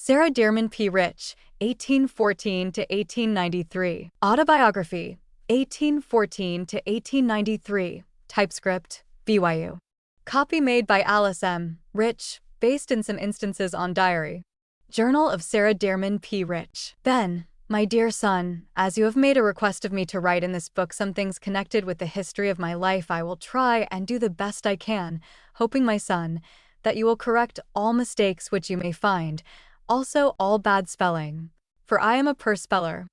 Sarah Dearman P. Rich, 1814 to 1893. Autobiography, 1814 to 1893. TypeScript, BYU. Copy made by Alice M. Rich, based in some instances on diary. Journal of Sarah Dearman P. Rich. Ben, my dear son, as you have made a request of me to write in this book some things connected with the history of my life, I will try and do the best I can, hoping, my son, that you will correct all mistakes which you may find, also all bad spelling, for I am a poor speller.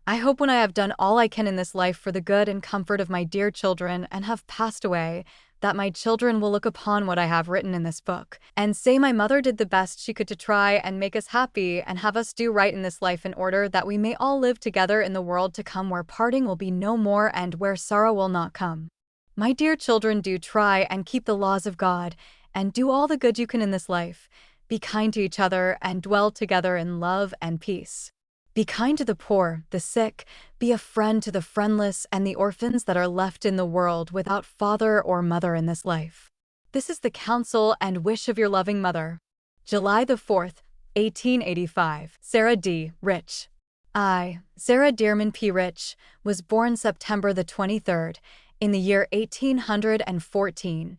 I hope when I have done all I can in this life for the good and comfort of my dear children and have passed away, that my children will look upon what I have written in this book and say my mother did the best she could to try and make us happy and have us do right in this life in order that we may all live together in the world to come where parting will be no more and where sorrow will not come. My dear children, do try and keep the laws of God and do all the good you can in this life. Be kind to each other and dwell together in love and peace. Be kind to the poor, the sick, be a friend to the friendless and the orphans that are left in the world without father or mother in this life. This is the counsel and wish of your loving mother. July the 4th, 1885. Sarah D. Rich. I, Sarah Dearman P. Rich, was born September the 23rd, in the year 1814,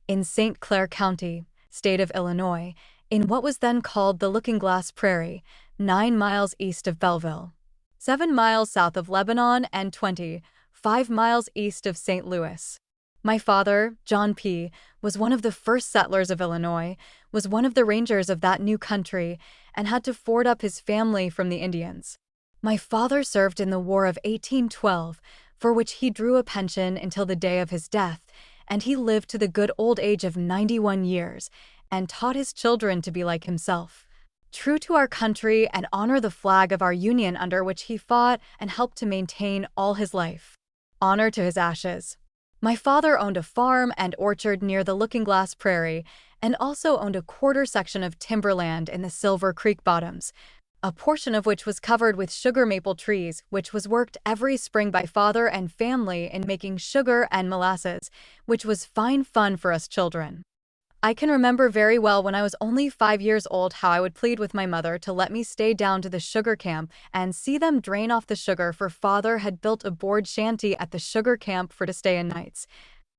in St. Clair County, state of Illinois, in what was then called the Looking Glass Prairie, 9 miles east of Belleville, 7 miles south of Lebanon, and 25 miles east of St. Louis. My father, John P., was one of the first settlers of Illinois, was one of the rangers of that new country, and had to ford up his family from the Indians. My father served in the War of 1812, for which he drew a pension until the day of his death, and he lived to the good old age of 91 years, and taught his children to be like himself, true to our country and honor the flag of our Union under which he fought and helped to maintain all his life. Honor to his ashes. My father owned a farm and orchard near the Looking Glass Prairie and also owned a quarter section of timberland in the Silver Creek bottoms, a portion of which was covered with sugar maple trees, which was worked every spring by father and family in making sugar and molasses, which was fine fun for us children. I can remember very well when I was only 5 years old how I would plead with my mother to let me stay down to the sugar camp and see them drain off the sugar, for father had built a board shanty at the sugar camp for to stay in nights,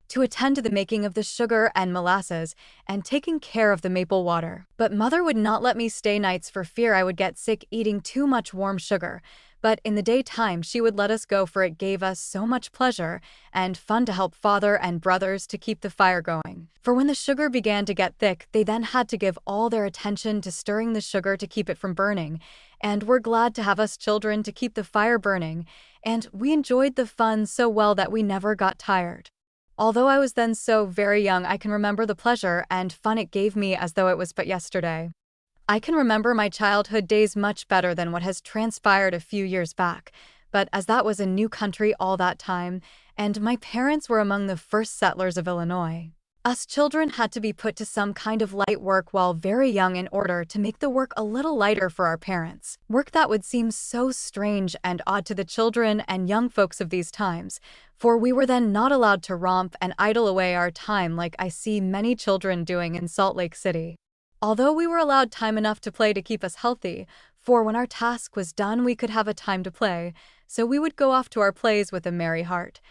to attend to the making of the sugar and molasses and taking care of the maple water. But mother would not let me stay nights for fear I would get sick eating too much warm sugar, but in the daytime she would let us go, for it gave us so much pleasure and fun to help father and brothers to keep the fire going. For when the sugar began to get thick, they then had to give all their attention to stirring the sugar to keep it from burning, and were glad to have us children to keep the fire burning, and we enjoyed the fun so well that we never got tired. Although I was then so very young, I can remember the pleasure and fun it gave me as though it was but yesterday. I can remember my childhood days much better than what has transpired a few years back, but as that was a new country all that time, and my parents were among the first settlers of Illinois, us children had to be put to some kind of light work while very young in order to make the work a little lighter for our parents, work that would seem so strange and odd to the children and young folks of these times, for we were then not allowed to romp and idle away our time like I see many children doing in Salt Lake City. Although we were allowed time enough to play to keep us healthy, for when our task was done we could have a time to play, so we would go off to our plays with a merry heart.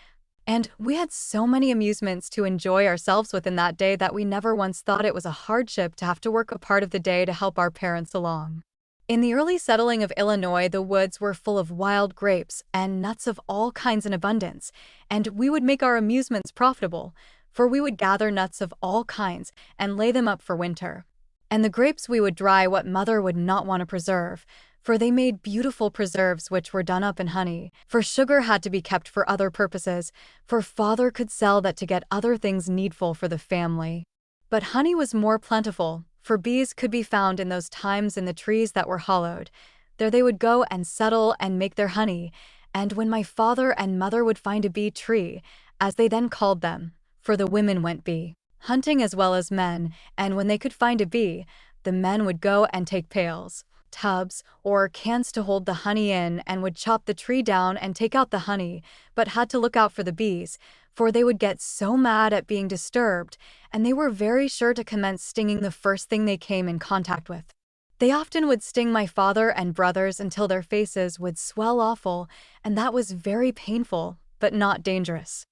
And we had so many amusements to enjoy ourselves with in that day that we never once thought it was a hardship to have to work a part of the day to help our parents along. In the early settling of Illinois, the woods were full of wild grapes and nuts of all kinds in abundance, and we would make our amusements profitable, for we would gather nuts of all kinds and lay them up for winter. And the grapes we would dry what mother would not want to preserve, for they made beautiful preserves which were done up in honey, for sugar had to be kept for other purposes, for father could sell that to get other things needful for the family. But honey was more plentiful, for bees could be found in those times in the trees that were hollowed. There they would go and settle and make their honey, and when my father and mother would find a bee tree, as they then called them, for the women went bee hunting as well as men, and when they could find a bee, the men would go and take pails, tubs, or cans to hold the honey in and would chop the tree down and take out the honey, but had to look out for the bees, for they would get so mad at being disturbed, and they were very sure to commence stinging the first thing they came in contact with. They often would sting my father and brothers until their faces would swell awful, and that was very painful, but not dangerous.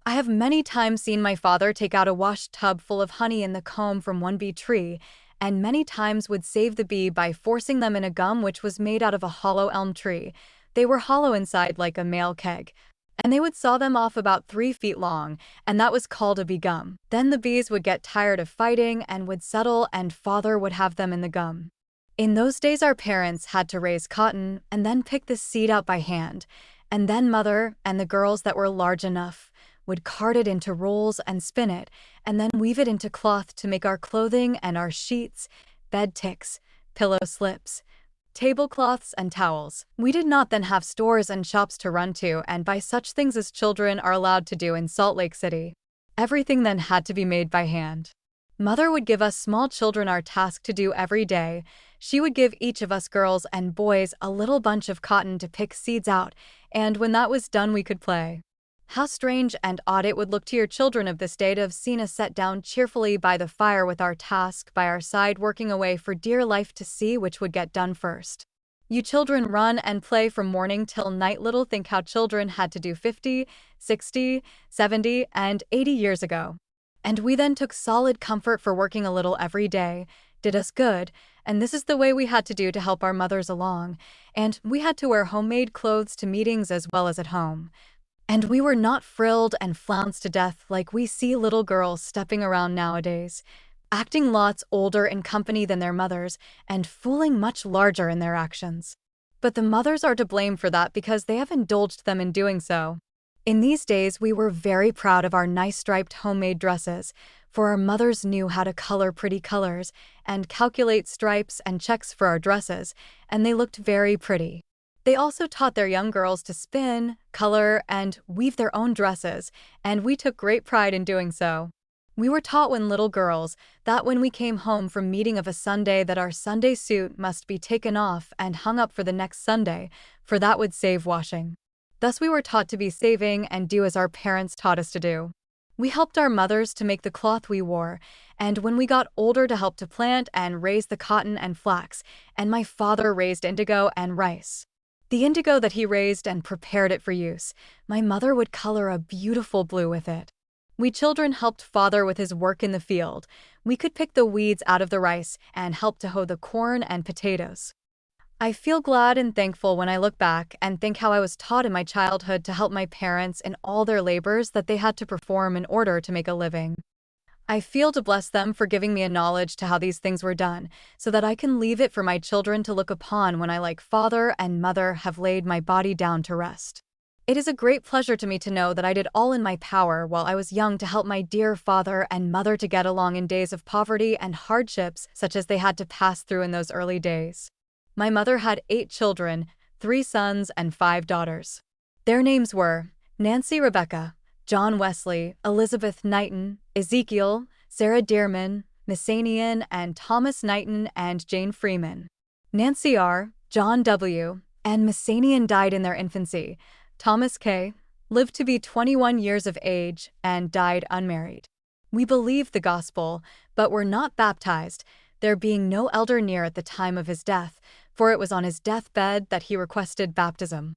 I have many times seen my father take out a wash tub full of honey in the comb from one bee tree, and many times would save the bee by forcing them in a gum which was made out of a hollow elm tree. They were hollow inside like a mail keg, and they would saw them off about 3 feet long, and that was called a bee gum. Then the bees would get tired of fighting and would settle, and father would have them in the gum. In those days our parents had to raise cotton and then pick the seed out by hand, and then mother and the girls that were large enough would card it into rolls and spin it, and then weave it into cloth to make our clothing and our sheets, bed ticks, pillow slips, tablecloths and towels. We did not then have stores and shops to run to and buy such things as children are allowed to do in Salt Lake City. Everything then had to be made by hand. Mother would give us small children our task to do every day. She would give each of us girls and boys a little bunch of cotton to pick seeds out, and when that was done we could play. How strange and odd it would look to your children of this day to have seen us set down cheerfully by the fire with our task by our side, working away for dear life to see which would get done first. You children run and play from morning till night. Little think how children had to do 50, 60, 70, and 80 years ago. And we then took solid comfort for working a little every day, did us good, and this is the way we had to do to help our mothers along, and we had to wear homemade clothes to meetings as well as at home. And we were not frilled and flounced to death like we see little girls stepping around nowadays, acting lots older in company than their mothers and fooling much larger in their actions. But the mothers are to blame for that because they have indulged them in doing so. In these days, we were very proud of our nice striped homemade dresses, for our mothers knew how to color pretty colors and calculate stripes and checks for our dresses, and they looked very pretty. They also taught their young girls to spin, color, and weave their own dresses, and we took great pride in doing so. We were taught when little girls that when we came home from meeting of a Sunday that our Sunday suit must be taken off and hung up for the next Sunday, for that would save washing. Thus we were taught to be saving and do as our parents taught us to do. We helped our mothers to make the cloth we wore, and when we got older to help to plant and raise the cotton and flax, and my father raised indigo and rice. The indigo that he raised and prepared it for use, my mother would color a beautiful blue with it. We children helped father with his work in the field. We could pick the weeds out of the rice and help to hoe the corn and potatoes. I feel glad and thankful when I look back and think how I was taught in my childhood to help my parents in all their labors that they had to perform in order to make a living. I feel to bless them for giving me a knowledge to how these things were done, so that I can leave it for my children to look upon when I, like father and mother, have laid my body down to rest. It is a great pleasure to me to know that I did all in my power while I was young to help my dear father and mother to get along in days of poverty and hardships such as they had to pass through in those early days. My mother had 8 children, 3 sons and 5 daughters. Their names were Nancy Rebecca, John Wesley, Elizabeth Knighton, Ezekiel, Sarah Dearman, Messanian, and Thomas Knighton and Jane Freeman. Nancy R., John W., and Messanian died in their infancy. Thomas K. lived to be 21 years of age and died unmarried. We believed the gospel, but were not baptized, there being no elder near at the time of his death, for it was on his deathbed that he requested baptism.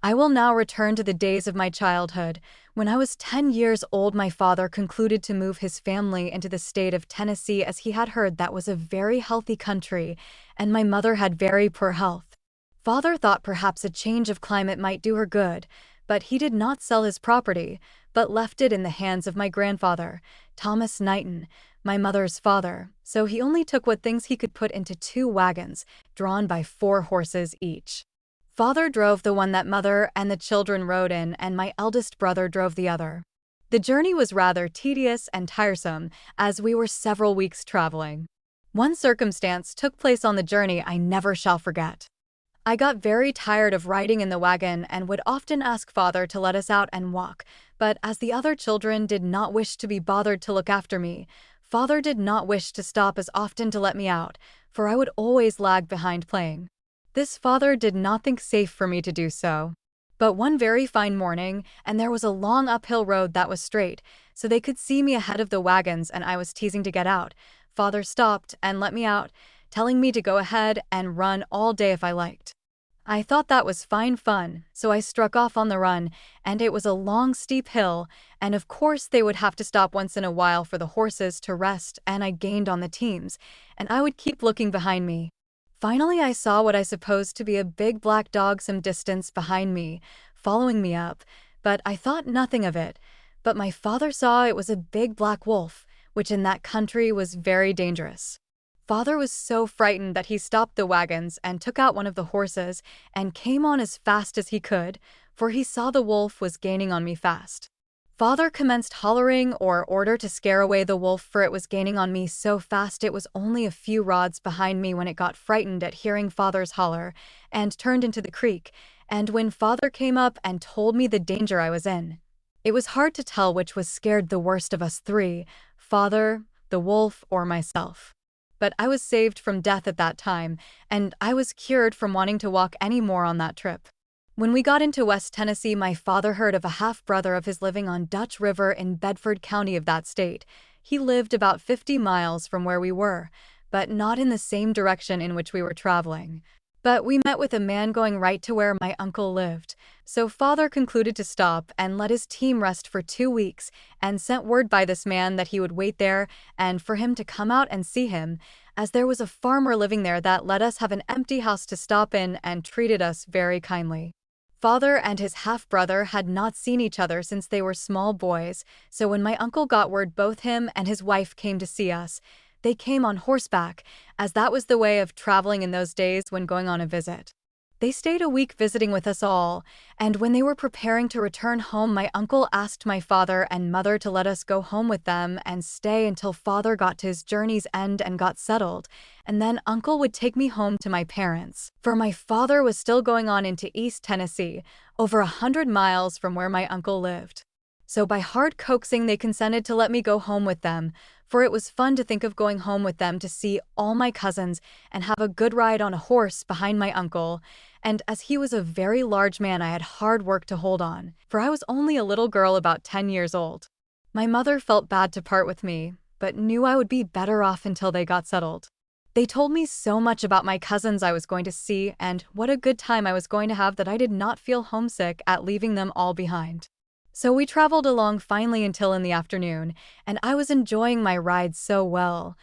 I will now return to the days of my childhood. When I was 10 years old, my father concluded to move his family into the state of Tennessee as he had heard that was a very healthy country, and my mother had very poor health. Father thought perhaps a change of climate might do her good, but he did not sell his property, but left it in the hands of my grandfather, Thomas Knighton, my mother's father, so he only took what things he could put into 2 wagons, drawn by 4 horses each. Father drove the one that mother and the children rode in, and my eldest brother drove the other. The journey was rather tedious and tiresome, as we were several weeks traveling. One circumstance took place on the journey I never shall forget. I got very tired of riding in the wagon and would often ask father to let us out and walk, but as the other children did not wish to be bothered to look after me, father did not wish to stop as often to let me out, for I would always lag behind playing. This father did not think safe for me to do so. But one very fine morning, and there was a long uphill road that was straight, so they could see me ahead of the wagons, and I was teasing to get out. Father stopped and let me out, telling me to go ahead and run all day if I liked. I thought that was fine fun, so I struck off on the run, and it was a long steep hill, and of course they would have to stop once in a while for the horses to rest, and I gained on the teams, and I would keep looking behind me. Finally I saw what I supposed to be a big black dog some distance behind me, following me up, but I thought nothing of it. But my father saw it was a big black wolf, which in that country was very dangerous. Father was so frightened that he stopped the wagons and took out one of the horses and came on as fast as he could, for he saw the wolf was gaining on me fast. Father commenced hollering or order to scare away the wolf, for it was gaining on me so fast it was only a few rods behind me when it got frightened at hearing Father's holler and turned into the creek, and when Father came up and told me the danger I was in. It was hard to tell which was scared the worst of us three, Father, the wolf, or myself. But I was saved from death at that time, and I was cured from wanting to walk any more on that trip. When we got into West Tennessee, my father heard of a half-brother of his living on Dutch River in Bedford County of that state. He lived about 50 miles from where we were, but not in the same direction in which we were traveling. But we met with a man going right to where my uncle lived, so Father concluded to stop and let his team rest for 2 weeks, and sent word by this man that he would wait there and for him to come out and see him, as there was a farmer living there that let us have an empty house to stop in and treated us very kindly. Father and his half-brother had not seen each other since they were small boys, so when my uncle got word both him and his wife came to see us, they came on horseback, as that was the way of traveling in those days when going on a visit. They stayed a week visiting with us all, and when they were preparing to return home, my uncle asked my father and mother to let us go home with them and stay until Father got to his journey's end and got settled, and then Uncle would take me home to my parents, for my father was still going on into East Tennessee, over 100 miles from where my uncle lived. So by hard coaxing they consented to let me go home with them, for it was fun to think of going home with them to see all my cousins and have a good ride on a horse behind my uncle, and as he was a very large man I had hard work to hold on, for I was only a little girl about 10 years old. My mother felt bad to part with me, but knew I would be better off until they got settled. They told me so much about my cousins I was going to see and what a good time I was going to have that I did not feel homesick at leaving them all behind. So we traveled along finally until in the afternoon, and I was enjoying my ride so well,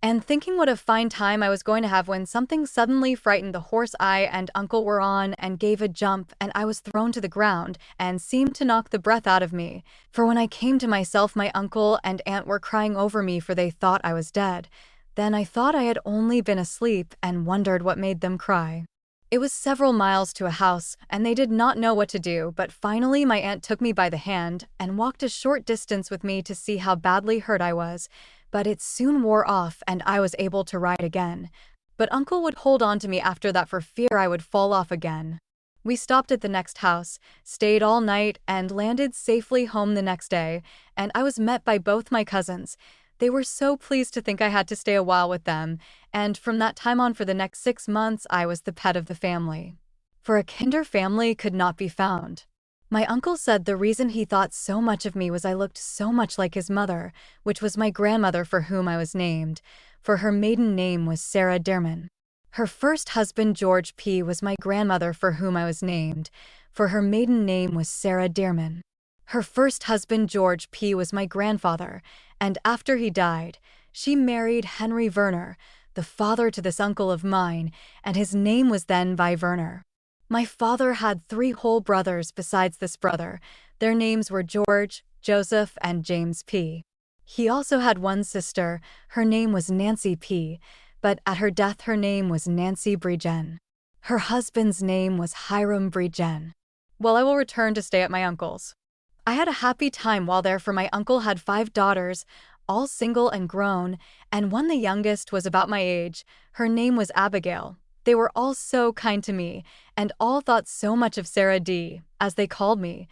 and thinking what a fine time I was going to have when something suddenly frightened the horse I and Uncle were on and gave a jump, and I was thrown to the ground and seemed to knock the breath out of me, for when I came to myself my uncle and aunt were crying over me for they thought I was dead. Then I thought I had only been asleep and wondered what made them cry. It was several miles to a house, and they did not know what to do, but finally my aunt took me by the hand and walked a short distance with me to see how badly hurt I was, but it soon wore off and I was able to ride again. But Uncle would hold on to me after that for fear I would fall off again. We stopped at the next house, stayed all night, and landed safely home the next day, and I was met by both my cousins. They were so pleased to think I had to stay a while with them, and from that time on for the next 6 months I was the pet of the family. For a kinder family could not be found. My uncle said the reason he thought so much of me was I looked so much like his mother, which was my grandmother for whom I was named, for her maiden name was Sarah Dearman. Her first husband George P. was my grandmother for whom I was named, for her maiden name was Sarah Dearman. Her first husband George P. was my grandfather, and after he died, she married Henry Verner, the father to this uncle of mine, and his name was then Vi Verner. My father had 3 whole brothers besides this brother. Their names were George, Joseph, and James P. He also had one sister. Her name was Nancy P., but at her death her name was Nancy Bregen. Her husband's name was Hiram Bregen. Well, I will return to stay at my uncle's. I had a happy time while there, for my uncle had 5 daughters, all single and grown, and one, the youngest, was about my age. Her name was Abigail. They were all so kind to me, and all thought so much of Sarah D., as they called me.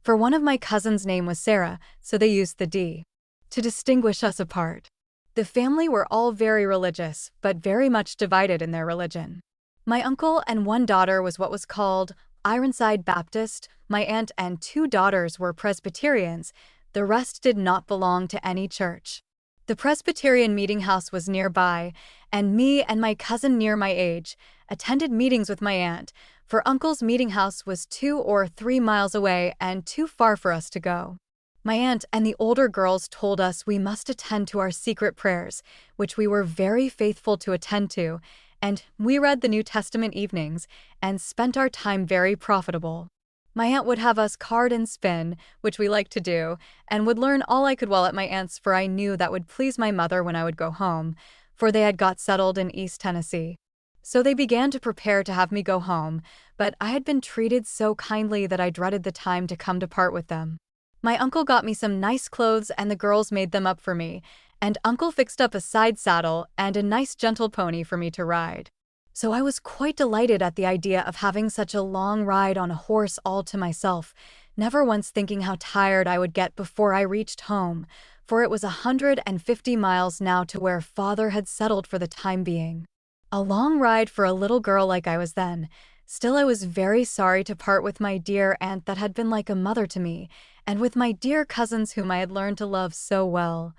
For one of my cousins' name was Sarah, so they used the D. to distinguish us apart. The family were all very religious, but very much divided in their religion. My uncle and one daughter was what was called Ironside Baptist, my aunt and 2 daughters were Presbyterians, the rest did not belong to any church. The Presbyterian meeting house was nearby, and me and my cousin near my age attended meetings with my aunt, for Uncle's meeting house was 2 or 3 miles away and too far for us to go. My aunt and the older girls told us we must attend to our secret prayers, which we were very faithful to attend to, and we read the New Testament evenings and spent our time very profitable. My aunt would have us card and spin, which we liked to do, and would learn all I could well at my aunt's, for I knew that would please my mother when I would go home, for they had got settled in East Tennessee. So they began to prepare to have me go home, but I had been treated so kindly that I dreaded the time to come to part with them. My uncle got me some nice clothes and the girls made them up for me, and Uncle fixed up a side saddle and a nice gentle pony for me to ride. So I was quite delighted at the idea of having such a long ride on a horse all to myself, never once thinking how tired I would get before I reached home, for it was 150 miles now to where Father had settled for the time being. A long ride for a little girl like I was then. Still, I was very sorry to part with my dear aunt that had been like a mother to me, and with my dear cousins whom I had learned to love so well.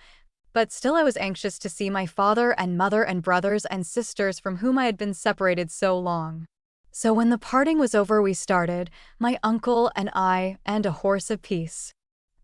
But still I was anxious to see my father and mother and brothers and sisters from whom I had been separated so long. So when the parting was over we started, my uncle and I, and a horse apiece.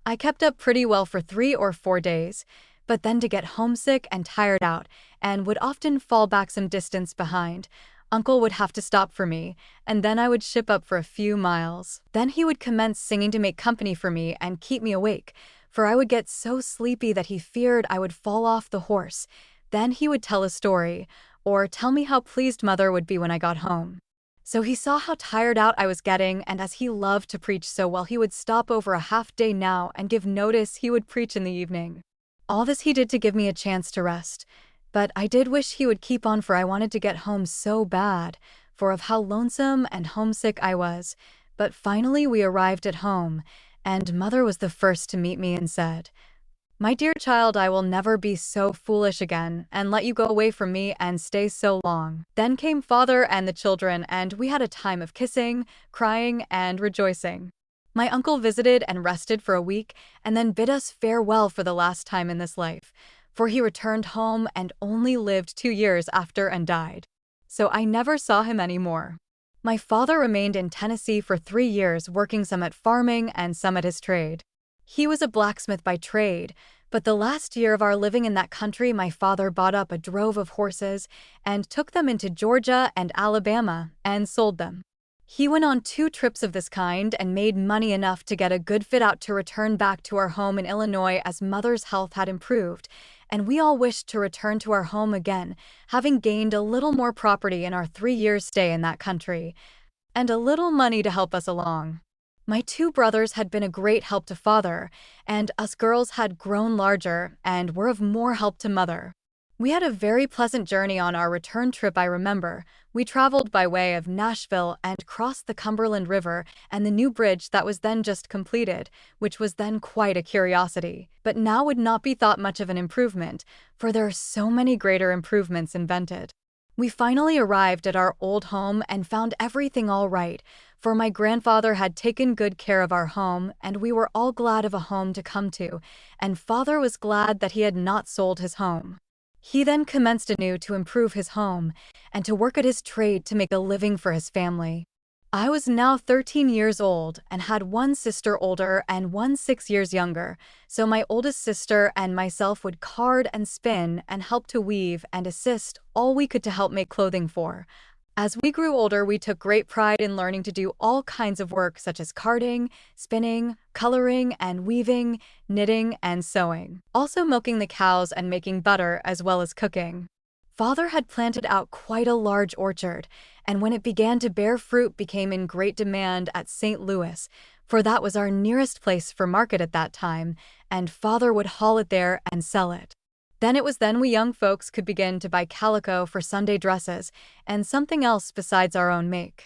I kept up pretty well for 3 or 4 days, but then to get homesick and tired out, and would often fall back some distance behind, Uncle would have to stop for me, and then I would ship up for a few miles. Then he would commence singing to make company for me and keep me awake, for I would get so sleepy that he feared I would fall off the horse. Then he would tell a story, or tell me how pleased Mother would be when I got home. So he saw how tired out I was getting, and as he loved to preach so well, he would stop over a half day now and give notice he would preach in the evening. All this he did to give me a chance to rest, but I did wish he would keep on, for I wanted to get home so bad, for of how lonesome and homesick I was. But finally we arrived at home, and Mother was the first to meet me and said, "My dear child, I will never be so foolish again and let you go away from me and stay so long." Then came Father and the children, and we had a time of kissing, crying, and rejoicing. My uncle visited and rested for a week, and then bid us farewell for the last time in this life, for he returned home and only lived 2 years after and died. So I never saw him any more. My father remained in Tennessee for 3 years, working some at farming and some at his trade. He was a blacksmith by trade, but the last year of our living in that country my father bought up a drove of horses and took them into Georgia and Alabama and sold them. He went on 2 trips of this kind and made money enough to get a good fit out to return back to our home in Illinois, as Mother's health had improved, and we all wished to return to our home again, having gained a little more property in our 3 years' stay in that country, and a little money to help us along. My 2 brothers had been a great help to Father, and us girls had grown larger and were of more help to Mother. We had a very pleasant journey on our return trip, I remember. We traveled by way of Nashville and crossed the Cumberland River and the new bridge that was then just completed, which was then quite a curiosity, but now would not be thought much of an improvement, for there are so many greater improvements invented. We finally arrived at our old home and found everything all right, for my grandfather had taken good care of our home, and we were all glad of a home to come to, and Father was glad that he had not sold his home. He then commenced anew to improve his home and to work at his trade to make a living for his family. I was now 13 years old and had 1 sister older and 1 6 years younger, so my oldest sister and myself would card and spin and help to weave and assist all we could to help make clothing for. As we grew older, we took great pride in learning to do all kinds of work such as carding, spinning, coloring and weaving, knitting and sewing. Also milking the cows and making butter, as well as cooking. Father had planted out quite a large orchard, and when it began to bear fruit became in great demand at St. Louis, for that was our nearest place for market at that time, and Father would haul it there and sell it. Then we young folks could begin to buy calico for Sunday dresses and something else besides our own make.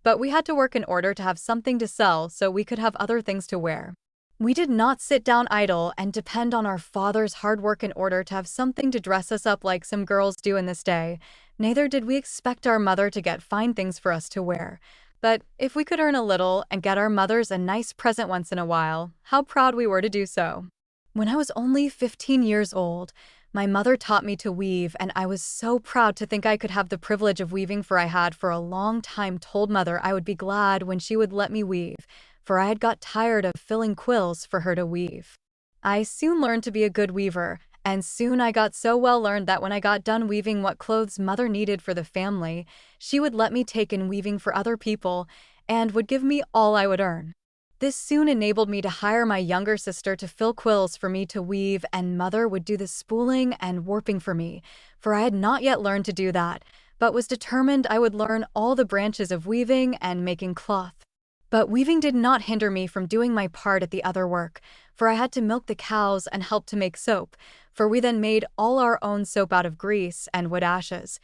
But we had to work in order to have something to sell so we could have other things to wear. We did not sit down idle and depend on our father's hard work in order to have something to dress us up like some girls do in this day, neither did we expect our mother to get fine things for us to wear. But if we could earn a little and get our mothers a nice present once in a while, how proud we were to do so. When I was only 15 years old, my mother taught me to weave, and I was so proud to think I could have the privilege of weaving, for I had for a long time told mother I would be glad when she would let me weave, for I had got tired of filling quills for her to weave. I soon learned to be a good weaver, and soon I got so well learned that when I got done weaving what clothes mother needed for the family, she would let me take in weaving for other people and would give me all I would earn. This soon enabled me to hire my younger sister to fill quills for me to weave, and mother would do the spooling and warping for me, for I had not yet learned to do that, but was determined I would learn all the branches of weaving and making cloth. But weaving did not hinder me from doing my part at the other work, for I had to milk the cows and help to make soap, for we then made all our own soap out of grease and wood ashes.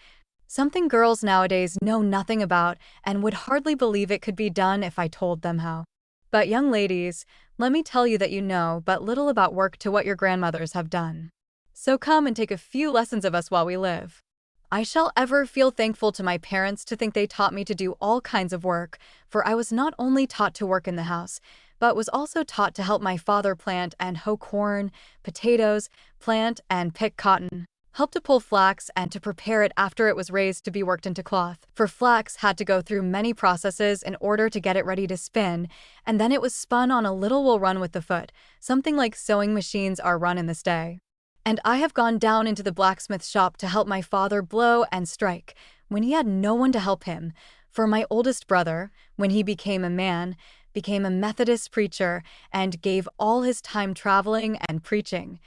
Something girls nowadays know nothing about and would hardly believe it could be done if I told them how. But young ladies, let me tell you that you know but little about work to what your grandmothers have done. So come and take a few lessons of us while we live. I shall ever feel thankful to my parents to think they taught me to do all kinds of work, for I was not only taught to work in the house, but was also taught to help my father plant and hoe corn, potatoes, plant and pick cotton, help to pull flax and to prepare it after it was raised to be worked into cloth, for flax had to go through many processes in order to get it ready to spin, and then it was spun on a little wool run with the foot, something like sewing machines are run in this day. And I have gone down into the blacksmith shop to help my father blow and strike, when he had no one to help him, for my oldest brother, when he became a man, became a Methodist preacher and gave all his time traveling and preaching.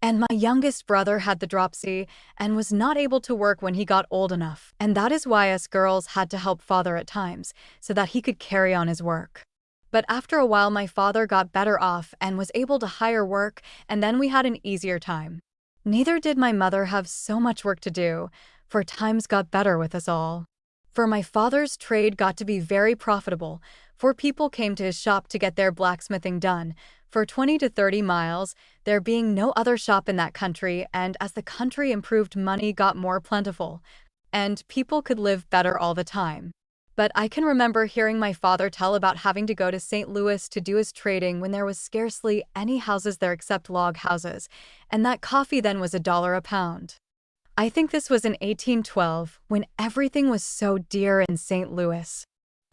And my youngest brother had the dropsy and was not able to work when he got old enough, and that is why us girls had to help father at times, so that he could carry on his work. But after a while my father got better off and was able to hire work, and then we had an easier time. Neither did my mother have so much work to do, for times got better with us all. For my father's trade got to be very profitable, for people came to his shop to get their blacksmithing done, for 20 to 30 miles, there being no other shop in that country, and as the country improved money got more plentiful, and people could live better all the time. But I can remember hearing my father tell about having to go to St. Louis to do his trading when there was scarcely any houses there except log houses, and that coffee then was $1 a pound. I think this was in 1812, when everything was so dear in St. Louis.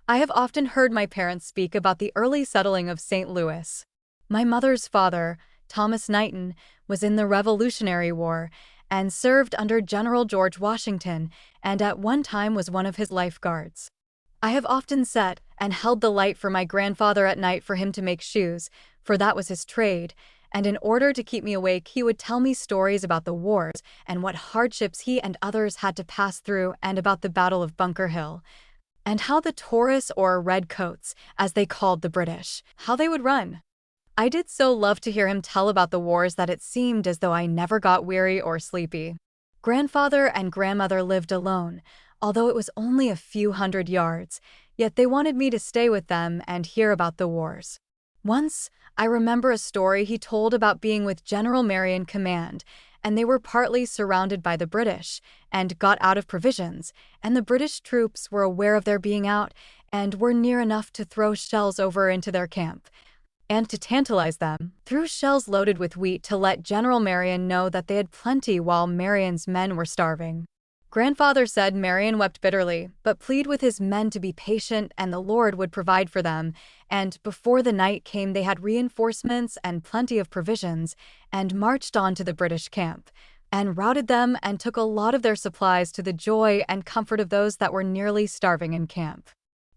I have often heard my parents speak about the early settling of St. Louis. My mother's father, Thomas Knighton, was in the Revolutionary War and served under General George Washington, and at one time was one of his lifeguards. I have often sat and held the light for my grandfather at night for him to make shoes, for that was his trade, and in order to keep me awake he would tell me stories about the wars and what hardships he and others had to pass through, and about the Battle of Bunker Hill, and how the Tories, or Redcoats, as they called the British, how they would run. I did so love to hear him tell about the wars that it seemed as though I never got weary or sleepy. Grandfather and grandmother lived alone, although it was only a few hundred yards, yet they wanted me to stay with them and hear about the wars. Once, I remember a story he told about being with General Marion command, and they were partly surrounded by the British, and got out of provisions, and the British troops were aware of their being out, and were near enough to throw shells over into their camp, and to tantalize them, threw shells loaded with wheat to let General Marion know that they had plenty while Marion's men were starving. Grandfather said Marion wept bitterly, but pleaded with his men to be patient and the Lord would provide for them, and before the night came they had reinforcements and plenty of provisions, and marched on to the British camp, and routed them and took a lot of their supplies, to the joy and comfort of those that were nearly starving in camp.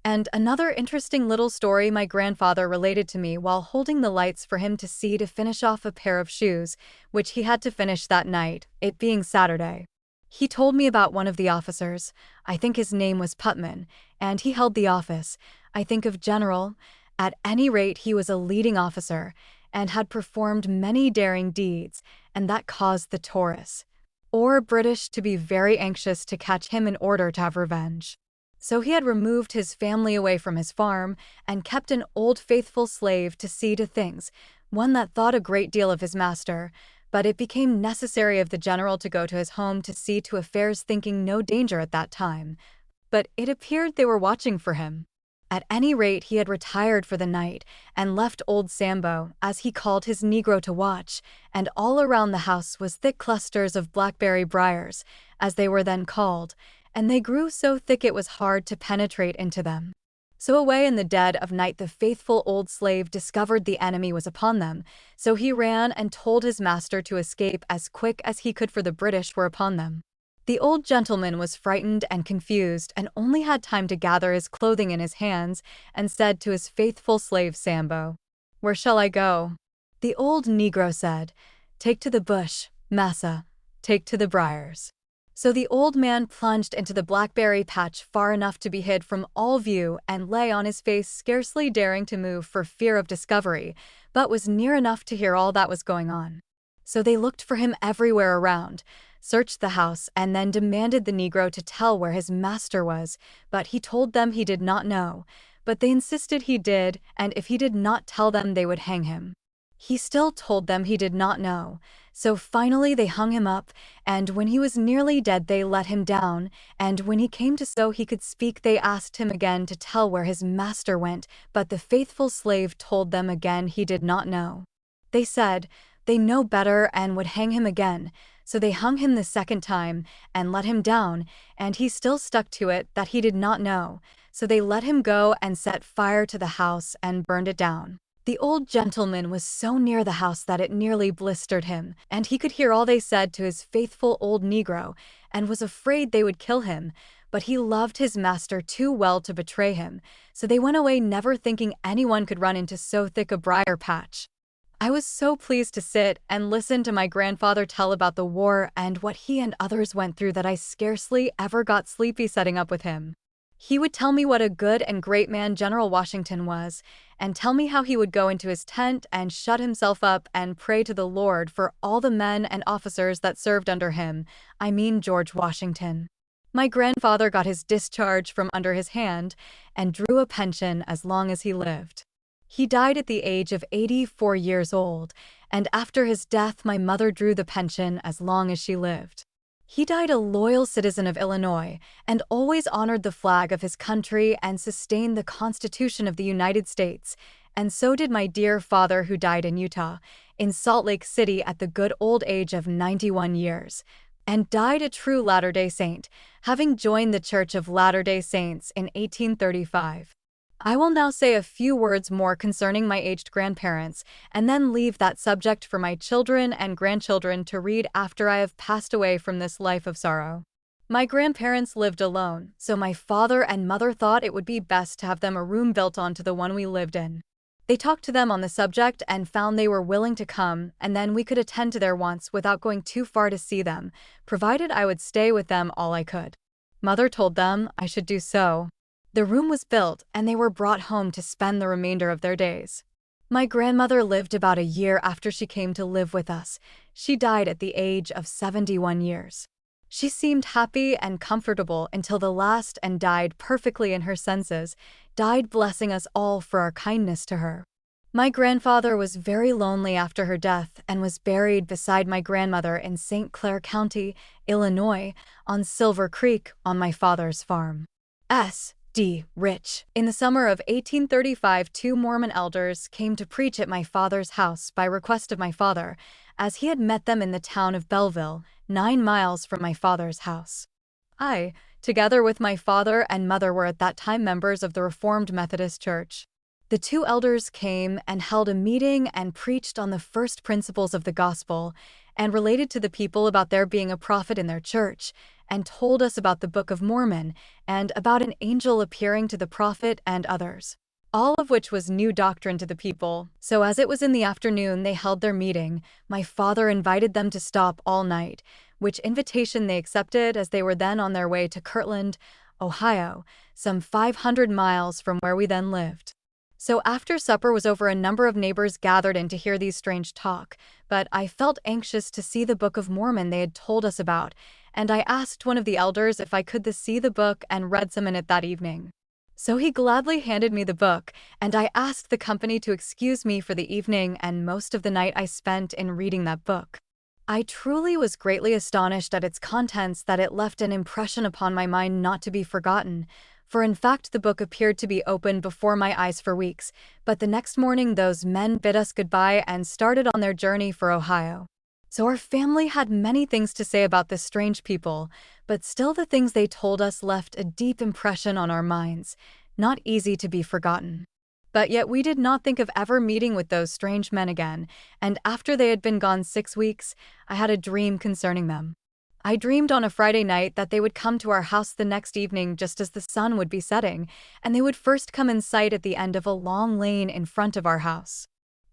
And another interesting little story my grandfather related to me while holding the lights for him to see to finish off a pair of shoes, which he had to finish that night, it being Saturday. He told me about one of the officers, I think his name was Putman, and he held the office, I think, of general. At any rate, he was a leading officer, and had performed many daring deeds, and that caused the Tories, or British, to be very anxious to catch him in order to have revenge. So he had removed his family away from his farm, and kept an old faithful slave to see to things, one that thought a great deal of his master, but it became necessary of the general to go to his home to see to affairs, thinking no danger at that time. But it appeared they were watching for him. At any rate, he had retired for the night and left old Sambo, as he called his Negro, to watch, and all around the house was thick clusters of blackberry briars, as they were then called, and they grew so thick it was hard to penetrate into them. So away in the dead of night the faithful old slave discovered the enemy was upon them, so he ran and told his master to escape as quick as he could, for the British were upon them. The old gentleman was frightened and confused and only had time to gather his clothing in his hands and said to his faithful slave Sambo, "Where shall I go?" The old Negro said, "Take to the bush, massa, take to the briars." So the old man plunged into the blackberry patch far enough to be hid from all view and lay on his face, scarcely daring to move for fear of discovery, but was near enough to hear all that was going on. So they looked for him everywhere around, searched the house, and then demanded the Negro to tell where his master was, but he told them he did not know, but they insisted he did, and if he did not tell them they would hang him. He still told them he did not know, so finally they hung him up, and when he was nearly dead they let him down, and when he came to so he could speak they asked him again to tell where his master went, but the faithful slave told them again he did not know. They said they know better and would hang him again, so they hung him the second time and let him down, and he still stuck to it that he did not know, so they let him go and set fire to the house and burned it down. The old gentleman was so near the house that it nearly blistered him, and he could hear all they said to his faithful old Negro, and was afraid they would kill him, but he loved his master too well to betray him, so they went away, never thinking anyone could run into so thick a briar patch. I was so pleased to sit and listen to my grandfather tell about the war and what he and others went through that I scarcely ever got sleepy setting up with him. He would tell me what a good and great man General Washington was, and tell me how he would go into his tent and shut himself up and pray to the Lord for all the men and officers that served under him, I mean George Washington. My grandfather got his discharge from under his hand and drew a pension as long as he lived. He died at the age of 84 years old, and after his death my mother drew the pension as long as she lived. He died a loyal citizen of Illinois and always honored the flag of his country and sustained the Constitution of the United States, and so did my dear father, who died in Utah, in Salt Lake City at the good old age of 91 years, and died a true Latter-day Saint, having joined the Church of Latter-day Saints in 1835. I will now say a few words more concerning my aged grandparents, and then leave that subject for my children and grandchildren to read after I have passed away from this life of sorrow. My grandparents lived alone, so my father and mother thought it would be best to have them a room built onto the one we lived in. They talked to them on the subject and found they were willing to come, and then we could attend to their wants without going too far to see them, provided I would stay with them all I could. Mother told them I should do so. The room was built, and they were brought home to spend the remainder of their days. My grandmother lived about a year after she came to live with us. She died at the age of 71 years. She seemed happy and comfortable until the last and died perfectly in her senses, died blessing us all for our kindness to her. My grandfather was very lonely after her death and was buried beside my grandmother in St. Clair County, Illinois, on Silver Creek on my father's farm. S.D. Rich. In the summer of 1835, 2 Mormon elders came to preach at my father's house by request of my father, as he had met them in the town of Belleville, 9 miles from my father's house. I, together with my father and mother, were at that time members of the Reformed Methodist Church. The 2 elders came and held a meeting and preached on the first principles of the gospel, and related to the people about there being a prophet in their church, and told us about the Book of Mormon, and about an angel appearing to the prophet and others. All of which was new doctrine to the people, so as it was in the afternoon they held their meeting, my father invited them to stop all night, which invitation they accepted, as they were then on their way to Kirtland, Ohio, some 500 miles from where we then lived. So after supper was over, a number of neighbors gathered in to hear these strange talk, but I felt anxious to see the Book of Mormon they had told us about, and I asked one of the elders if I could see the book and read some in it that evening. So he gladly handed me the book, and I asked the company to excuse me for the evening, and most of the night I spent in reading that book. I truly was greatly astonished at its contents, that it left an impression upon my mind not to be forgotten, for in fact the book appeared to be open before my eyes for weeks, but the next morning those men bid us goodbye and started on their journey for Ohio. So our family had many things to say about this strange people, but still the things they told us left a deep impression on our minds, not easy to be forgotten. But yet we did not think of ever meeting with those strange men again, and after they had been gone 6 weeks, I had a dream concerning them. I dreamed on a Friday night that they would come to our house the next evening just as the sun would be setting, and they would first come in sight at the end of a long lane in front of our house.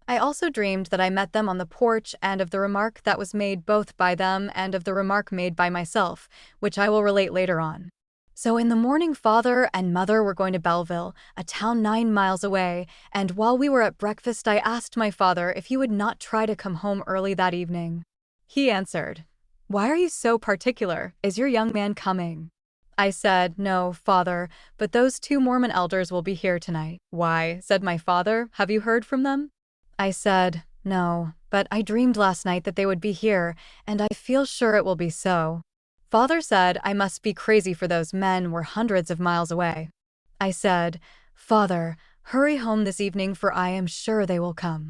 I also dreamed that I met them on the porch and of the remark that was made both by them and of the remark made by myself, which I will relate later on. So in the morning father and mother were going to Belleville, a town 9 miles away, and while we were at breakfast I asked my father if he would not try to come home early that evening. He answered, "Why are you so particular? Is your young man coming?" I said, "No, father, but those 2 Mormon elders will be here tonight." "Why?" said my father. "Have you heard from them?" I said, "No, but I dreamed last night that they would be here, and I feel sure it will be so." Father said I must be crazy for those men were hundreds of miles away. I said, "Father, hurry home this evening for I am sure they will come."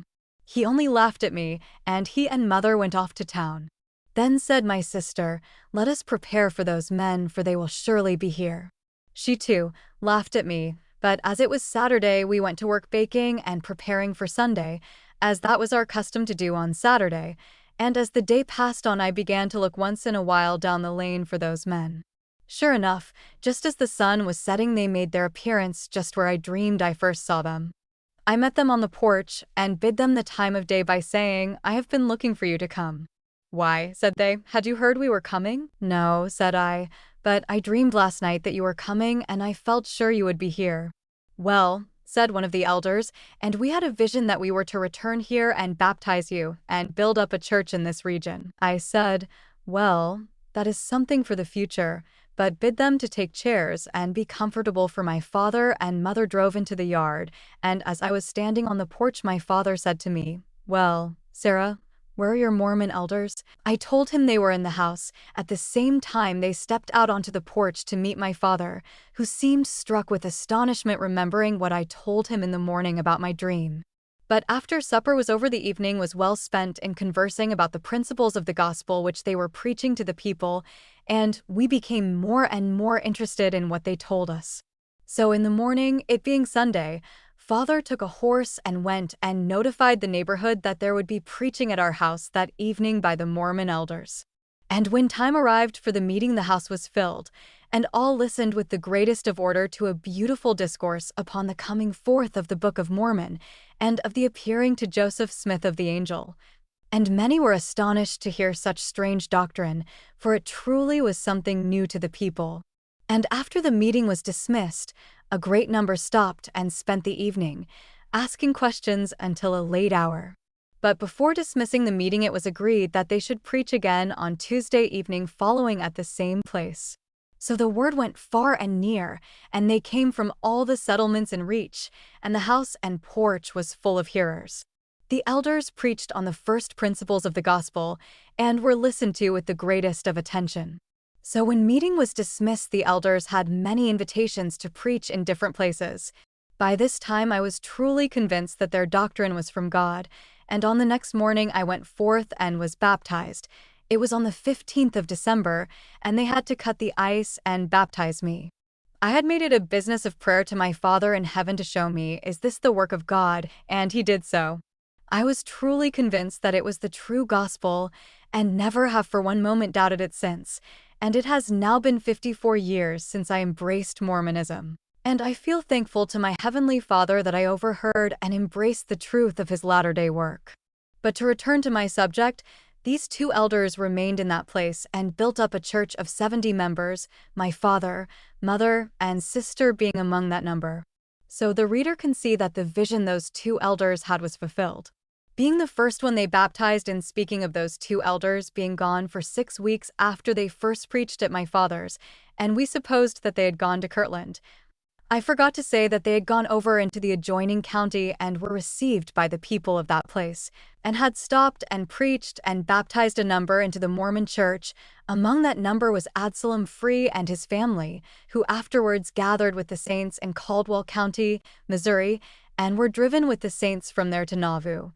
He only laughed at me, and he and mother went off to town. Then said my sister, "Let us prepare for those men for they will surely be here." She too laughed at me, but as it was Saturday we went to work baking and preparing for Sunday, as that was our custom to do on Saturday, and as the day passed on I began to look once in a while down the lane for those men. Sure enough, just as the sun was setting they made their appearance just where I dreamed I first saw them. I met them on the porch and bid them the time of day by saying, "I have been looking for you to come." "Why?" said they. "Had you heard we were coming?" "No," said I, "but I dreamed last night that you were coming and I felt sure you would be here." "Well," said one of the elders, "and we had a vision that we were to return here and baptize you and build up a church in this region." I said, "Well, that is something for the future, but bid them to take chairs and be comfortable for my father and mother drove into the yard, and as I was standing on the porch my father said to me, 'Well, Sarah, where are your Mormon elders?' I told him they were in the house. At the same time they stepped out onto the porch to meet my father, who seemed struck with astonishment remembering what I told him in the morning about my dream. But after supper was over the evening was well spent in conversing about the principles of the gospel which they were preaching to the people, and we became more and more interested in what they told us. So in the morning, it being Sunday, Father took a horse and went and notified the neighborhood that there would be preaching at our house that evening by the Mormon elders. And when time arrived for the meeting the house was filled, and all listened with the greatest of order to a beautiful discourse upon the coming forth of the Book of Mormon, and of the appearing to Joseph Smith of the angel. And many were astonished to hear such strange doctrine, for it truly was something new to the people. And after the meeting was dismissed, a great number stopped and spent the evening, asking questions until a late hour. But before dismissing the meeting it was agreed that they should preach again on Tuesday evening following at the same place. So the word went far and near, and they came from all the settlements in reach, and the house and porch was full of hearers. The elders preached on the first principles of the gospel, and were listened to with the greatest of attention. So when meeting was dismissed the elders had many invitations to preach in different places. By this time I was truly convinced that their doctrine was from God, and on the next morning I went forth and was baptized. It was on the 15th of December, and they had to cut the ice and baptize me. I had made it a business of prayer to my Father in heaven to show me, is this the work of God? And he did so. I was truly convinced that it was the true gospel, and never have for one moment doubted it since, and it has now been 54 years since I embraced Mormonism. And I feel thankful to my Heavenly Father that I overheard and embraced the truth of his latter-day work. But to return to my subject, these 2 elders remained in that place and built up a church of 70 members, my father, mother, and sister being among that number. So the reader can see that the vision those 2 elders had was fulfilled. Being the first one they baptized, in speaking of those 2 elders being gone for 6 weeks after they first preached at my father's, and we supposed that they had gone to Kirtland, I forgot to say that they had gone over into the adjoining county and were received by the people of that place, and had stopped and preached and baptized a number into the Mormon church. Among that number was Absalom Free and his family, who afterwards gathered with the saints in Caldwell County, Missouri, and were driven with the saints from there to Nauvoo,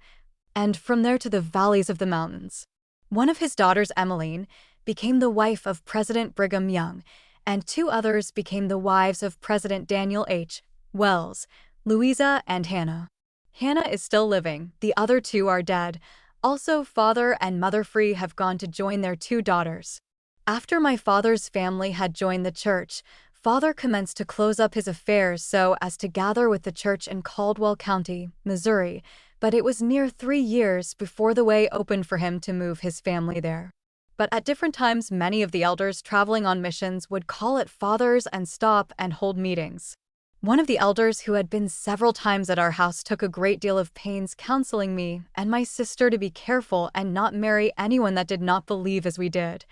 and from there to the valleys of the mountains. One of his daughters, Emmeline, became the wife of President Brigham Young, and two others became the wives of President Daniel H. Wells, Louisa and Hannah. Hannah is still living, the other two are dead. Also, Father and Mother Free have gone to join their two daughters. After my father's family had joined the church, Father commenced to close up his affairs so as to gather with the church in Caldwell County, Missouri, but it was near 3 years before the way opened for him to move his family there. But at different times, many of the elders traveling on missions would call at Father's and stop and hold meetings. One of the elders who had been several times at our house took a great deal of pains counseling me and my sister to be careful and not marry anyone that did not believe as we did,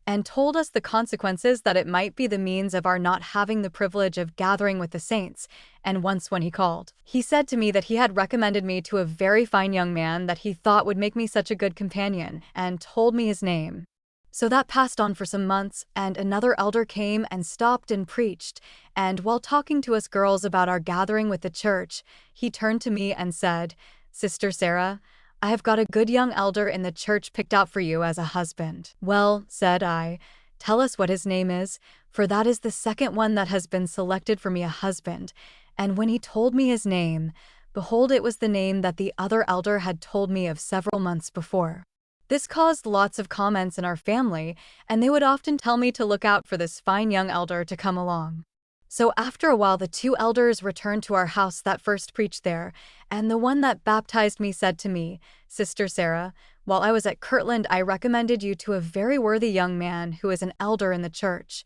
and told us the consequences that it might be the means of our not having the privilege of gathering with the saints. And once when he called, he said to me that he had recommended me to a very fine young man that he thought would make me such a good companion, and told me his name. So that passed on for some months, and another elder came and stopped and preached, and while talking to us girls about our gathering with the church, he turned to me and said, "Sister Sarah, I have got a good young elder in the church picked out for you as a husband." "Well," said I, "tell us what his name is, for that is the second one that has been selected for me a husband." And when he told me his name, behold, it was the name that the other elder had told me of several months before. This caused lots of comments in our family, and they would often tell me to look out for this fine young elder to come along. So after a while the two elders returned to our house that first preached there, and the one that baptized me said to me, "Sister Sarah, while I was at Kirtland I recommended you to a very worthy young man who is an elder in the church.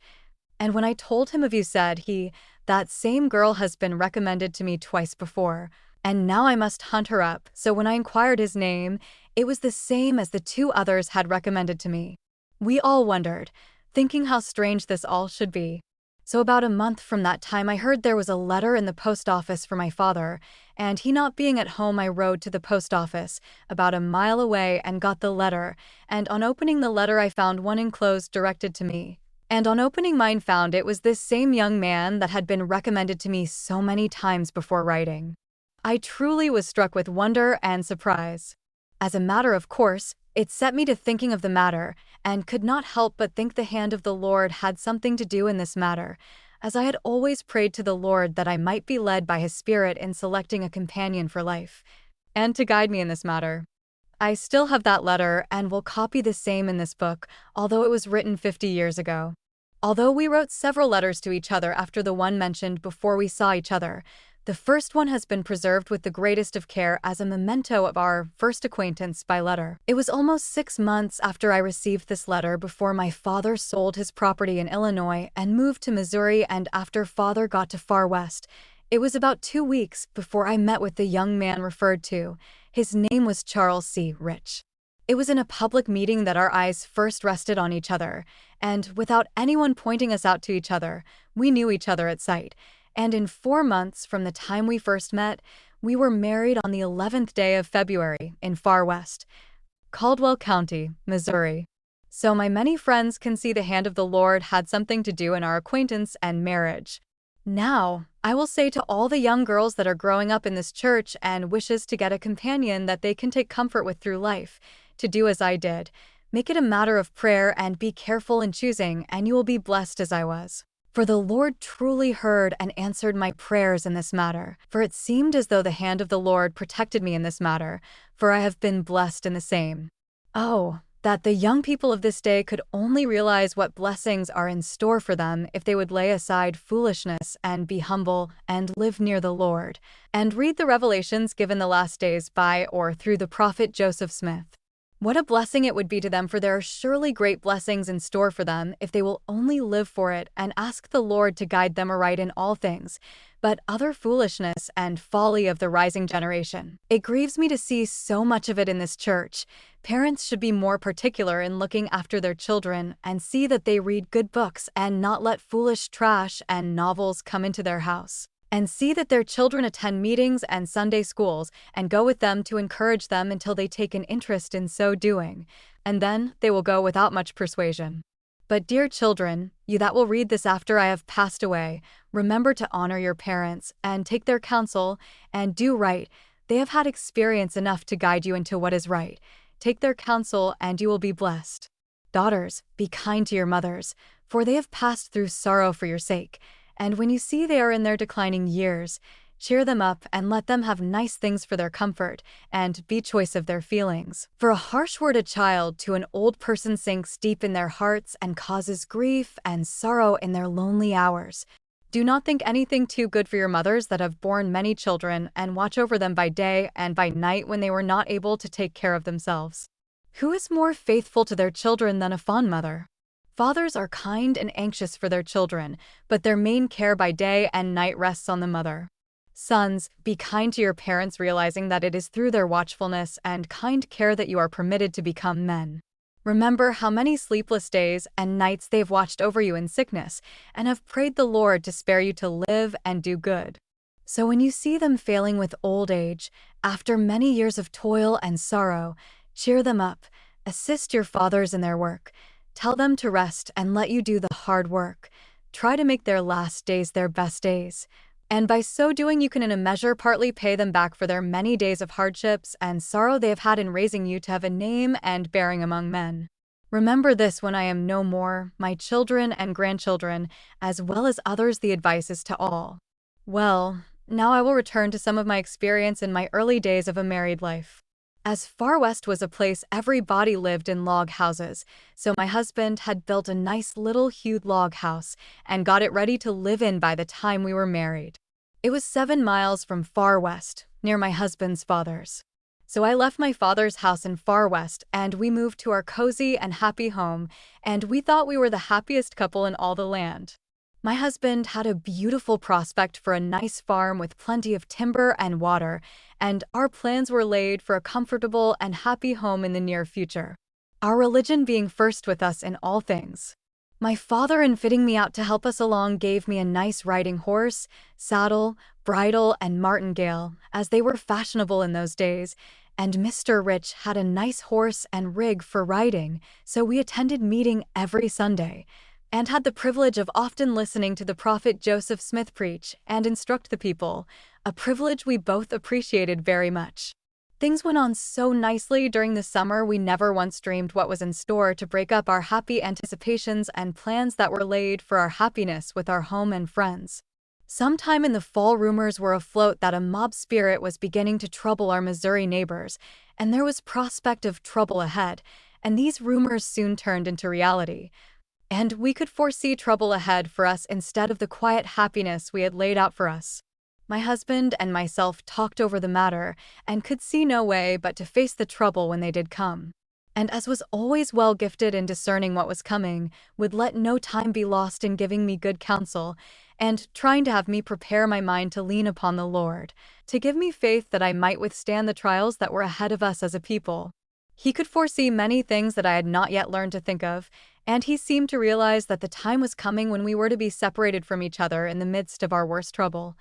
And when I told him of you, said he, that same girl has been recommended to me twice before, and now I must hunt her up." So when I inquired his name, it was the same as the two others had recommended to me. We all wondered, thinking how strange this all should be. So about a month from that time I heard there was a letter in the post office for my father, and he not being at home I rode to the post office, about a mile away, and got the letter, and on opening the letter I found one enclosed directed to me. And on opening mine found it was this same young man that had been recommended to me so many times before writing. I truly was struck with wonder and surprise. As a matter of course, it set me to thinking of the matter, and could not help but think the hand of the Lord had something to do in this matter, as I had always prayed to the Lord that I might be led by His Spirit in selecting a companion for life, and to guide me in this matter. I still have that letter and will copy the same in this book, although it was written 50 years ago. Although we wrote several letters to each other after the one mentioned before we saw each other, the first one has been preserved with the greatest of care as a memento of our first acquaintance by letter. It was almost 6 months after I received this letter before my father sold his property in Illinois and moved to Missouri, and after Father got to Far West, it was about 2 weeks before I met with the young man referred to. His name was Charles C. Rich. It was in a public meeting that our eyes first rested on each other, and without anyone pointing us out to each other, we knew each other at sight. And in 4 months from the time we first met, we were married on the 11th day of February in Far West, Caldwell County, Missouri. So my many friends can see the hand of the Lord had something to do in our acquaintance and marriage. Now, I will say to all the young girls that are growing up in this church and wishes to get a companion that they can take comfort with through life, to do as I did. Make it a matter of prayer and be careful in choosing, and you will be blessed as I was. For the Lord truly heard and answered my prayers in this matter, for it seemed as though the hand of the Lord protected me in this matter, for I have been blessed in the same. Oh, that the young people of this day could only realize what blessings are in store for them if they would lay aside foolishness and be humble and live near the Lord, and read the revelations given the last days by or through the prophet Joseph Smith. What a blessing it would be to them, for there are surely great blessings in store for them if they will only live for it and ask the Lord to guide them aright in all things. But other foolishness and folly of the rising generation. It grieves me to see so much of it in this church. Parents should be more particular in looking after their children and see that they read good books and not let foolish trash and novels come into their house. And see that their children attend meetings and Sunday schools and go with them to encourage them until they take an interest in so doing, and then they will go without much persuasion. But dear children, you that will read this after I have passed away, remember to honor your parents and take their counsel and do right. They have had experience enough to guide you into what is right. Take their counsel and you will be blessed. Daughters, be kind to your mothers, for they have passed through sorrow for your sake. And when you see they are in their declining years, cheer them up and let them have nice things for their comfort, and be choice of their feelings. For a harsh-worded child to an old person sinks deep in their hearts and causes grief and sorrow in their lonely hours. Do not think anything too good for your mothers that have borne many children and watch over them by day and by night when they were not able to take care of themselves. Who is more faithful to their children than a fond mother? Fathers are kind and anxious for their children, but their main care by day and night rests on the mother. Sons, be kind to your parents, realizing that it is through their watchfulness and kind care that you are permitted to become men. Remember how many sleepless days and nights they have watched over you in sickness and have prayed the Lord to spare you to live and do good. So when you see them failing with old age, after many years of toil and sorrow, cheer them up, assist your fathers in their work. Tell them to rest and let you do the hard work. Try to make their last days their best days. And by so doing, you can in a measure partly pay them back for their many days of hardships and sorrow they have had in raising you to have a name and bearing among men. Remember this when I am no more, my children and grandchildren, as well as others. The advice is to all. Well, now I will return to some of my experience in my early days of a married life. As Far West was a place everybody lived in log houses, so my husband had built a nice little hewed log house and got it ready to live in by the time we were married. It was 7 miles from Far West, near my husband's father's. So I left my father's house in Far West and we moved to our cozy and happy home, and we thought we were the happiest couple in all the land. My husband had a beautiful prospect for a nice farm with plenty of timber and water, and our plans were laid for a comfortable and happy home in the near future. Our religion being first with us in all things. My father, in fitting me out to help us along, gave me a nice riding horse, saddle, bridle, and martingale, as they were fashionable in those days, and Mr. Rich had a nice horse and rig for riding, so we attended meeting every Sunday, and had the privilege of often listening to the prophet Joseph Smith preach and instruct the people, a privilege we both appreciated very much. Things went on so nicely during the summer we never once dreamed what was in store to break up our happy anticipations and plans that were laid for our happiness with our home and friends. Sometime in the fall, rumors were afloat that a mob spirit was beginning to trouble our Missouri neighbors, and there was prospect of trouble ahead, and these rumors soon turned into reality. And we could foresee trouble ahead for us instead of the quiet happiness we had laid out for us. My husband and myself talked over the matter and could see no way but to face the trouble when they did come. And as was always well gifted in discerning what was coming, would let no time be lost in giving me good counsel and trying to have me prepare my mind to lean upon the Lord, to give me faith that I might withstand the trials that were ahead of us as a people. He could foresee many things that I had not yet learned to think of, and he seemed to realize that the time was coming when we were to be separated from each other in the midst of our worst trouble,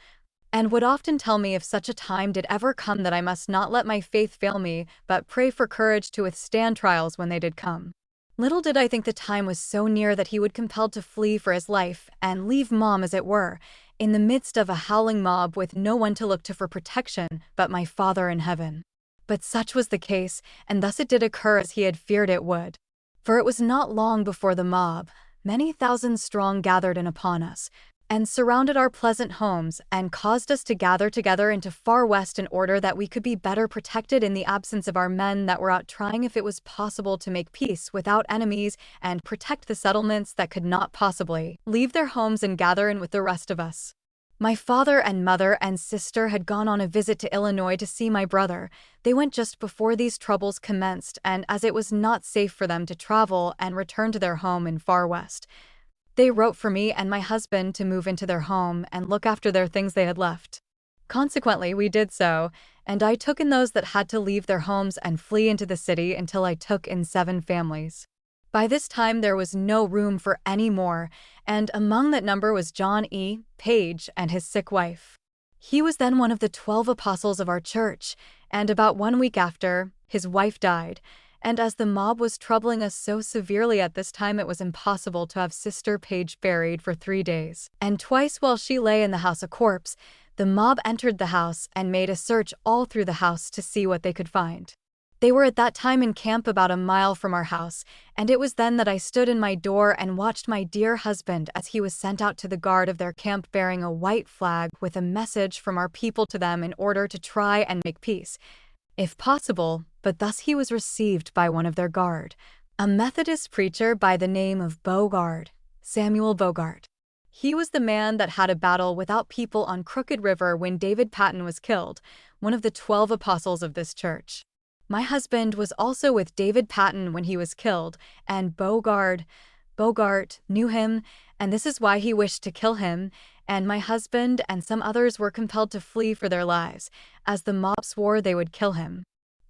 and would often tell me if such a time did ever come that I must not let my faith fail me, but pray for courage to withstand trials when they did come. Little did I think the time was so near that he would compelled to flee for his life and leave Mom, as it were, in the midst of a howling mob with no one to look to for protection but my Father in heaven. But such was the case, and thus it did occur as he had feared it would. For it was not long before the mob, many thousands strong, gathered in upon us, and surrounded our pleasant homes, and caused us to gather together into Far West in order that we could be better protected in the absence of our men that were out trying if it was possible to make peace without enemies and protect the settlements that could not possibly leave their homes and gather in with the rest of us. My father and mother and sister had gone on a visit to Illinois to see my brother. They went just before these troubles commenced, and as it was not safe for them to travel and return to their home in Far West, they wrote for me and my husband to move into their home and look after their things they had left. Consequently, we did so, and I took in those that had to leave their homes and flee into the city until I took in 7 families. By this time, there was no room for any more, and among that number was John E. Page and his sick wife. He was then one of the 12 apostles of our church, and about 1 week after, his wife died, and as the mob was troubling us so severely at this time, it was impossible to have Sister Page buried for 3 days. And twice while she lay in the house a corpse, the mob entered the house and made a search all through the house to see what they could find. They were at that time in camp about a mile from our house, and it was then that I stood in my door and watched my dear husband as he was sent out to the guard of their camp bearing a white flag with a message from our people to them in order to try and make peace, if possible, but thus he was received by one of their guard, a Methodist preacher by the name of Bogard, Samuel Bogart. He was the man that had a battle without people on Crooked River when David Patton was killed, one of the 12 apostles of this church. My husband was also with David Patton when he was killed, and Bogart knew him, and this is why he wished to kill him, and my husband and some others were compelled to flee for their lives, as the mob swore they would kill him.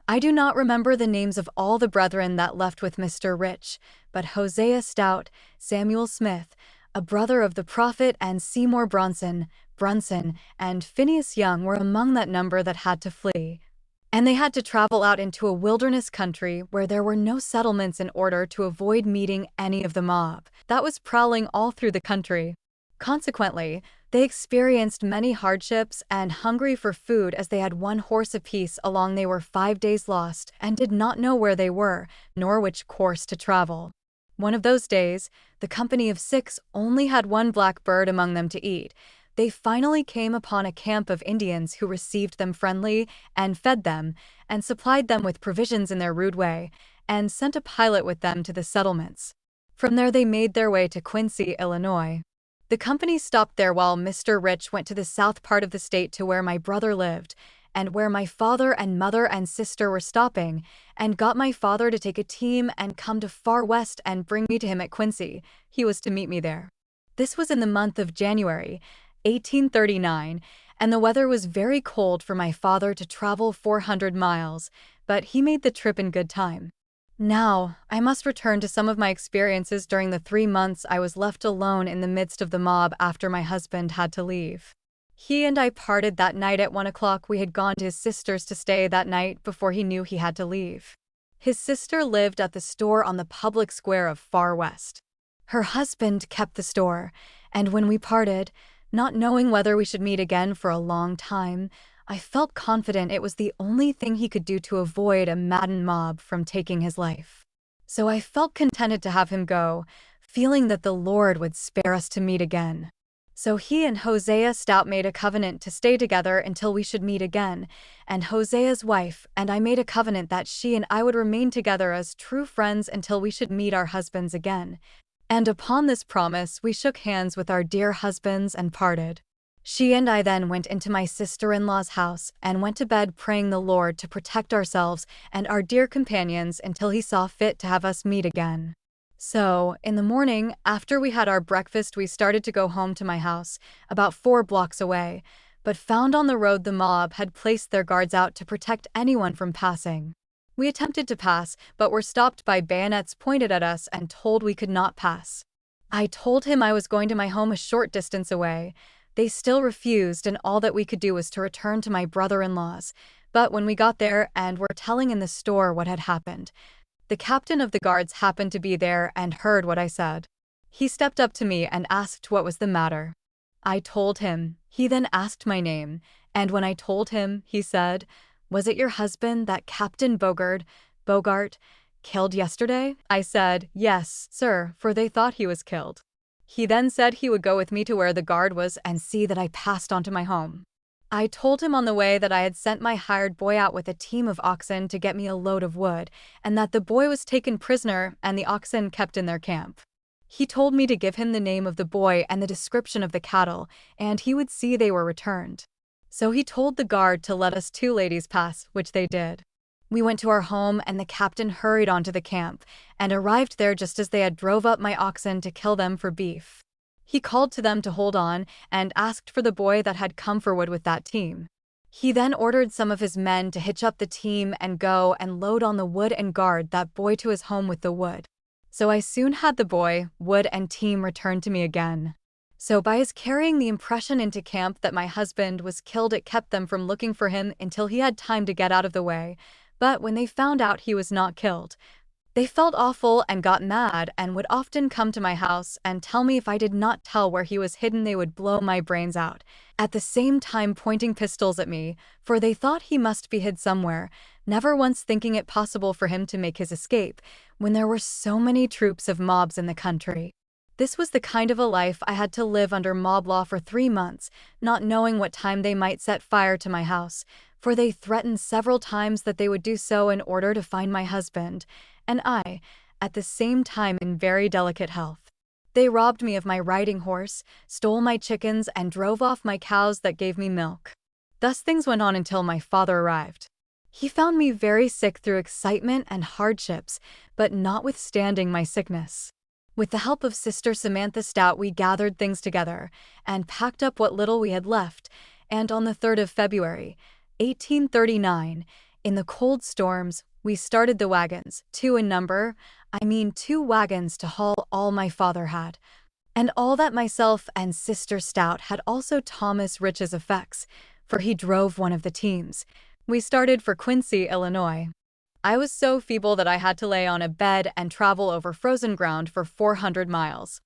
I do not remember the names of all the brethren that left with Mr. Rich, but Hosea Stout, Samuel Smith, a brother of the prophet, and Seymour Brunson, and Phineas Young were among that number that had to flee. And they had to travel out into a wilderness country where there were no settlements in order to avoid meeting any of the mob that was prowling all through the country. Consequently, they experienced many hardships and hungry for food as they had 1 horse apiece along. They were 5 days lost and did not know where they were, nor which course to travel. One of those days, the company of 6 only had 1 black bird among them to eat. They finally came upon a camp of Indians who received them friendly and fed them and supplied them with provisions in their rude way, and sent a pilot with them to the settlements. From there they made their way to Quincy, Illinois. The company stopped there while Mr. Rich went to the south part of the state to where my brother lived, and where my father and mother and sister were stopping, and got my father to take a team and come to Far West and bring me to him at Quincy. He was to meet me there. This was in the month of January, 1839, and the weather was very cold for my father to travel 400 miles, but he made the trip in good time. Now, I must return to some of my experiences during the 3 months I was left alone in the midst of the mob after my husband had to leave. He and I parted that night at 1 o'clock. We had gone to his sister's to stay that night before he knew he had to leave. His sister lived at the store on the public square of Far West. Her husband kept the store, and when we parted, not knowing whether we should meet again for a long time, I felt confident it was the only thing he could do to avoid a maddened mob from taking his life. So I felt contented to have him go, feeling that the Lord would spare us to meet again. So he and Hosea Stout made a covenant to stay together until we should meet again, and Hosea's wife and I made a covenant that she and I would remain together as true friends until we should meet our husbands again. And upon this promise, we shook hands with our dear husbands and parted. She and I then went into my sister-in-law's house and went to bed praying the Lord to protect ourselves and our dear companions until he saw fit to have us meet again. So, in the morning, after we had our breakfast, we started to go home to my house, about 4 blocks away, but found on the road the mob had placed their guards out to protect anyone from passing. We attempted to pass, but were stopped by bayonets pointed at us and told we could not pass. I told him I was going to my home a short distance away. They still refused, and all that we could do was to return to my brother-in-law's. But when we got there and were telling in the store what had happened, the captain of the guards happened to be there and heard what I said. He stepped up to me and asked what was the matter. I told him. He then asked my name, and when I told him, he said, "Was it your husband that Captain Bogart, killed yesterday?" I said, "Yes, sir," for they thought he was killed. He then said he would go with me to where the guard was and see that I passed on to my home. I told him on the way that I had sent my hired boy out with a team of oxen to get me a load of wood, and that the boy was taken prisoner and the oxen kept in their camp. He told me to give him the name of the boy and the description of the cattle, and he would see they were returned. So he told the guard to let us two ladies pass, which they did. We went to our home and the captain hurried on to the camp, and arrived there just as they had drove up my oxen to kill them for beef. He called to them to hold on, and asked for the boy that had come for wood with that team. He then ordered some of his men to hitch up the team and go and load on the wood and guard that boy to his home with the wood. So I soon had the boy, wood and team returned to me again. So by his carrying the impression into camp that my husband was killed, it kept them from looking for him until he had time to get out of the way. But when they found out he was not killed, they felt awful and got mad and would often come to my house and tell me if I did not tell where he was hidden they would blow my brains out, at the same time pointing pistols at me, for they thought he must be hid somewhere, never once thinking it possible for him to make his escape, when there were so many troops of mobs in the country. This was the kind of a life I had to live under mob law for 3 months, not knowing what time they might set fire to my house, for they threatened several times that they would do so in order to find my husband, and I, at the same time in very delicate health. They robbed me of my riding horse, stole my chickens, and drove off my cows that gave me milk. Thus things went on until my father arrived. He found me very sick through excitement and hardships, but notwithstanding my sickness. With the help of Sister Samantha Stout, we gathered things together and packed up what little we had left, and on the 3rd of February, 1839, in the cold storms, we started the wagons, 2 in number, 2 wagons to haul all my father had. And all that myself and Sister Stout had, also Thomas Rich's effects, for he drove one of the teams. We started for Quincy, Illinois. I was so feeble that I had to lay on a bed and travel over frozen ground for 400 miles.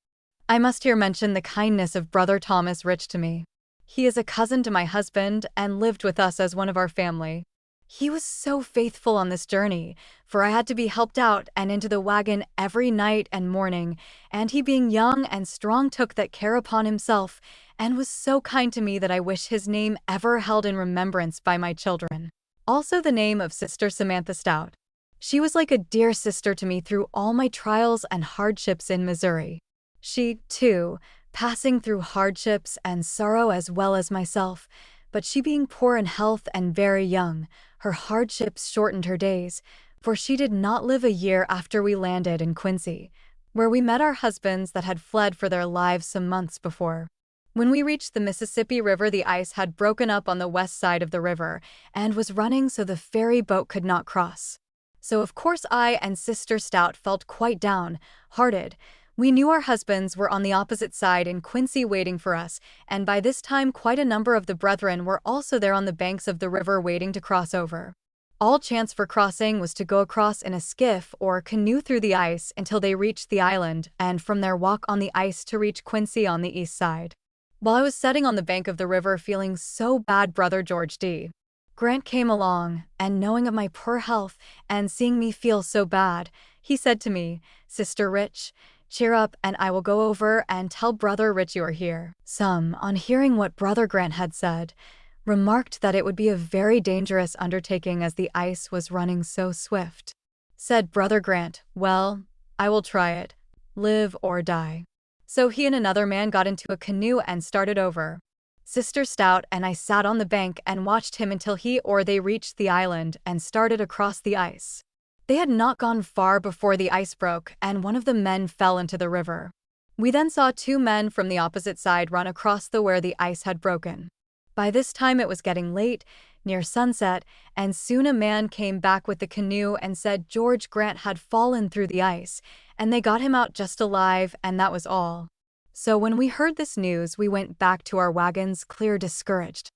I must here mention the kindness of Brother Thomas Rich to me. He is a cousin to my husband and lived with us as one of our family. He was so faithful on this journey, for I had to be helped out and into the wagon every night and morning, and he being young and strong took that care upon himself, and was so kind to me that I wish his name ever held in remembrance by my children. Also the name of Sister Samantha Stout. She was like a dear sister to me through all my trials and hardships in Missouri. She, too, passing through hardships and sorrow as well as myself, but she being poor in health and very young, her hardships shortened her days, for she did not live a year after we landed in Quincy, where we met our husbands that had fled for their lives some months before. When we reached the Mississippi River, the ice had broken up on the west side of the river and was running so the ferry boat could not cross. So of course I and Sister Stout felt quite down-hearted. We knew our husbands were on the opposite side in Quincy waiting for us, and by this time quite a number of the brethren were also there on the banks of the river waiting to cross over. All chance for crossing was to go across in a skiff or canoe through the ice until they reached the island, and from there walk on the ice to reach Quincy on the east side. While I was sitting on the bank of the river feeling so bad, Brother George D. Grant came along, and knowing of my poor health and seeing me feel so bad, he said to me, "Sister Rich, cheer up, and I will go over and tell Brother Rich you are here." Some, on hearing what Brother Grant had said, remarked that it would be a very dangerous undertaking as the ice was running so swift. Said Brother Grant, "Well, I will try it, live or die." So he and another man got into a canoe and started over. Sister Stout and I sat on the bank and watched him until he or they reached the island and started across the ice. They had not gone far before the ice broke and one of the men fell into the river. We then saw 2 men from the opposite side run across the where the ice had broken. By this time it was getting late, near sunset, and soon a man came back with the canoe and said George Grant had fallen through the ice, and they got him out just alive, and that was all. So when we heard this news, we went back to our wagons clear discouraged.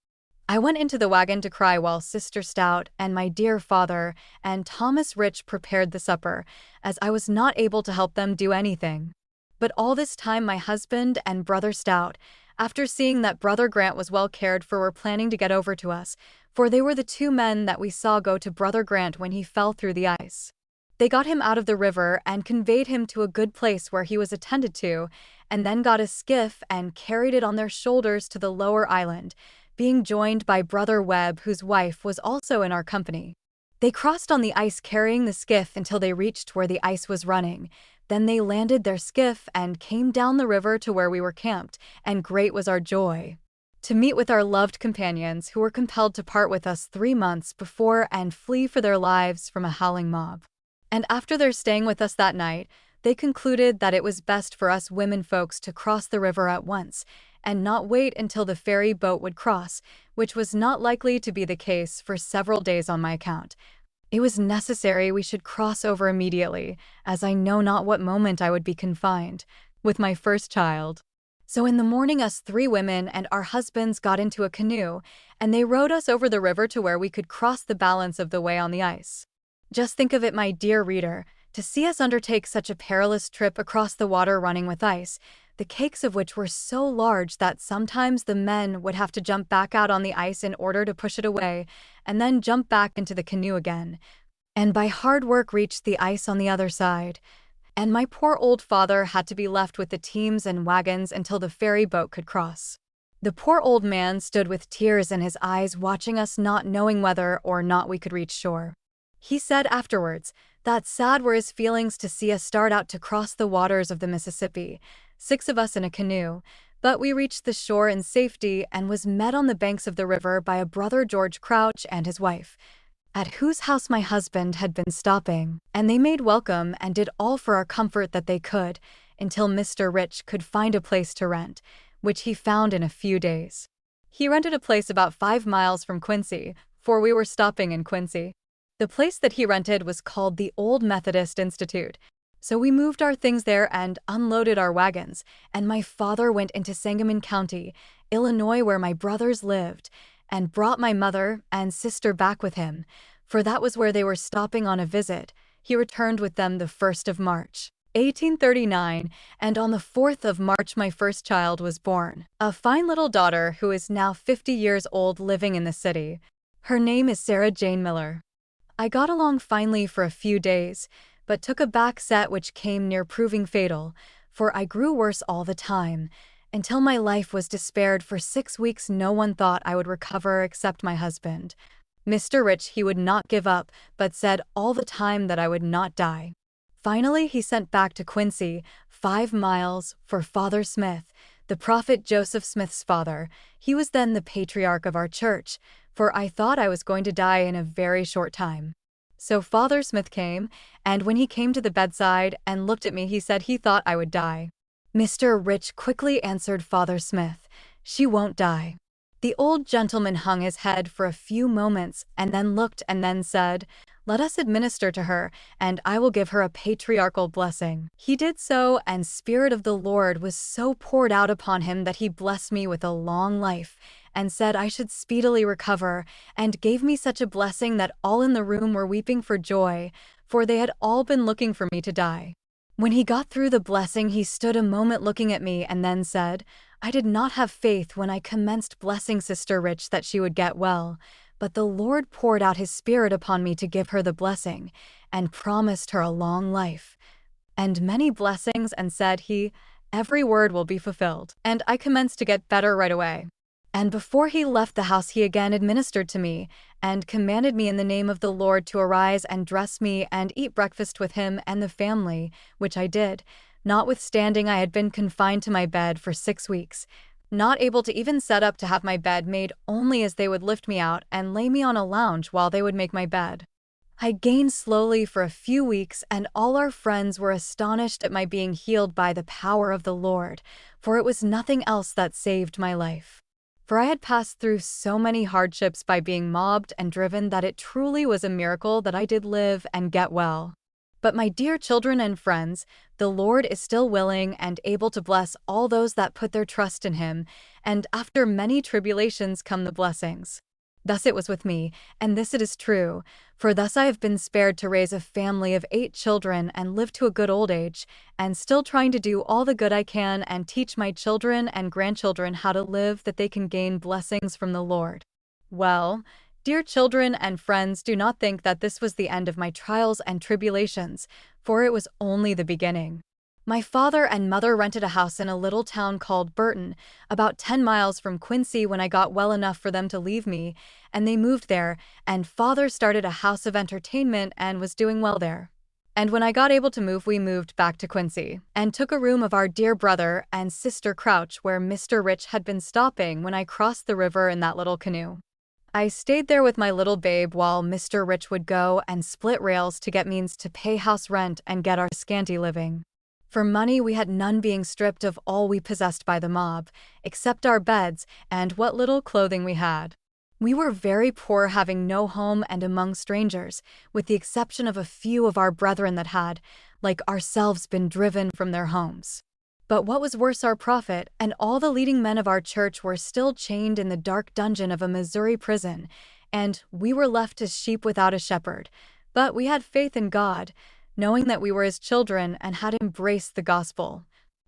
I went into the wagon to cry while Sister Stout and my dear father and Thomas Rich prepared the supper, as I was not able to help them do anything. But all this time my husband and Brother Stout, after seeing that Brother Grant was well cared for, were planning to get over to us, for they were the 2 men that we saw go to Brother Grant when he fell through the ice. They got him out of the river and conveyed him to a good place where he was attended to, and then got a skiff and carried it on their shoulders to the lower island, being joined by Brother Webb, whose wife was also in our company. They crossed on the ice carrying the skiff until they reached where the ice was running, Then they landed their skiff and came down the river to where we were camped, and great was our joy to meet with our loved companions who were compelled to part with us 3 months before and flee for their lives from a howling mob. And after their staying with us that night, they concluded that it was best for us women folks to cross the river at once and not wait until the ferry boat would cross, which was not likely to be the case for several days on my account. It was necessary we should cross over immediately, as I know not what moment I would be confined, with my first child. So in the morning us 3 women and our husbands got into a canoe, and they rowed us over the river to where we could cross the balance of the way on the ice. Just think of it, my dear reader, to see us undertake such a perilous trip across the water running with ice, the cakes of which were so large that sometimes the men would have to jump back out on the ice in order to push it away, and then jump back into the canoe again, and by hard work reach the ice on the other side. And my poor old father had to be left with the teams and wagons until the ferry boat could cross. The poor old man stood with tears in his eyes watching us, not knowing whether or not we could reach shore. He said afterwards that sad were his feelings to see us start out to cross the waters of the Mississippi, 6 of us in a canoe, but we reached the shore in safety and was met on the banks of the river by a brother George Crouch and his wife, at whose house my husband had been stopping, and they made welcome and did all for our comfort that they could, until Mr. Rich could find a place to rent, which he found in a few days. He rented a place about 5 miles from Quincy, for we were stopping in Quincy. The place that he rented was called the Old Methodist Institute, so we moved our things there and unloaded our wagons, and my father went into Sangamon County, Illinois, where my brothers lived, and brought my mother and sister back with him, for that was where they were stopping on a visit. He returned with them the 1st of March, 1839, and on the 4th of March my first child was born, a fine little daughter who is now 50 years old, living in the city. Her name is Sarah Jane Miller. I got along finely for a few days, but took a back set which came near proving fatal, for I grew worse all the time, until my life was despaired. For 6 weeks no one thought I would recover except my husband. Mr. Rich, he would not give up, but said all the time that I would not die. Finally he sent back to Quincy, 5 miles, for Father Smith, the prophet Joseph Smith's father. He was then the patriarch of our church, for I thought I was going to die in a very short time. So Father Smith came, and when he came to the bedside and looked at me, he said he thought I would die. Mr. Rich quickly answered Father Smith, "She won't die." The old gentleman hung his head for a few moments and then looked and then said, "Let us administer to her, and I will give her a patriarchal blessing." He did so, and Spirit of the Lord was so poured out upon him that he blessed me with a long life, and said I should speedily recover, and gave me such a blessing that all in the room were weeping for joy, for they had all been looking for me to die. When he got through the blessing, he stood a moment looking at me and then said, "I did not have faith when I commenced blessing Sister Rich that she would get well, but the Lord poured out his Spirit upon me to give her the blessing, and promised her a long life, and many blessings, and said he, every word will be fulfilled." And I commenced to get better right away. And before he left the house he again administered to me, and commanded me in the name of the Lord to arise and dress me and eat breakfast with him and the family, which I did, notwithstanding I had been confined to my bed for 6 weeks, not able to even set up to have my bed made, only as they would lift me out and lay me on a lounge while they would make my bed. I gained slowly for a few weeks, and all our friends were astonished at my being healed by the power of the Lord, for it was nothing else that saved my life. For I had passed through so many hardships by being mobbed and driven that it truly was a miracle that I did live and get well. But my dear children and friends, the Lord is still willing and able to bless all those that put their trust in him, and after many tribulations come the blessings. Thus it was with me, and this it is true, for thus I have been spared to raise a family of 8 children and live to a good old age, and still trying to do all the good I can and teach my children and grandchildren how to live that they can gain blessings from the Lord. Well, dear children and friends, do not think that this was the end of my trials and tribulations, for it was only the beginning. My father and mother rented a house in a little town called Burton, about 10 miles from Quincy, when I got well enough for them to leave me, and they moved there, and father started a house of entertainment and was doing well there. And when I got able to move, we moved back to Quincy and took a room of our dear brother and sister Crouch where Mr. Rich had been stopping when I crossed the river in that little canoe. I stayed there with my little babe while Mr. Rich would go and split rails to get means to pay house rent and get our scanty living. For money we had none, being stripped of all we possessed by the mob, except our beds and what little clothing we had. We were very poor, having no home and among strangers, with the exception of a few of our brethren that had, like ourselves, been driven from their homes. But what was worse, our prophet and all the leading men of our church were still chained in the dark dungeon of a Missouri prison, and we were left as sheep without a shepherd. But we had faith in God, knowing that we were His children and had embraced the gospel.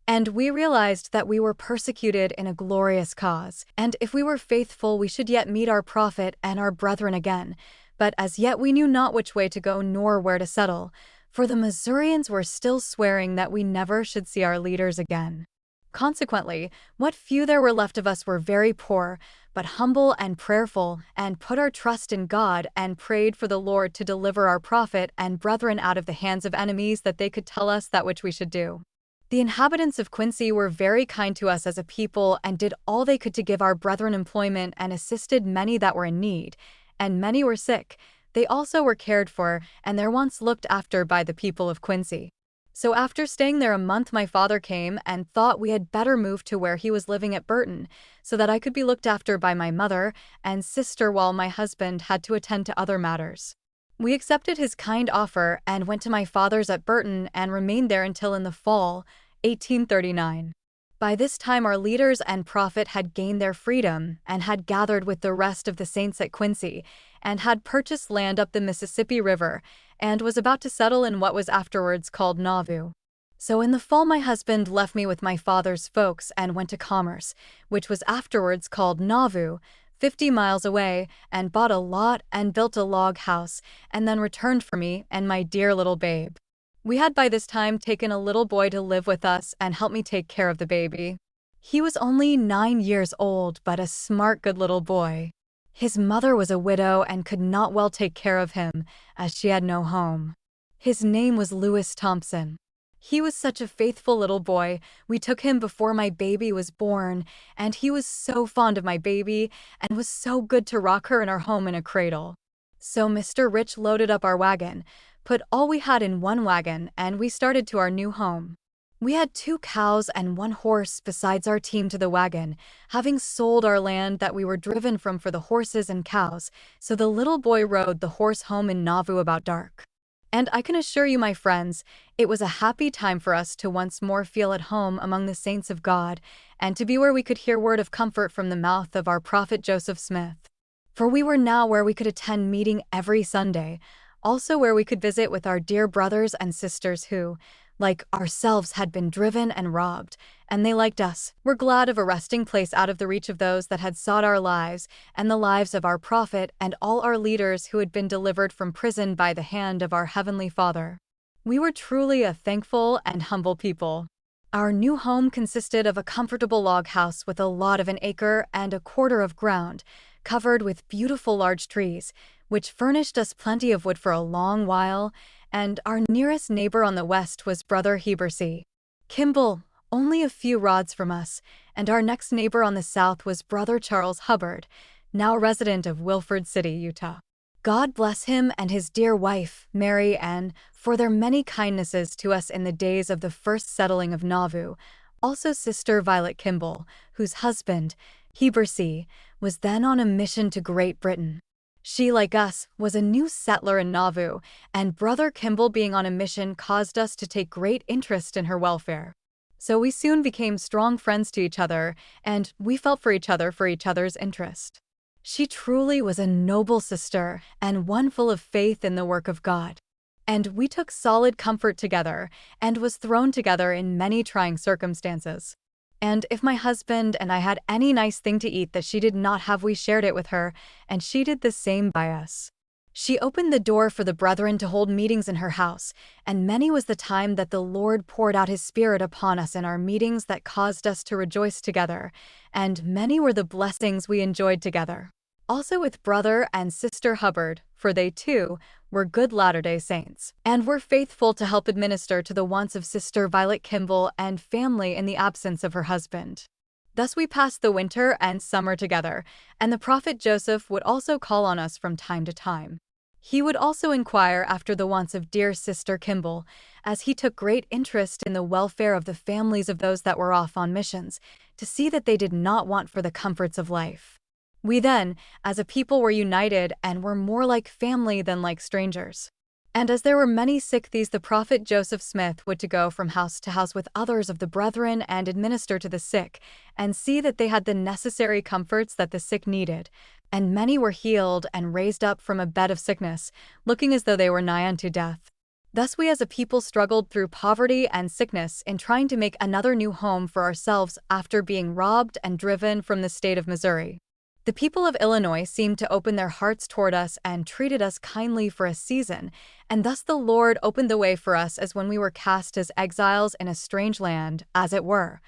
And we realized that we were persecuted in a glorious cause, and if we were faithful we should yet meet our prophet and our brethren again. But as yet we knew not which way to go nor where to settle, for the Missourians were still swearing that we never should see our leaders again. Consequently, what few there were left of us were very poor, but humble and prayerful, and put our trust in God and prayed for the Lord to deliver our prophet and brethren out of the hands of enemies, that they could tell us that which we should do. The inhabitants of Quincy were very kind to us as a people and did all they could to give our brethren employment and assisted many that were in need, and many were sick. They also were cared for and their wants looked after by the people of Quincy. So after staying there a month, my father came and thought we had better move to where he was living at Burton, so that I could be looked after by my mother and sister while my husband had to attend to other matters. We accepted his kind offer and went to my father's at Burton and remained there until in the fall, 1839. By this time our leaders and prophet had gained their freedom and had gathered with the rest of the saints at Quincy and had purchased land up the Mississippi River and was about to settle in what was afterwards called Nauvoo. So in the fall my husband left me with my father's folks and went to Commerce, which was afterwards called Nauvoo, 50 miles away, and bought a lot and built a log house, and then returned for me and my dear little babe. We had by this time taken a little boy to live with us and help me take care of the baby. He was only 9 years old, but a smart, good little boy. His mother was a widow and could not well take care of him, as she had no home. His name was Louis Thompson. He was such a faithful little boy. We took him before my baby was born, and he was so fond of my baby and was so good to rock her in our home in a cradle. So Mr. Rich loaded up our wagon, put all we had in one wagon, and we started to our new home. We had 2 cows and 1 horse besides our team to the wagon, having sold our land that we were driven from for the horses and cows, so the little boy rode the horse home in Nauvoo about dark. And I can assure you, my friends, it was a happy time for us to once more feel at home among the saints of God, and to be where we could hear word of comfort from the mouth of our prophet Joseph Smith. For we were now where we could attend meeting every Sunday, also where we could visit with our dear brothers and sisters who, like ourselves, had been driven and robbed, and they, liked us, were glad of a resting place out of the reach of those that had sought our lives and the lives of our prophet and all our leaders who had been delivered from prison by the hand of our Heavenly Father. We were truly a thankful and humble people. Our new home consisted of a comfortable log house with a lot of 1 acre and 1/4 of ground, covered with beautiful large trees, which furnished us plenty of wood for a long while, and our nearest neighbor on the west was Brother Heber C. Kimball, only a few rods from us, and our next neighbor on the south was Brother Charles Hubbard, now resident of Wilford City, Utah. God bless him and his dear wife, Mary Ann, for their many kindnesses to us in the days of the first settling of Nauvoo, also Sister Violet Kimball, whose husband, Heber C., was then on a mission to Great Britain. She, like us, was a new settler in Nauvoo, and Brother Kimball being on a mission caused us to take great interest in her welfare. So we soon became strong friends to each other, and we felt for each other's interest. She truly was a noble sister, and one full of faith in the work of God. And we took solid comfort together, and was thrown together in many trying circumstances. And if my husband and I had any nice thing to eat that she did not have, we shared it with her, and she did the same by us. She opened the door for the brethren to hold meetings in her house, and many was the time that the Lord poured out His Spirit upon us in our meetings that caused us to rejoice together, and many were the blessings we enjoyed together. Also with Brother and Sister Hubbard, for they too were good Latter-day Saints, and were faithful to help administer to the wants of Sister Violet Kimball and family in the absence of her husband. Thus we passed the winter and summer together, and the prophet Joseph would also call on us from time to time. He would also inquire after the wants of dear Sister Kimball, as he took great interest in the welfare of the families of those that were off on missions, to see that they did not want for the comforts of life. We then, as a people, were united and were more like family than like strangers. And as there were many sick, the prophet Joseph Smith would to go from house to house with others of the brethren and administer to the sick, and see that they had the necessary comforts that the sick needed. And many were healed and raised up from a bed of sickness, looking as though they were nigh unto death. Thus we as a people struggled through poverty and sickness in trying to make another new home for ourselves after being robbed and driven from the state of Missouri. The people of Illinois seemed to open their hearts toward us and treated us kindly for a season, and thus the Lord opened the way for us as when we were cast as exiles in a strange land, as it were.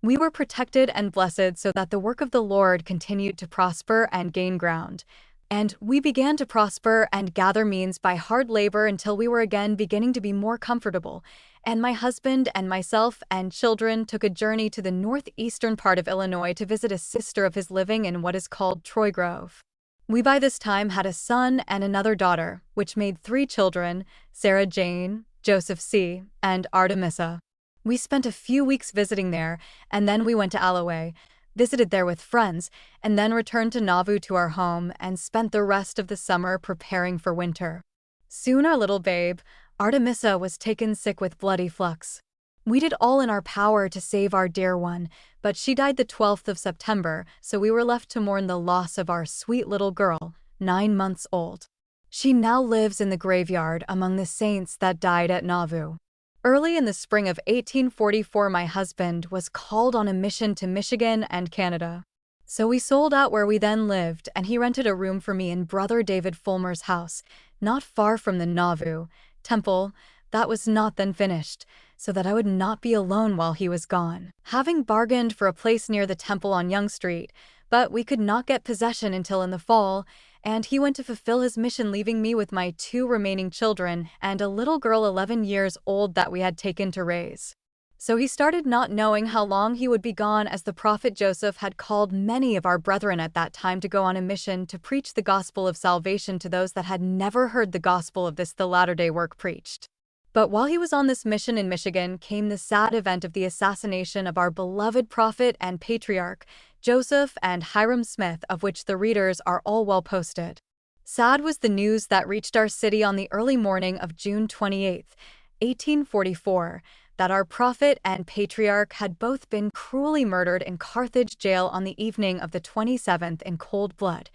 We were protected and blessed so that the work of the Lord continued to prosper and gain ground. And we began to prosper and gather means by hard labor until we were again beginning to be more comfortable, and my husband and myself and children took a journey to the northeastern part of Illinois to visit a sister of his living in what is called Troy Grove. We by this time had a son and another daughter, which made 3 children, Sarah Jane, Joseph C., and Artemisa. We spent a few weeks visiting there, and then we went to Alloway, visited there with friends, and then returned to Nauvoo to our home and spent the rest of the summer preparing for winter. Soon our little babe, Artemisa, was taken sick with bloody flux. We did all in our power to save our dear one, but she died the 12th of September, so we were left to mourn the loss of our sweet little girl, 9 months old. She now lives in the graveyard among the saints that died at Nauvoo. Early in the spring of 1844, my husband was called on a mission to Michigan and Canada. So we sold out where we then lived, and he rented a room for me in Brother David Fulmer's house, not far from the Nauvoo temple, that was not then finished, so that I would not be alone while he was gone. Having bargained for a place near the temple on Young Street, but we could not get possession until in the fall, and he went to fulfill his mission, leaving me with my 2 remaining children and a little girl 11 years old that we had taken to raise. So he started, not knowing how long he would be gone, as the prophet Joseph had called many of our brethren at that time to go on a mission to preach the gospel of salvation to those that had never heard the gospel of this the latter-day work preached. But while he was on this mission in Michigan came the sad event of the assassination of our beloved prophet and patriarch, Joseph and Hyrum Smith, of which the readers are all well posted. Sad was the news that reached our city on the early morning of June 28, 1844, that our prophet and patriarch had both been cruelly murdered in Carthage jail on the evening of the 27th in cold blood,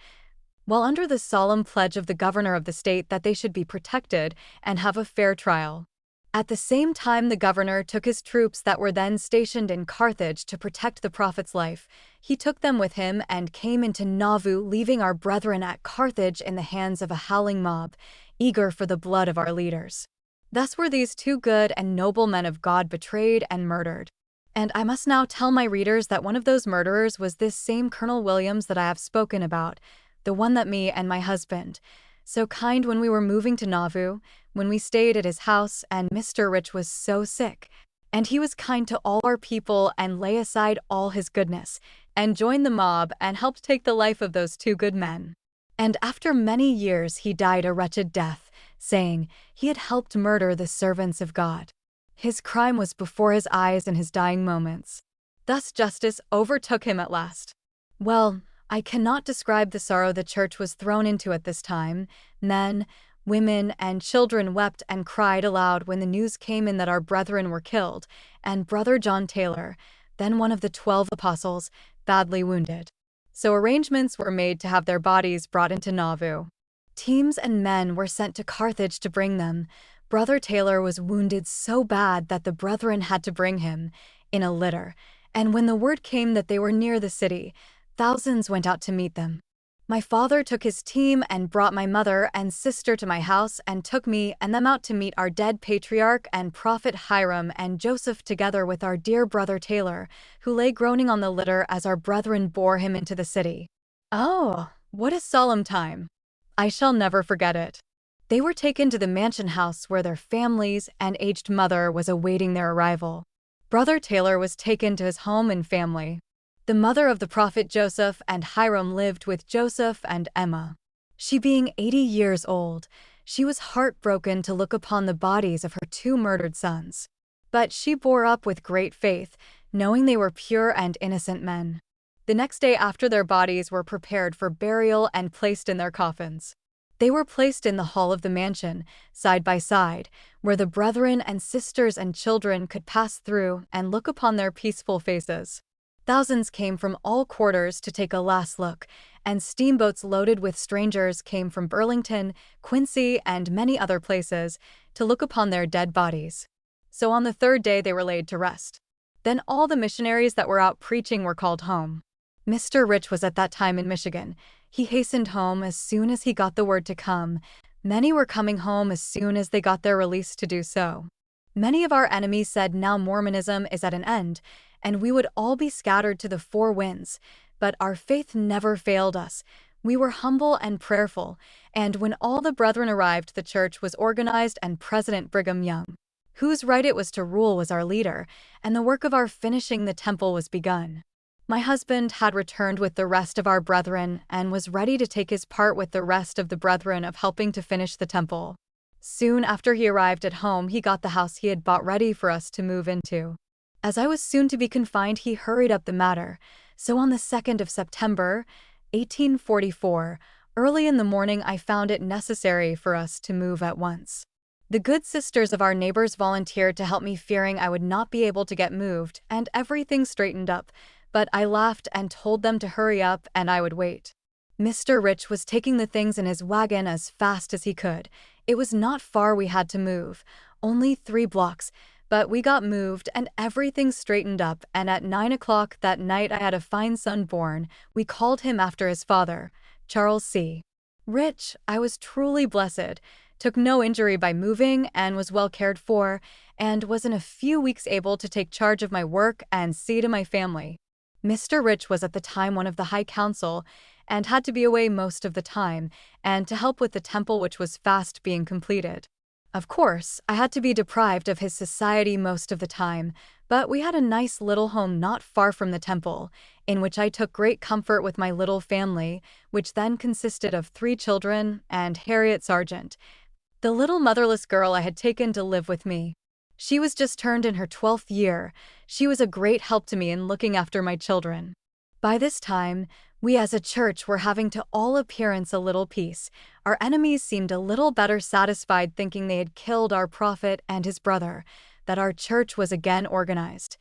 while under the solemn pledge of the governor of the state that they should be protected and have a fair trial. At the same time, the governor took his troops that were then stationed in Carthage to protect the prophet's life. He took them with him and came into Nauvoo, leaving our brethren at Carthage in the hands of a howling mob, eager for the blood of our leaders. Thus were these 2 good and noble men of God betrayed and murdered. And I must now tell my readers that one of those murderers was this same Colonel Williams that I have spoken about, the one that me and my husband, so kind when we were moving to Nauvoo, when we stayed at his house, and Mr. Rich was so sick, and he was kind to all our people and lay aside all his goodness, and joined the mob and helped take the life of those 2 good men. And after many years he died a wretched death, saying he had helped murder the servants of God. His crime was before his eyes in his dying moments. Thus justice overtook him at last. Well, I cannot describe the sorrow the church was thrown into at this time. Men, women, and children wept and cried aloud when the news came in that our brethren were killed, and Brother John Taylor, then one of the 12 apostles, badly wounded. So arrangements were made to have their bodies brought into Nauvoo. Teams and men were sent to Carthage to bring them. Brother Taylor was wounded so bad that the brethren had to bring him in a litter, and when the word came that they were near the city, thousands went out to meet them. My father took his team and brought my mother and sister to my house and took me and them out to meet our dead patriarch and prophet Hyrum and Joseph, together with our dear brother Taylor, who lay groaning on the litter as our brethren bore him into the city. Oh, what a solemn time! I shall never forget it. They were taken to the mansion house where their families and aged mother was awaiting their arrival. Brother Taylor was taken to his home and family. The mother of the prophet Joseph and Hiram lived with Joseph and Emma. She being 80 years old, she was heartbroken to look upon the bodies of her 2 murdered sons. But she bore up with great faith, knowing they were pure and innocent men. The next day after their bodies were prepared for burial and placed in their coffins, they were placed in the hall of the mansion, side by side, where the brethren and sisters and children could pass through and look upon their peaceful faces. Thousands came from all quarters to take a last look, and steamboats loaded with strangers came from Burlington, Quincy, and many other places to look upon their dead bodies. So on the 3rd day they were laid to rest. Then all the missionaries that were out preaching were called home. Mr. Rich was at that time in Michigan. He hastened home as soon as he got the word to come. Many were coming home as soon as they got their release to do so. Many of our enemies said now Mormonism is at an end, and we would all be scattered to the 4 winds. But our faith never failed us. We were humble and prayerful, and when all the brethren arrived, the church was organized and President Brigham Young, whose right it was to rule, was our leader, and the work of our finishing the temple was begun. My husband had returned with the rest of our brethren and was ready to take his part with the rest of the brethren of helping to finish the temple. Soon after he arrived at home, he got the house he had bought ready for us to move into. As I was soon to be confined, he hurried up the matter. So on the 2nd of September, 1844, early in the morning, I found it necessary for us to move at once. The good sisters of our neighbors volunteered to help me, fearing I would not be able to get moved and everything straightened up, but I laughed and told them to hurry up and I would wait. Mr. Rich was taking the things in his wagon as fast as he could. It was not far we had to move, only 3 blocks, but we got moved and everything straightened up, and at 9 o'clock that night I had a fine son born. We called him after his father, Charles C. Rich. I was truly blessed, took no injury by moving and was well cared for, and was in a few weeks able to take charge of my work and see to my family. Mr. Rich was at the time one of the High Council and had to be away most of the time and to help with the temple, which was fast being completed. Of course, I had to be deprived of his society most of the time, but we had a nice little home not far from the temple, in which I took great comfort with my little family, which then consisted of 3 children and Harriet Sargent, the little motherless girl I had taken to live with me. She was just turned in her 12th year. She was a great help to me in looking after my children. By this time, we as a church were having to all appearance a little peace. Our enemies seemed a little better satisfied, thinking they had killed our prophet and his brother, that our church was again organized.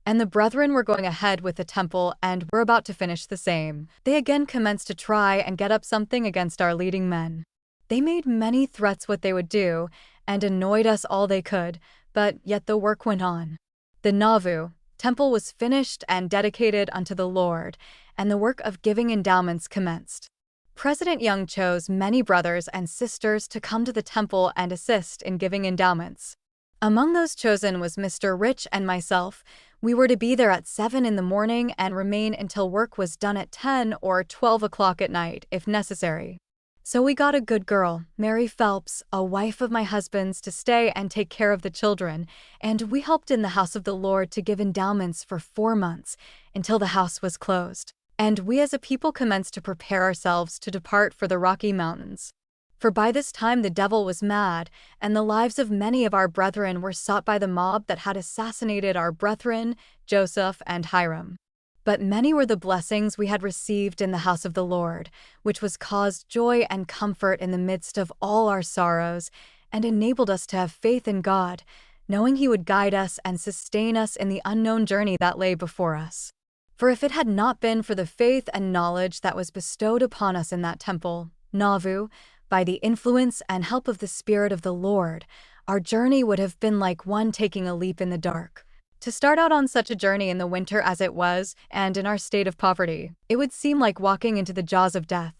And the brethren were going ahead with the temple and were about to finish the same. They again commenced to try and get up something against our leading men. They made many threats what they would do and annoyed us all they could, but yet the work went on. The Nauvoo temple was finished and dedicated unto the Lord, and the work of giving endowments commenced. President Young chose many brothers and sisters to come to the temple and assist in giving endowments. Among those chosen was Mr. Rich and myself. We were to be there at 7 in the morning and remain until work was done at 10 or 12 o'clock at night, if necessary. So we got a good girl, Mary Phelps, a wife of my husband's, to stay and take care of the children, and we helped in the house of the Lord to give endowments for 4 months, until the house was closed. And we as a people commenced to prepare ourselves to depart for the Rocky Mountains. For by this time the devil was mad, and the lives of many of our brethren were sought by the mob that had assassinated our brethren, Joseph and Hiram. But many were the blessings we had received in the house of the Lord, which was caused joy and comfort in the midst of all our sorrows, and enabled us to have faith in God, knowing He would guide us and sustain us in the unknown journey that lay before us. For if it had not been for the faith and knowledge that was bestowed upon us in that temple, Nauvoo, by the influence and help of the Spirit of the Lord, our journey would have been like one taking a leap in the dark. To start out on such a journey in the winter as it was, and in our state of poverty, it would seem like walking into the jaws of death.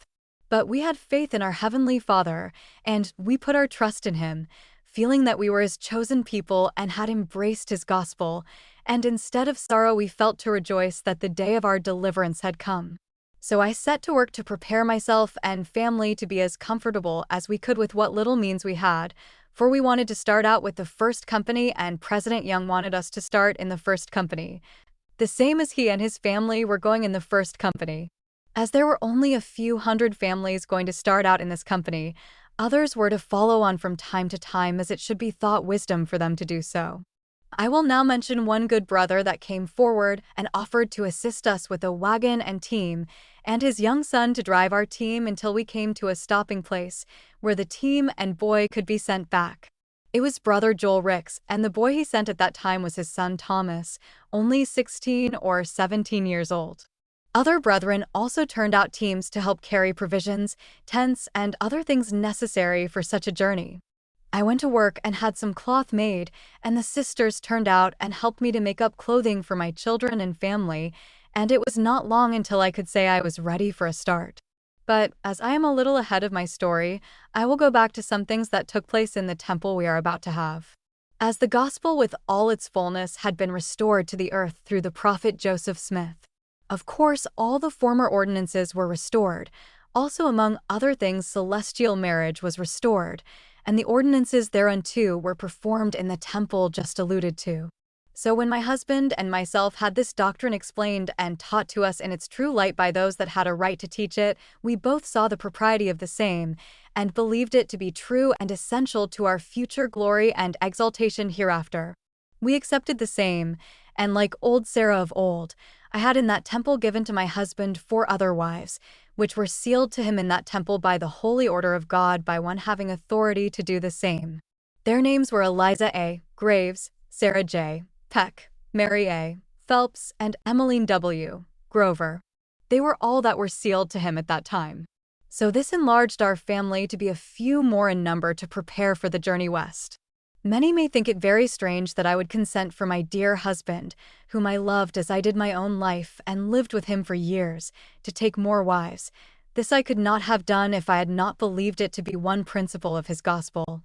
But we had faith in our Heavenly Father, and we put our trust in Him, feeling that we were His chosen people and had embraced His gospel, and instead of sorrow we felt to rejoice that the day of our deliverance had come. So I set to work to prepare myself and family to be as comfortable as we could with what little means we had, for we wanted to start out with the first company and President Young wanted us to start in the first company. The same as he and his family were going in the first company. As there were only a few hundred families going to start out in this company, others were to follow on from time to time as it should be thought wisdom for them to do so. I will now mention one good brother that came forward and offered to assist us with a wagon and team, and his young son to drive our team until we came to a stopping place where the team and boy could be sent back. It was brother Joel Ricks, and the boy he sent at that time was his son Thomas, only 16 or 17 years old. Other brethren also turned out teams to help carry provisions, tents, and other things necessary for such a journey. I went to work and had some cloth made, and the sisters turned out and helped me to make up clothing for my children and family, and it was not long until I could say I was ready for a start. But, as I am a little ahead of my story, I will go back to some things that took place in the temple we are about to have. As the gospel with all its fullness had been restored to the earth through the prophet Joseph Smith, of course all the former ordinances were restored. Also among other things celestial marriage was restored, and the ordinances thereunto were performed in the temple just alluded to. So when my husband and myself had this doctrine explained and taught to us in its true light by those that had a right to teach it, we both saw the propriety of the same, and believed it to be true and essential to our future glory and exaltation hereafter. We accepted the same, and like old Sarah of old, I had in that temple given to my husband 4 other wives, which were sealed to him in that temple by the holy order of God by one having authority to do the same. Their names were Eliza A. Graves, Sarah J. Peck, Mary A. Phelps, and Emmeline W. Grover. They were all that were sealed to him at that time. So this enlarged our family to be a few more in number to prepare for the journey west. Many may think it very strange that I would consent for my dear husband, whom I loved as I did my own life and lived with him for years, to take more wives. This I could not have done if I had not believed it to be one principle of his gospel,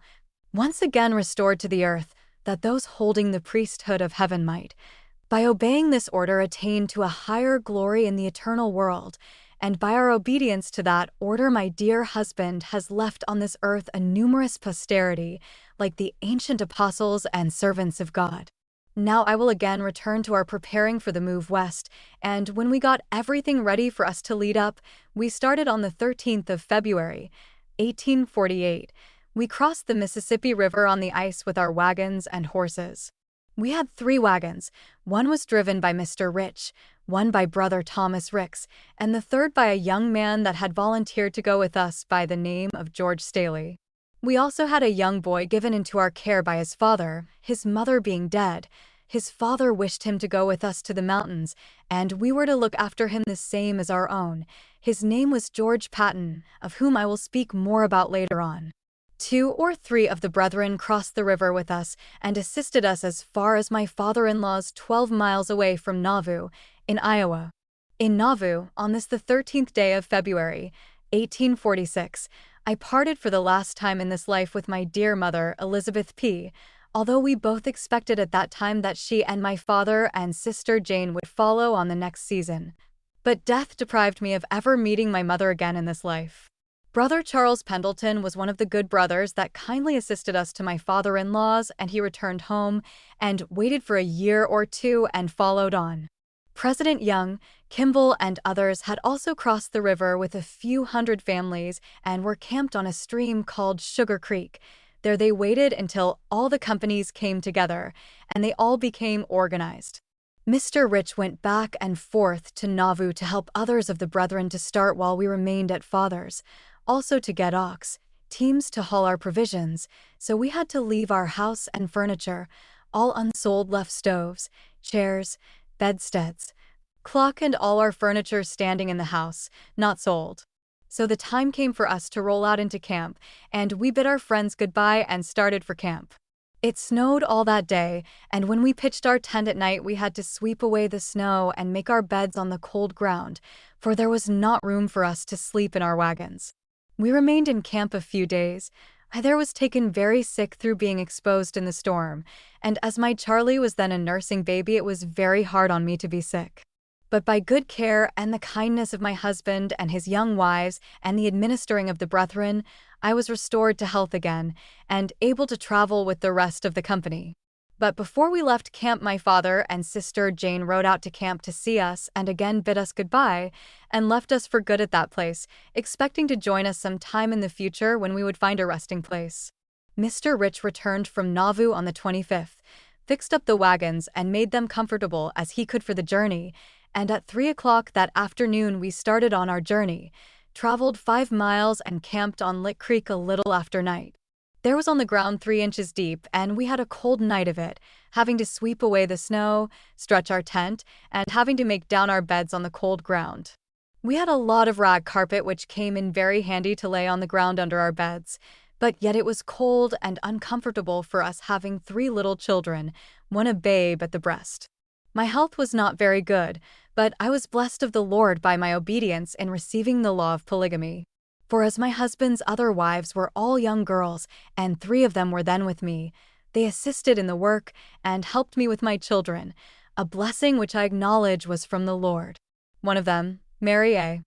once again restored to the earth, that those holding the priesthood of heaven might, by obeying this order, attain to a higher glory in the eternal world, and by our obedience to that order my dear husband has left on this earth a numerous posterity, like the ancient apostles and servants of God. Now I will again return to our preparing for the move west, and when we got everything ready for us to lead up, we started on the 13th of February, 1848. We crossed the Mississippi River on the ice with our wagons and horses. We had 3 wagons. One was driven by Mr. Rich, one by brother Thomas Ricks, and the third by a young man that had volunteered to go with us by the name of George Staley. We also had a young boy given into our care by his father, his mother being dead. His father wished him to go with us to the mountains, and we were to look after him the same as our own. His name was George Patton, of whom I will speak more about later on. 2 or 3 of the brethren crossed the river with us and assisted us as far as my father-in-law's 12 miles away from Nauvoo, in Iowa. In Nauvoo, on this the 13th day of February, 1846, I parted for the last time in this life with my dear mother, Elizabeth P., although we both expected at that time that she and my father and sister Jane would follow on the next season. But death deprived me of ever meeting my mother again in this life. Brother Charles Pendleton was one of the good brothers that kindly assisted us to my father-in-law's, and he returned home and waited for a year or 2 and followed on. President Young, Kimball, and others had also crossed the river with a few hundred families and were camped on a stream called Sugar Creek. There they waited until all the companies came together, and they all became organized. Mr. Rich went back and forth to Nauvoo to help others of the brethren to start while we remained at father's, also to get ox, teams to haul our provisions, so we had to leave our house and furniture, all unsold, left stoves, chairs, bedsteads, clock, and all our furniture standing in the house, not sold. So the time came for us to roll out into camp, and we bid our friends goodbye and started for camp. It snowed all that day, and when we pitched our tent at night we had to sweep away the snow and make our beds on the cold ground, for there was not room for us to sleep in our wagons. We remained in camp a few days. I there was taken very sick through being exposed in the storm, and as my Charlie was then a nursing baby, it was very hard on me to be sick. But by good care and the kindness of my husband and his young wives and the administering of the brethren, I was restored to health again and able to travel with the rest of the company. But before we left camp, my father and sister Jane rode out to camp to see us and again bid us goodbye and left us for good at that place, expecting to join us some time in the future when we would find a resting place. Mr. Rich returned from Nauvoo on the 25th, fixed up the wagons and made them comfortable as he could for the journey, and at 3 o'clock that afternoon we started on our journey, traveled 5 miles and camped on Lick Creek a little after night. There was on the ground 3 inches deep, and we had a cold night of it, having to sweep away the snow, stretch our tent, and having to make down our beds on the cold ground. We had a lot of rag carpet which came in very handy to lay on the ground under our beds, but yet it was cold and uncomfortable for us having 3 little children, one a babe at the breast. My health was not very good, but I was blessed of the Lord by my obedience in receiving the law of polygamy. For as my husband's other wives were all young girls, and 3 of them were then with me, they assisted in the work and helped me with my children, a blessing which I acknowledge was from the Lord. One of them, Mary A.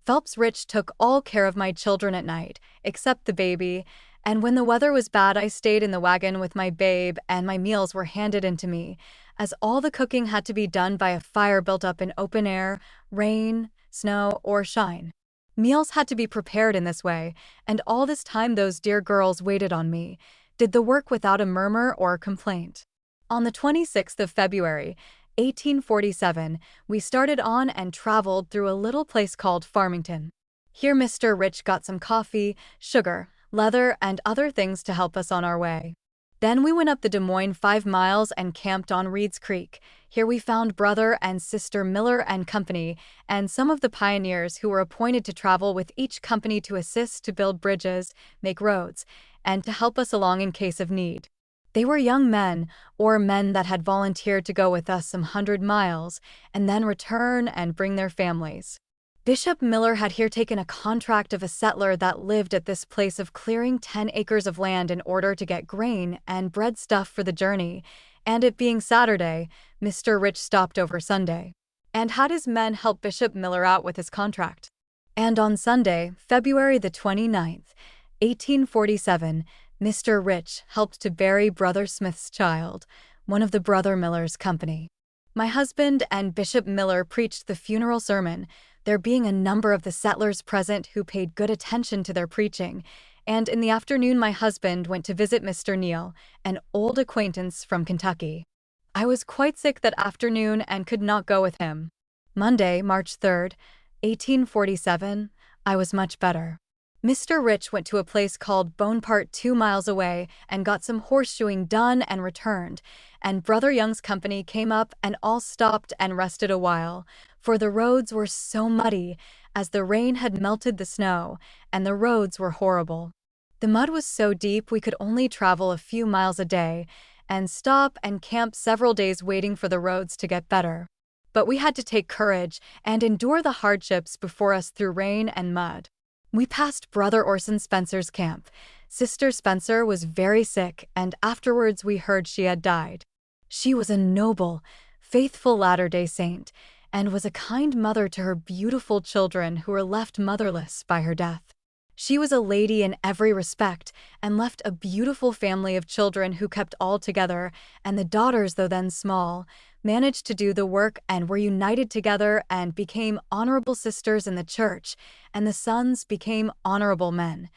Phelps Rich, took all care of my children at night, except the baby, and when the weather was bad I stayed in the wagon with my babe and my meals were handed in to me, as all the cooking had to be done by a fire built up in open air, rain, snow, or shine. Meals had to be prepared in this way, and all this time those dear girls waited on me, did the work without a murmur or complaint. On the 26th of February, 1847, we started on and traveled through a little place called Farmington. Here Mr. Rich got some coffee, sugar, leather, and other things to help us on our way. Then we went up the Des Moines 5 miles and camped on Reed's Creek. Here we found Brother and Sister Miller and Company, and some of the pioneers who were appointed to travel with each company to assist to build bridges, make roads, and to help us along in case of need. They were young men, or men that had volunteered to go with us some 100 miles, and then return and bring their families. Bishop Miller had here taken a contract of a settler that lived at this place of clearing 10 acres of land in order to get grain and bread stuff for the journey, and it being Saturday, Mr. Rich stopped over Sunday, and had his men help Bishop Miller out with his contract. And on Sunday, February the 29th, 1847, Mr. Rich helped to bury Brother Smith's child, one of the Brother Miller's company. My husband and Bishop Miller preached the funeral sermon, there being a number of the settlers present who paid good attention to their preaching, and in the afternoon my husband went to visit Mr. Neal, an old acquaintance from Kentucky. I was quite sick that afternoon and could not go with him. Monday, March 3rd, 1847, I was much better. Mr. Rich went to a place called Bonepart 2 miles away and got some horseshoeing done and returned, and Brother Young's company came up and all stopped and rested a while, for the roads were so muddy, as the rain had melted the snow, and the roads were horrible. The mud was so deep we could only travel a few miles a day, and stop and camp several days waiting for the roads to get better. But we had to take courage and endure the hardships before us through rain and mud. We passed Brother Orson Spencer's camp. Sister Spencer was very sick, and afterwards we heard she had died. She was a noble, faithful Latter-day Saint, and was a kind mother to her beautiful children who were left motherless by her death. She was a lady in every respect, and left a beautiful family of children who kept all together, and the daughters, though then small, managed to do the work and were united together and became honorable sisters in the church, and the sons became honorable men,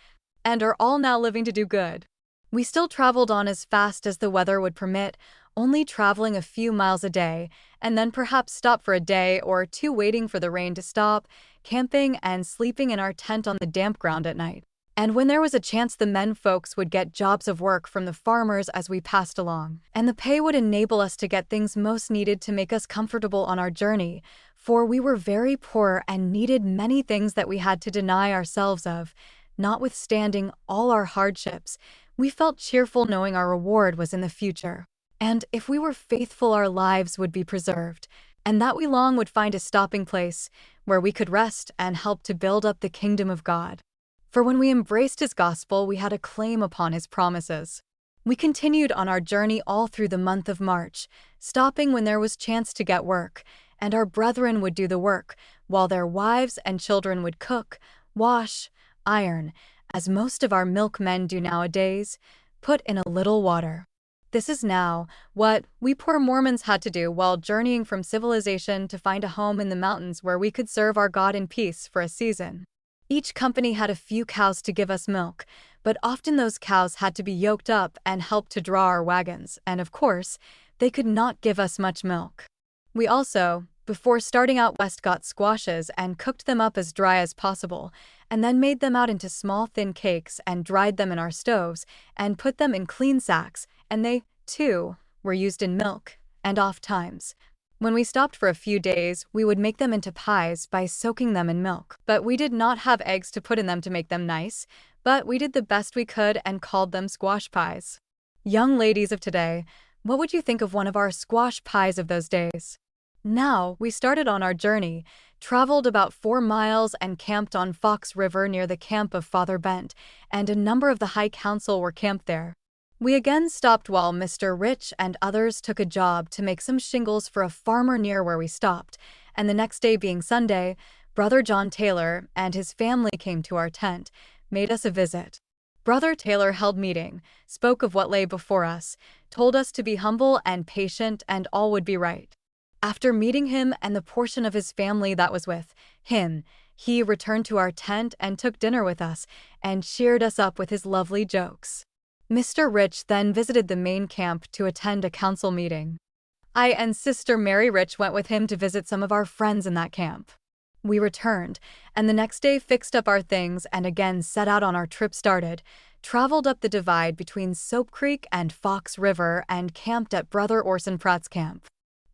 and are all now living to do good. We still traveled on as fast as the weather would permit, only traveling a few miles a day, and then perhaps stop for a day or 2 waiting for the rain to stop, camping and sleeping in our tent on the damp ground at night. And when there was a chance the men folks would get jobs of work from the farmers as we passed along, and the pay would enable us to get things most needed to make us comfortable on our journey, for we were very poor and needed many things that we had to deny ourselves of. Notwithstanding all our hardships, we felt cheerful knowing our reward was in the future, and if we were faithful our lives would be preserved, and that we long would find a stopping place where we could rest and help to build up the kingdom of God. For when we embraced his gospel, we had a claim upon his promises. We continued on our journey all through the month of March, stopping when there was chance to get work, and our brethren would do the work, while their wives and children would cook, wash, iron, as most of our milkmen do nowadays, put in a little water. This is now what we poor Mormons had to do while journeying from civilization to find a home in the mountains where we could serve our God in peace for a season. Each company had a few cows to give us milk, but often those cows had to be yoked up and helped to draw our wagons, and of course, they could not give us much milk. We also, before starting out west, got squashes and cooked them up as dry as possible, and then made them out into small thin cakes and dried them in our stoves and put them in clean sacks, and they, too, were used in milk, and oft times, when we stopped for a few days, we would make them into pies by soaking them in milk. But we did not have eggs to put in them to make them nice, but we did the best we could and called them squash pies. Young ladies of today, what would you think of one of our squash pies of those days? Now, we started on our journey, traveled about 4 miles and camped on Fox River near the camp of Father Bent, and a number of the High Council were camped there. We again stopped while Mr. Rich and others took a job to make some shingles for a farmer near where we stopped, and the next day being Sunday, Brother John Taylor and his family came to our tent, made us a visit. Brother Taylor held meeting, spoke of what lay before us, told us to be humble and patient and all would be right. After meeting him and the portion of his family that was with him, he returned to our tent and took dinner with us and cheered us up with his lovely jokes. Mr. Rich then visited the main camp to attend a council meeting. I and Sister Mary Rich went with him to visit some of our friends in that camp. We returned, and the next day fixed up our things and again set out on our trip traveled up the divide between Soap Creek and Fox River and camped at Brother Orson Pratt's camp.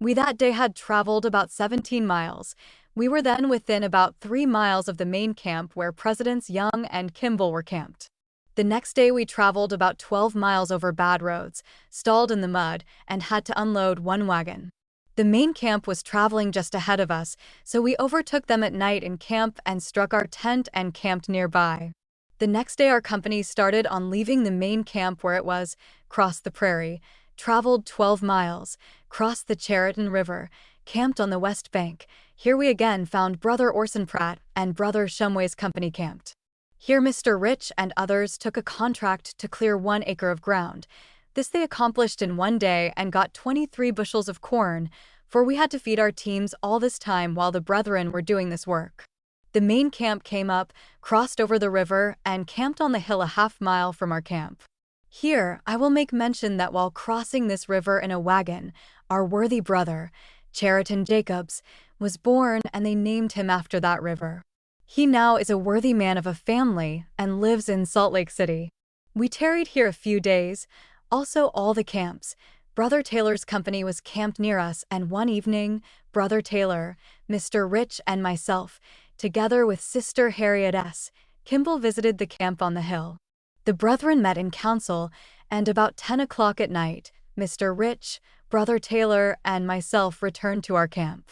We that day had traveled about 17 miles. We were then within about 3 miles of the main camp where Presidents Young and Kimball were camped. The next day we traveled about 12 miles over bad roads, stalled in the mud, and had to unload one wagon. The main camp was traveling just ahead of us, so we overtook them at night in camp and struck our tent and camped nearby. The next day our company started on leaving the main camp where it was, crossed the prairie, traveled 12 miles, crossed the Chariton River, camped on the west bank. Here we again found Brother Orson Pratt and Brother Shumway's company camped. Here Mr. Rich and others took a contract to clear 1 acre of ground. This they accomplished in one day and got 23 bushels of corn, for we had to feed our teams all this time while the brethren were doing this work. The main camp came up, crossed over the river, and camped on the hill a half-mile from our camp. Here I will make mention that while crossing this river in a wagon, our worthy brother, Chariton Jacobs, was born and they named him after that river. He now is a worthy man of a family and lives in Salt Lake City. We tarried here a few days, also all the camps. Brother Taylor's company was camped near us, and one evening, Brother Taylor, Mr. Rich, and myself, together with Sister Harriet S. Kimball, visited the camp on the hill. The brethren met in council, and about 10 o'clock at night, Mr. Rich, Brother Taylor, and myself returned to our camp.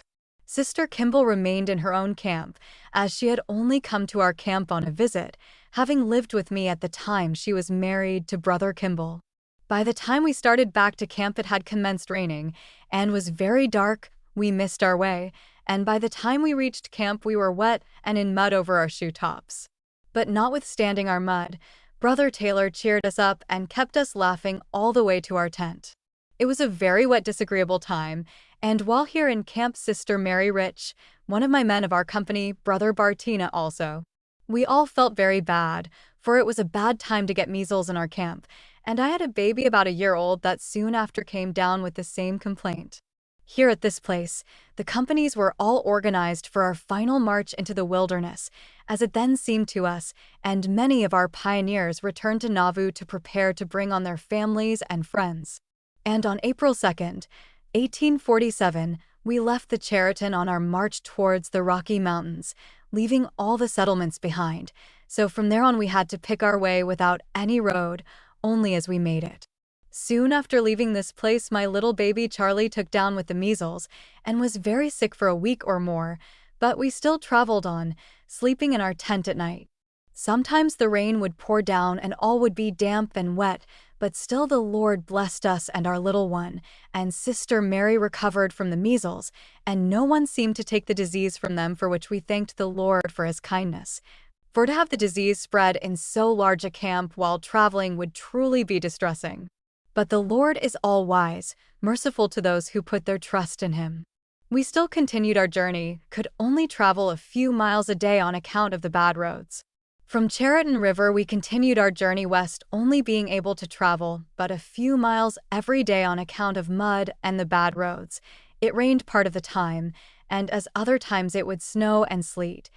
Sister Kimball remained in her own camp, as she had only come to our camp on a visit, having lived with me at the time she was married to Brother Kimball. By the time we started back to camp it had commenced raining, and was very dark. We missed our way, and by the time we reached camp we were wet and in mud over our shoe tops. But notwithstanding our mud, Brother Taylor cheered us up and kept us laughing all the way to our tent. It was a very wet, disagreeable time, and while here in camp Sister Mary Rich, one of my men of our company, Brother Bartina also. We all felt very bad, for it was a bad time to get measles in our camp, and I had a baby about a year old that soon after came down with the same complaint. Here at this place, the companies were all organized for our final march into the wilderness, as it then seemed to us, and many of our pioneers returned to Nauvoo to prepare to bring on their families and friends. And on April 2nd, 1847, we left the Chariton on our march towards the Rocky Mountains, leaving all the settlements behind, so from there on we had to pick our way without any road, only as we made it. Soon after leaving this place my little baby Charlie took down with the measles and was very sick for a week or more, but we still traveled on, sleeping in our tent at night. Sometimes the rain would pour down and all would be damp and wet, but still the Lord blessed us and our little one, and Sister Mary recovered from the measles, and no one seemed to take the disease from them, for which we thanked the Lord for his kindness. For to have the disease spread in so large a camp while traveling would truly be distressing. But the Lord is all-wise, merciful to those who put their trust in him. We still continued our journey, could only travel a few miles a day on account of the bad roads. From Chariton River we continued our journey west, only being able to travel but a few miles every day on account of mud and the bad roads. It rained part of the time, and as other times it would snow and sleet.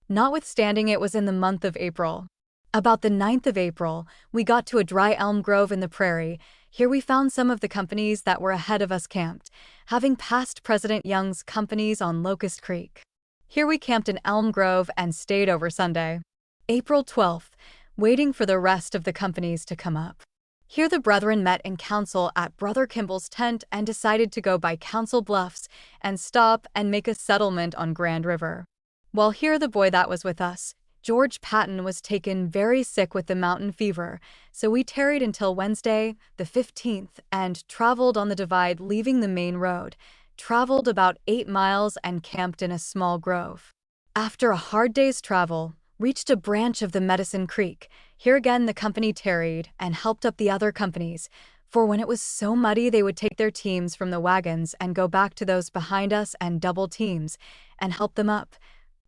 Notwithstanding, it was in the month of April. About the 9th of April, we got to a dry elm grove in the prairie. Here we found some of the companies that were ahead of us camped, having passed President Young's companies on Locust Creek. Here we camped in Elm Grove and stayed over Sunday, April 12th, waiting for the rest of the companies to come up. Here the brethren met in council at Brother Kimball's tent and decided to go by Council Bluffs and stop and make a settlement on Grand River. While here the boy that was with us, George Patton, was taken very sick with the mountain fever, so we tarried until Wednesday, the 15th, and traveled on the divide, leaving the main road, traveled about 8 miles and camped in a small grove. After a hard day's travel, reached a branch of the Medicine Creek. Here again the company tarried and helped up the other companies, for when it was so muddy they would take their teams from the wagons and go back to those behind us and double teams and help them up.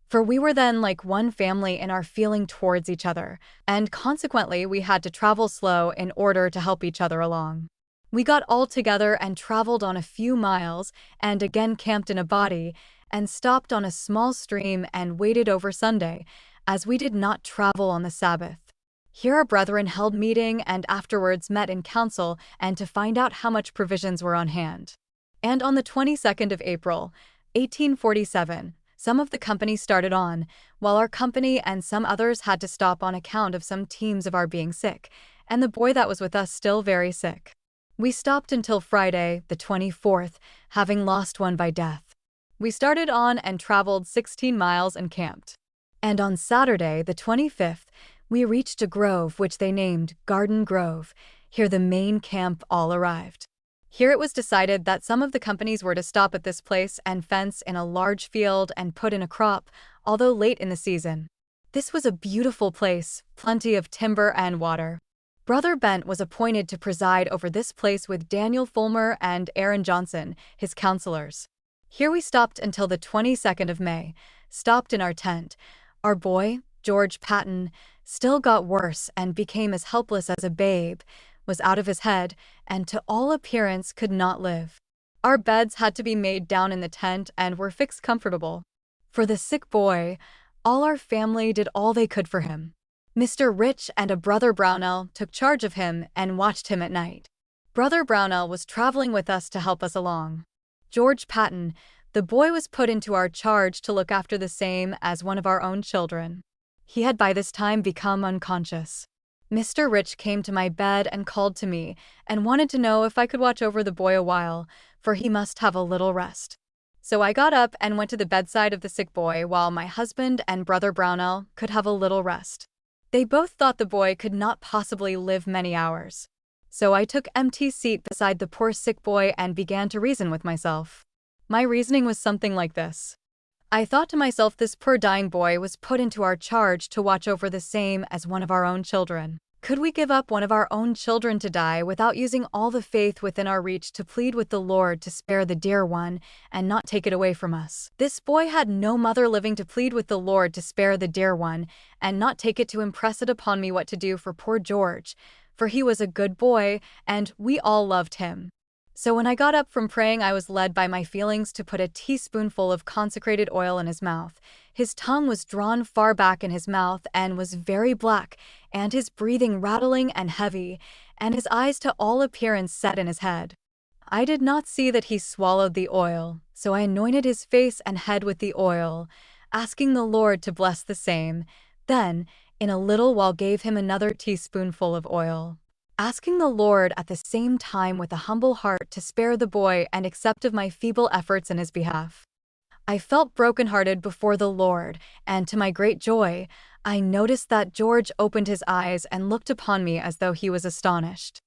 For we were then like one family in our feeling towards each other, and consequently we had to travel slow in order to help each other along. We got all together and traveled on a few miles, and again camped in a body, and stopped on a small stream and waited over Sunday, as we did not travel on the Sabbath. Here our brethren held meeting and afterwards met in council and to find out how much provisions were on hand. And on the 22nd of April, 1847, some of the company started on, while our company and some others had to stop on account of some teams of our being sick, and the boy that was with us still very sick. We stopped until Friday, the 24th, having lost one by death. We started on and traveled 16 miles and camped. And on Saturday, the 25th, we reached a grove which they named Garden Grove. Here the main camp all arrived. Here it was decided that some of the companies were to stop at this place and fence in a large field and put in a crop, although late in the season. This was a beautiful place, plenty of timber and water. Brother Bent was appointed to preside over this place with Daniel Fulmer and Aaron Johnson, his counselors. Here we stopped until the 22nd of May, stopped in our tent. Our boy, George Patton, still got worse and became as helpless as a babe, was out of his head, and to all appearance could not live. Our beds had to be made down in the tent and were fixed comfortable. For the sick boy, all our family did all they could for him. Mr. Rich and a Brother Brownell took charge of him and watched him at night. Brother Brownell was traveling with us to help us along. George Patton, the boy, was put into our charge to look after the same as one of our own children. He had by this time become unconscious. Mr. Rich came to my bed and called to me and wanted to know if I could watch over the boy a while, for he must have a little rest. So I got up and went to the bedside of the sick boy while my husband and Brother Brownell could have a little rest. They both thought the boy could not possibly live many hours. So I took empty seat beside the poor sick boy and began to reason with myself. My reasoning was something like this. I thought to myself, this poor dying boy was put into our charge to watch over the same as one of our own children. Could we give up one of our own children to die without using all the faith within our reach to plead with the Lord to spare the dear one and not take it away from us? This boy had no mother living to plead with the Lord to spare the dear one and not take it to impress it upon me what to do for poor George, for he was a good boy and we all loved him. So when I got up from praying, I was led by my feelings to put a teaspoonful of consecrated oil in his mouth. His tongue was drawn far back in his mouth and was very black, and his breathing rattling and heavy, and his eyes to all appearance set in his head. I did not see that he swallowed the oil, so I anointed his face and head with the oil, asking the Lord to bless the same. Then, in a little while, gave him another teaspoonful of oil, asking the Lord at the same time with a humble heart to spare the boy and accept of my feeble efforts in his behalf. I felt broken-hearted before the Lord, and to my great joy, I noticed that George opened his eyes and looked upon me as though he was astonished.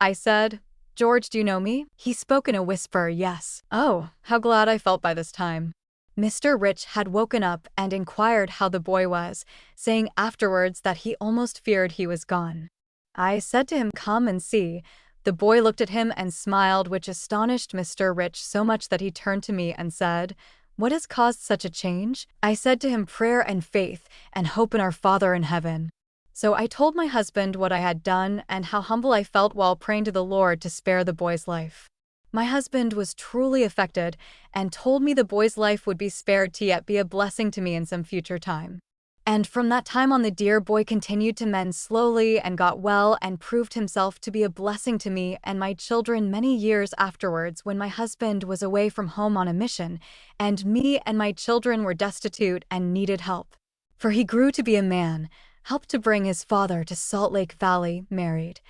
I said, "George, do you know me?" He spoke in a whisper, "Yes." Oh, how glad I felt by this time. Mr. Rich had woken up and inquired how the boy was, saying afterwards that he almost feared he was gone. I said to him, "Come and see." The boy looked at him and smiled, which astonished Mr. Rich so much that he turned to me and said, "What has caused such a change?" I said to him, "Prayer and faith, and hope in our Father in heaven." So I told my husband what I had done and how humble I felt while praying to the Lord to spare the boy's life. My husband was truly affected and told me the boy's life would be spared to yet be a blessing to me in some future time. And from that time on, the dear boy continued to mend slowly and got well and proved himself to be a blessing to me and my children many years afterwards, when my husband was away from home on a mission, and me and my children were destitute and needed help. For he grew to be a man, helped to bring his father to Salt Lake Valley, married,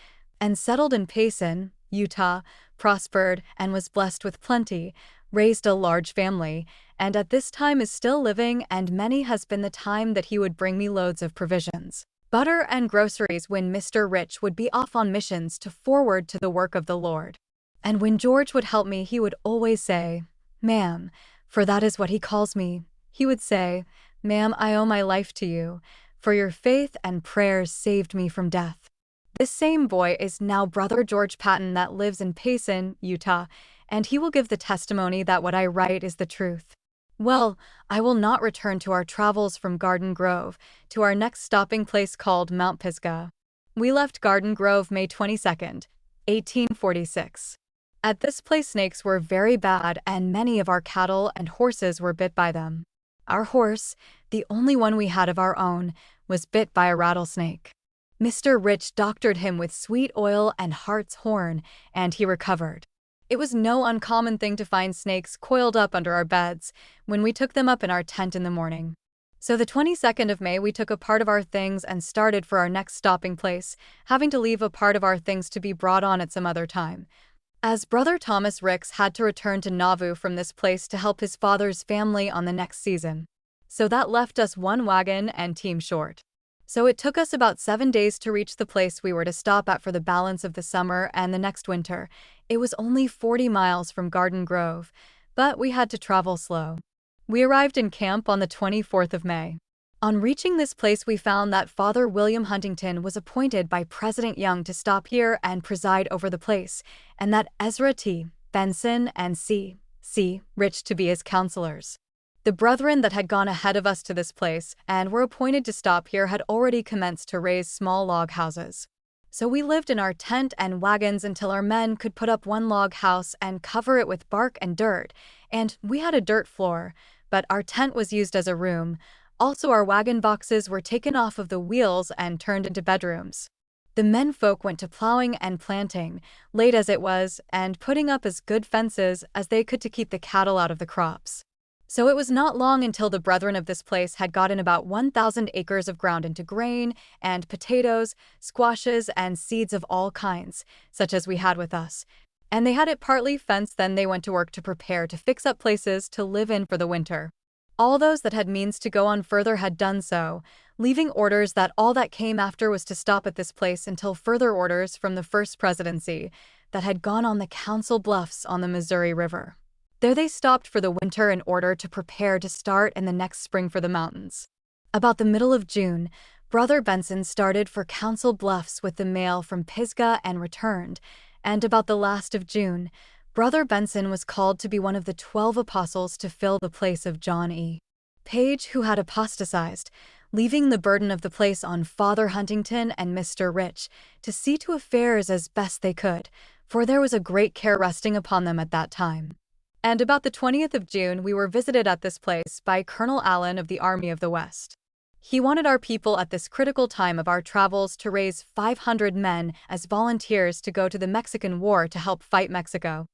and settled in Payson, Utah, prospered and was blessed with plenty, raised a large family, and at this time is still living, and many has been the time that he would bring me loads of provisions, butter and groceries when Mr. Rich would be off on missions to forward to the work of the Lord. And when George would help me, he would always say, "Ma'am," for that is what he calls me. He would say, "Ma'am, I owe my life to you, for your faith and prayers saved me from death." This same boy is now Brother George Patton that lives in Payson, Utah, and he will give the testimony that what I write is the truth. Well, I will not return to our travels from Garden Grove to our next stopping place called Mount Pisgah. We left Garden Grove May 22nd, 1846. At this place snakes were very bad and many of our cattle and horses were bit by them. Our horse, the only one we had of our own, was bit by a rattlesnake. Mr. Rich doctored him with sweet oil and hart's horn, and he recovered. It was no uncommon thing to find snakes coiled up under our beds when we took them up in our tent in the morning. So the 22nd of May we took a part of our things and started for our next stopping place, having to leave a part of our things to be brought on at some other time, as Brother Thomas Ricks had to return to Nauvoo from this place to help his father's family on the next season. So that left us one wagon and team short. So it took us about 7 days to reach the place we were to stop at for the balance of the summer and the next winter. It was only 40 miles from Garden Grove, but we had to travel slow. We arrived in camp on the 24th of May. On reaching this place, we found that Father William Huntington was appointed by President Young to stop here and preside over the place, and that Ezra T. Benson and C. Rich to be his counselors. The brethren that had gone ahead of us to this place and were appointed to stop here had already commenced to raise small log houses. So we lived in our tent and wagons until our men could put up one log house and cover it with bark and dirt, and we had a dirt floor, but our tent was used as a room. Also, our wagon boxes were taken off of the wheels and turned into bedrooms. The men folk went to plowing and planting, late as it was, and putting up as good fences as they could to keep the cattle out of the crops. So it was not long until the brethren of this place had gotten about 1,000 acres of ground into grain and potatoes, squashes, and seeds of all kinds, such as we had with us. And they had it partly fenced. Then they went to work to prepare to fix up places to live in for the winter. All those that had means to go on further had done so, leaving orders that all that came after was to stop at this place until further orders from the First Presidency that had gone on the Council Bluffs on the Missouri River. There they stopped for the winter in order to prepare to start in the next spring for the mountains. About the middle of June, Brother Benson started for Council Bluffs with the mail from Pisgah and returned, and about the last of June, Brother Benson was called to be one of the 12 apostles to fill the place of John E. Page, who had apostatized, leaving the burden of the place on Father Huntington and Mr. Rich to see to affairs as best they could, for there was a great care resting upon them at that time. And about the 20th of June we were visited at this place by Colonel Allen of the Army of the West. He wanted our people at this critical time of our travels to raise 500 men as volunteers to go to the Mexican War to help fight Mexico.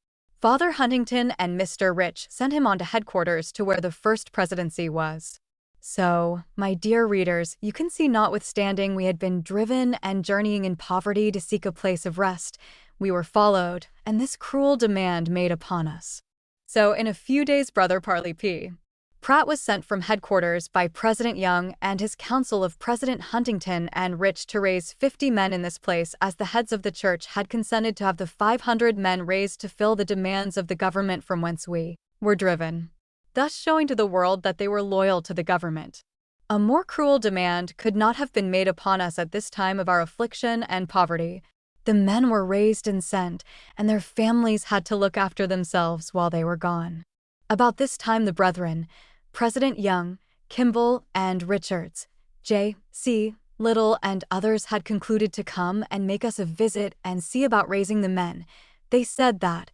Father Huntington and Mr. Rich sent him on to headquarters to where the First Presidency was. So, my dear readers, you can see, notwithstanding we had been driven and journeying in poverty to seek a place of rest, we were followed, and this cruel demand made upon us. So in a few days Brother Parley P. Pratt was sent from headquarters by President Young and his council of President Huntington and Rich to raise 50 men in this place, as the heads of the church had consented to have the 500 men raised to fill the demands of the government from whence we were driven, thus showing to the world that they were loyal to the government. A more cruel demand could not have been made upon us at this time of our affliction and poverty. The men were raised and sent, and their families had to look after themselves while they were gone. About this time the brethren, President Young, Kimball, and Richards, J.C. Little, and others had concluded to come and make us a visit and see about raising the men. They said that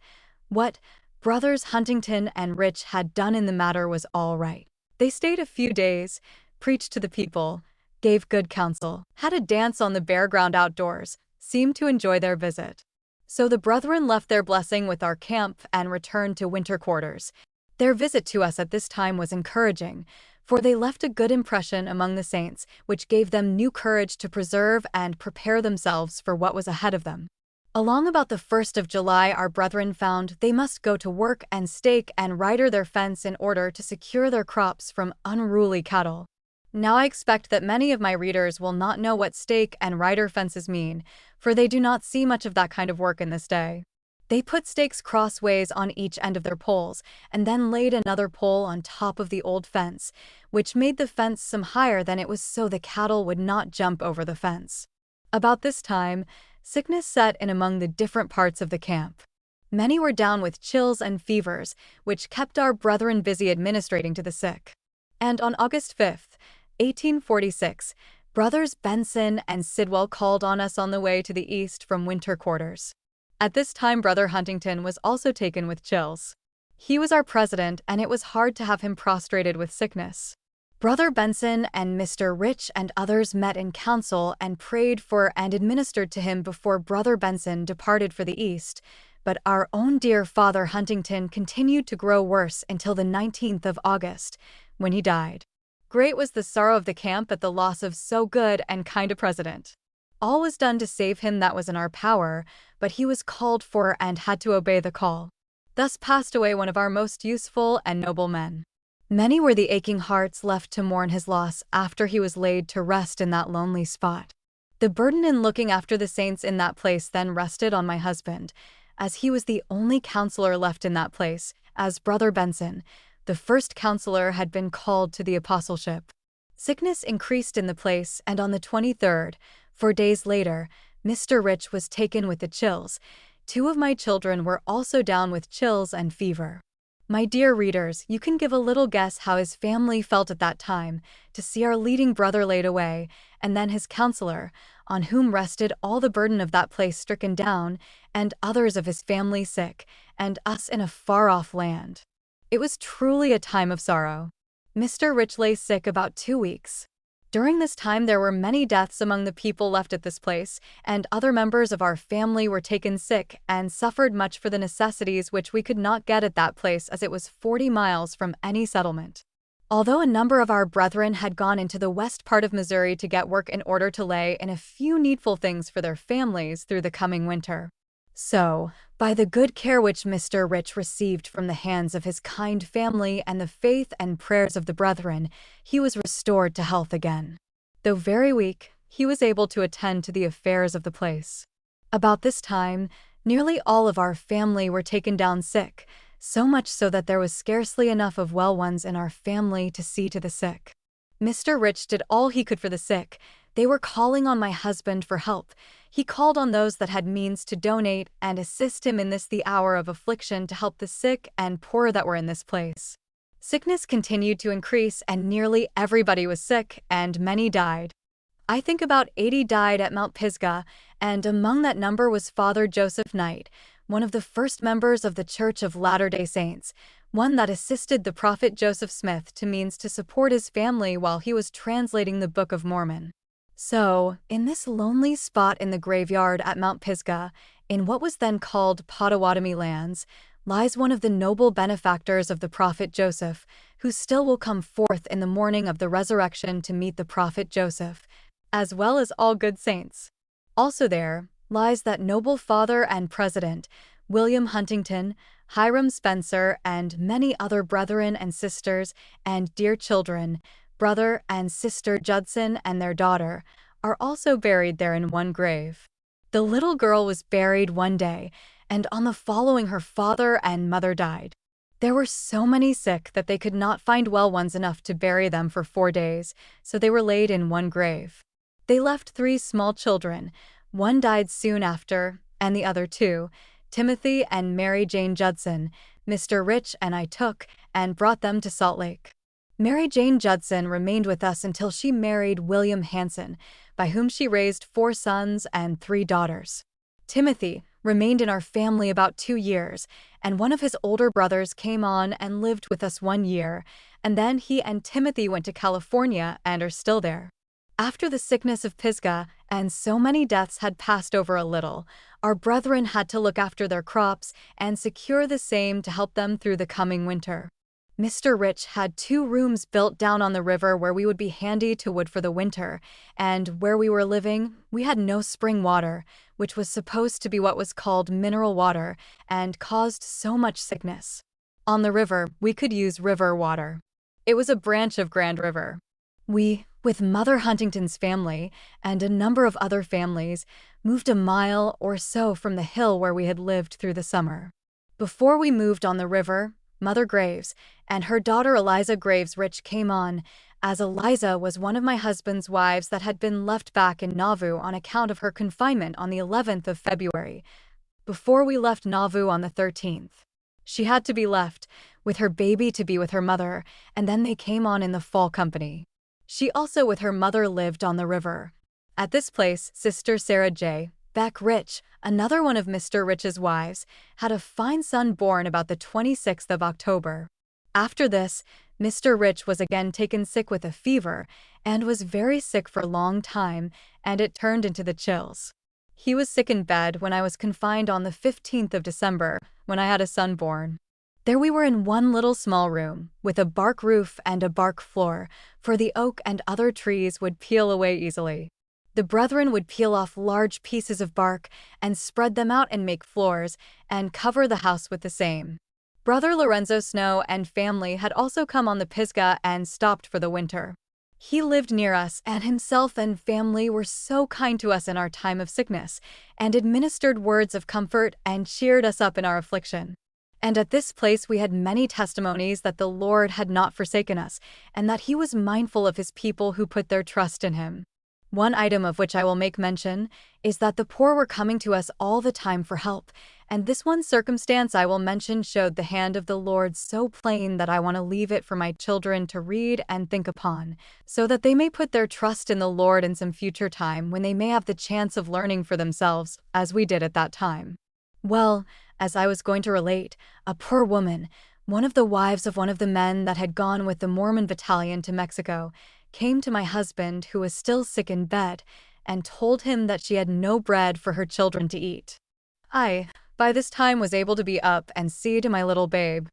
what brothers Huntington and Rich had done in the matter was all right. They stayed a few days, preached to the people, gave good counsel, had a dance on the bare ground outdoors, seemed to enjoy their visit. So the brethren left their blessing with our camp and returned to winter quarters. Their visit to us at this time was encouraging, for they left a good impression among the saints, which gave them new courage to preserve and prepare themselves for what was ahead of them. Along about the 1st of July, our brethren found they must go to work and stake and rider their fence in order to secure their crops from unruly cattle. Now I expect that many of my readers will not know what stake and rider fences mean, for they do not see much of that kind of work in this day. They put stakes crossways on each end of their poles, and then laid another pole on top of the old fence, which made the fence some higher than it was so the cattle would not jump over the fence. About this time, sickness set in among the different parts of the camp. Many were down with chills and fevers, which kept our brethren busy administrating to the sick. And on August 5th, 1846, brothers Benson and Sidwell called on us on the way to the east from winter quarters. At this time Brother Huntington was also taken with chills. He was our president, and it was hard to have him prostrated with sickness. Brother Benson and Mr. Rich and others met in council and prayed for and administered to him before Brother Benson departed for the east, but our own dear Father Huntington continued to grow worse until the 19th of August, when he died. Great was the sorrow of the camp at the loss of so good and kind a president. All was done to save him that was in our power, but he was called for and had to obey the call. Thus passed away one of our most useful and noble men. Many were the aching hearts left to mourn his loss after he was laid to rest in that lonely spot. The burden in looking after the saints in that place then rested on my husband, as he was the only counselor left in that place, as Brother Benson, the first counselor, had been called to the apostleship. Sickness increased in the place, and on the 23rd, 4 days later, Mr. Rich was taken with the chills. 2 of my children were also down with chills and fever. My dear readers, you can give a little guess how his family felt at that time, to see our leading brother laid away, and then his counselor, on whom rested all the burden of that place, stricken down, and others of his family sick, and us in a far-off land. It was truly a time of sorrow. Mr. Rich lay sick about 2 weeks. During this time there were many deaths among the people left at this place, and other members of our family were taken sick and suffered much for the necessities which we could not get at that place, as it was 40 miles from any settlement. Although a number of our brethren had gone into the west part of Missouri to get work in order to lay in a few needful things for their families through the coming winter. So, by the good care which Mr. Rich received from the hands of his kind family and the faith and prayers of the brethren, he was restored to health again. Though very weak, he was able to attend to the affairs of the place. About this time, nearly all of our family were taken down sick, so much so that there was scarcely enough of well ones in our family to see to the sick. Mr. Rich did all he could for the sick. They were calling on my husband for help. He called on those that had means to donate and assist him in this the hour of affliction, to help the sick and poor that were in this place. Sickness continued to increase, and nearly everybody was sick, and many died. I think about 80 died at Mount Pisgah, and among that number was Father Joseph Knight, one of the first members of the Church of Latter-day Saints, one that assisted the prophet Joseph Smith to means to support his family while he was translating the Book of Mormon. So, in this lonely spot in the graveyard at Mount Pisgah, in what was then called Potawatomi lands, lies one of the noble benefactors of the prophet Joseph, who still will come forth in the morning of the resurrection to meet the prophet Joseph, as well as all good saints. Also there lies that noble father and president, William Huntington, Hiram Spencer, and many other brethren and sisters and dear children, brother and sister Judson and their daughter, are also buried there in one grave. The little girl was buried one day, and on the following her father and mother died. There were so many sick that they could not find well ones enough to bury them for 4 days, so they were laid in one grave. They left 3 small children. One died soon after, and the other 2, Timothy and Mary Jane Judson, Mr. Rich and I took and brought them to Salt Lake. Mary Jane Judson remained with us until she married William Hanson, by whom she raised 4 sons and 3 daughters. Timothy remained in our family about 2 years, and one of his older brothers came on and lived with us 1 year, and then he and Timothy went to California and are still there. After the sickness of Pisgah and so many deaths had passed over a little, our brethren had to look after their crops and secure the same to help them through the coming winter. Mr. Rich had 2 rooms built down on the river where we would be handy to wood for the winter, and where we were living, we had no spring water, which was supposed to be what was called mineral water and caused so much sickness. On the river, we could use river water. It was a branch of Grand River. We, with Mother Huntington's family and a number of other families, moved a mile or so from the hill where we had lived through the summer. Before we moved on the river, Mother Graves and her daughter Eliza Graves Rich came on, as Eliza was one of my husband's wives that had been left back in Nauvoo on account of her confinement on the 11th of February, before we left Nauvoo on the 13th. She had to be left, with her baby to be with her mother, and then they came on in the fall company. She also with her mother lived on the river. At this place, Sister Sarah J. Beck Rich, another one of Mr. Rich's wives, had a fine son born about the 26th of October. After this, Mr. Rich was again taken sick with a fever, and was very sick for a long time, and it turned into the chills. He was sick in bed when I was confined on the 15th of December, when I had a son born. There we were in one little small room, with a bark roof and a bark floor, for the oak and other trees would peel away easily. The brethren would peel off large pieces of bark and spread them out and make floors, and cover the house with the same. Brother Lorenzo Snow and family had also come on the Pisgah and stopped for the winter. He lived near us, and himself and family were so kind to us in our time of sickness, and administered words of comfort and cheered us up in our affliction. And at this place we had many testimonies that the Lord had not forsaken us, and that he was mindful of his people who put their trust in him. One item of which I will make mention is that the poor were coming to us all the time for help, and this one circumstance I will mention showed the hand of the Lord so plain that I want to leave it for my children to read and think upon, so that they may put their trust in the Lord in some future time when they may have the chance of learning for themselves, as we did at that time. Well, as I was going to relate, a poor woman, one of the wives of one of the men that had gone with the Mormon battalion to Mexico, came to my husband, who was still sick in bed, and told him that she had no bread for her children to eat. I, by this time, was able to be up and see to my little babe.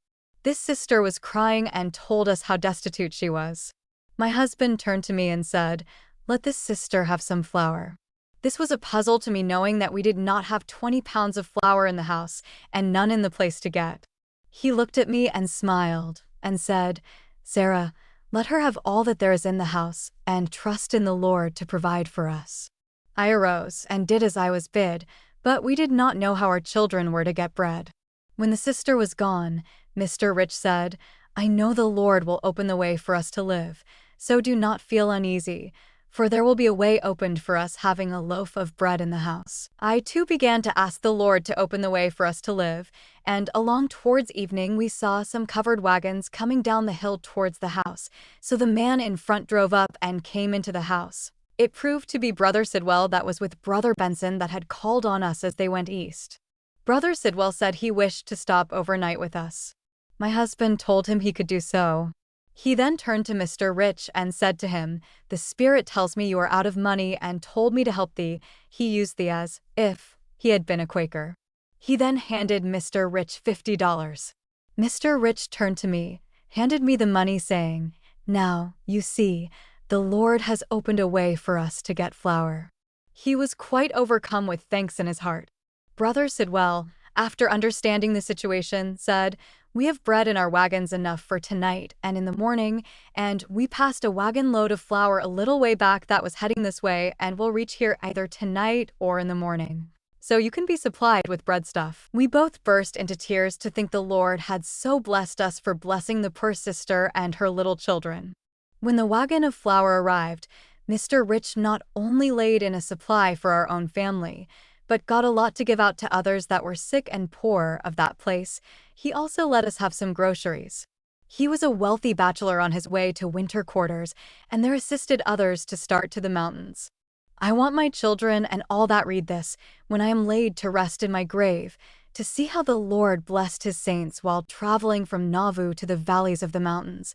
This sister was crying and told us how destitute she was. My husband turned to me and said, "Let this sister have some flour." This was a puzzle to me, knowing that we did not have 20 pounds of flour in the house and none in the place to get. He looked at me and smiled and said, "Sarah, let her have all that there is in the house and trust in the Lord to provide for us." I arose and did as I was bid, but we did not know how our children were to get bread. When the sister was gone, Mr. Rich said, "I know the Lord will open the way for us to live, so do not feel uneasy, for there will be a way opened for us having a loaf of bread in the house." I too began to ask the Lord to open the way for us to live, and along towards evening we saw some covered wagons coming down the hill towards the house, so the man in front drove up and came into the house. It proved to be Brother Sidwell that was with Brother Benson that had called on us as they went east. Brother Sidwell said he wished to stop overnight with us. My husband told him he could do so. He then turned to Mr. Rich and said to him, "The Spirit tells me you are out of money and told me to help thee." He used thee as if he had been a Quaker. He then handed Mr. Rich $50. Mr. Rich turned to me, handed me the money, saying, "Now, you see, the Lord has opened a way for us to get flour." He was quite overcome with thanks in his heart. Brother Sidwell, after understanding the situation, said, "We have bread in our wagons enough for tonight and in the morning, and we passed a wagon load of flour a little way back that was heading this way and will reach here either tonight or in the morning. So you can be supplied with bread stuff." We both burst into tears to think the Lord had so blessed us for blessing the poor sister and her little children. When the wagon of flour arrived, Mr. Rich not only laid in a supply for our own family, but got a lot to give out to others that were sick and poor of that place. He also let us have some groceries. He was a wealthy bachelor on his way to winter quarters, and there assisted others to start to the mountains. I want my children and all that read this, when I am laid to rest in my grave, to see how the Lord blessed his saints while traveling from Nauvoo to the valleys of the mountains,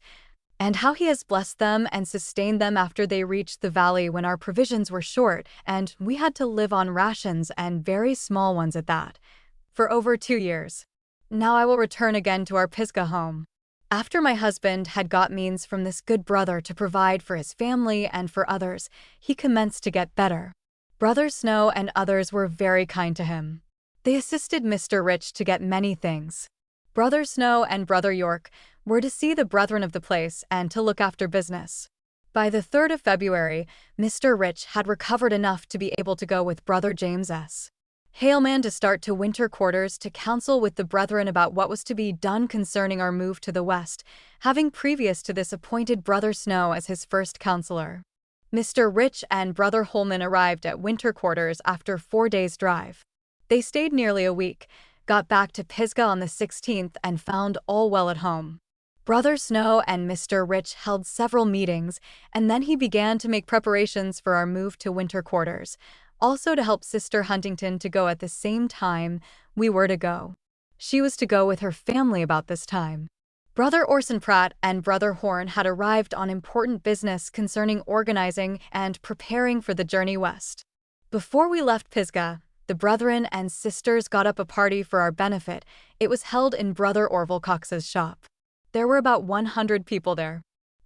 and how he has blessed them and sustained them after they reached the valley when our provisions were short and we had to live on rations and very small ones at that, for over 2 years. Now I will return again to our Pisgah home. After my husband had got means from this good brother to provide for his family and for others, he commenced to get better. Brother Snow and others were very kind to him. They assisted Mr. Rich to get many things. Brother Snow and Brother York were to see the brethren of the place and to look after business. By the 3rd of February, Mr. Rich had recovered enough to be able to go with Brother James S. Haleman to start to winter quarters to counsel with the brethren about what was to be done concerning our move to the west, having previous to this appointed Brother Snow as his first counselor. Mr. Rich and Brother Holman arrived at winter quarters after 4 days' drive. They stayed nearly a week, got back to Pisgah on the 16th, and found all well at home. Brother Snow and Mr. Rich held several meetings, and then he began to make preparations for our move to winter quarters, also to help Sister Huntington to go at the same time we were to go. She was to go with her family about this time. Brother Orson Pratt and Brother Horn had arrived on important business concerning organizing and preparing for the journey west. Before we left Pisgah, the brethren and sisters got up a party for our benefit. It was held in Brother Orville Cox's shop. There were about 100 people there.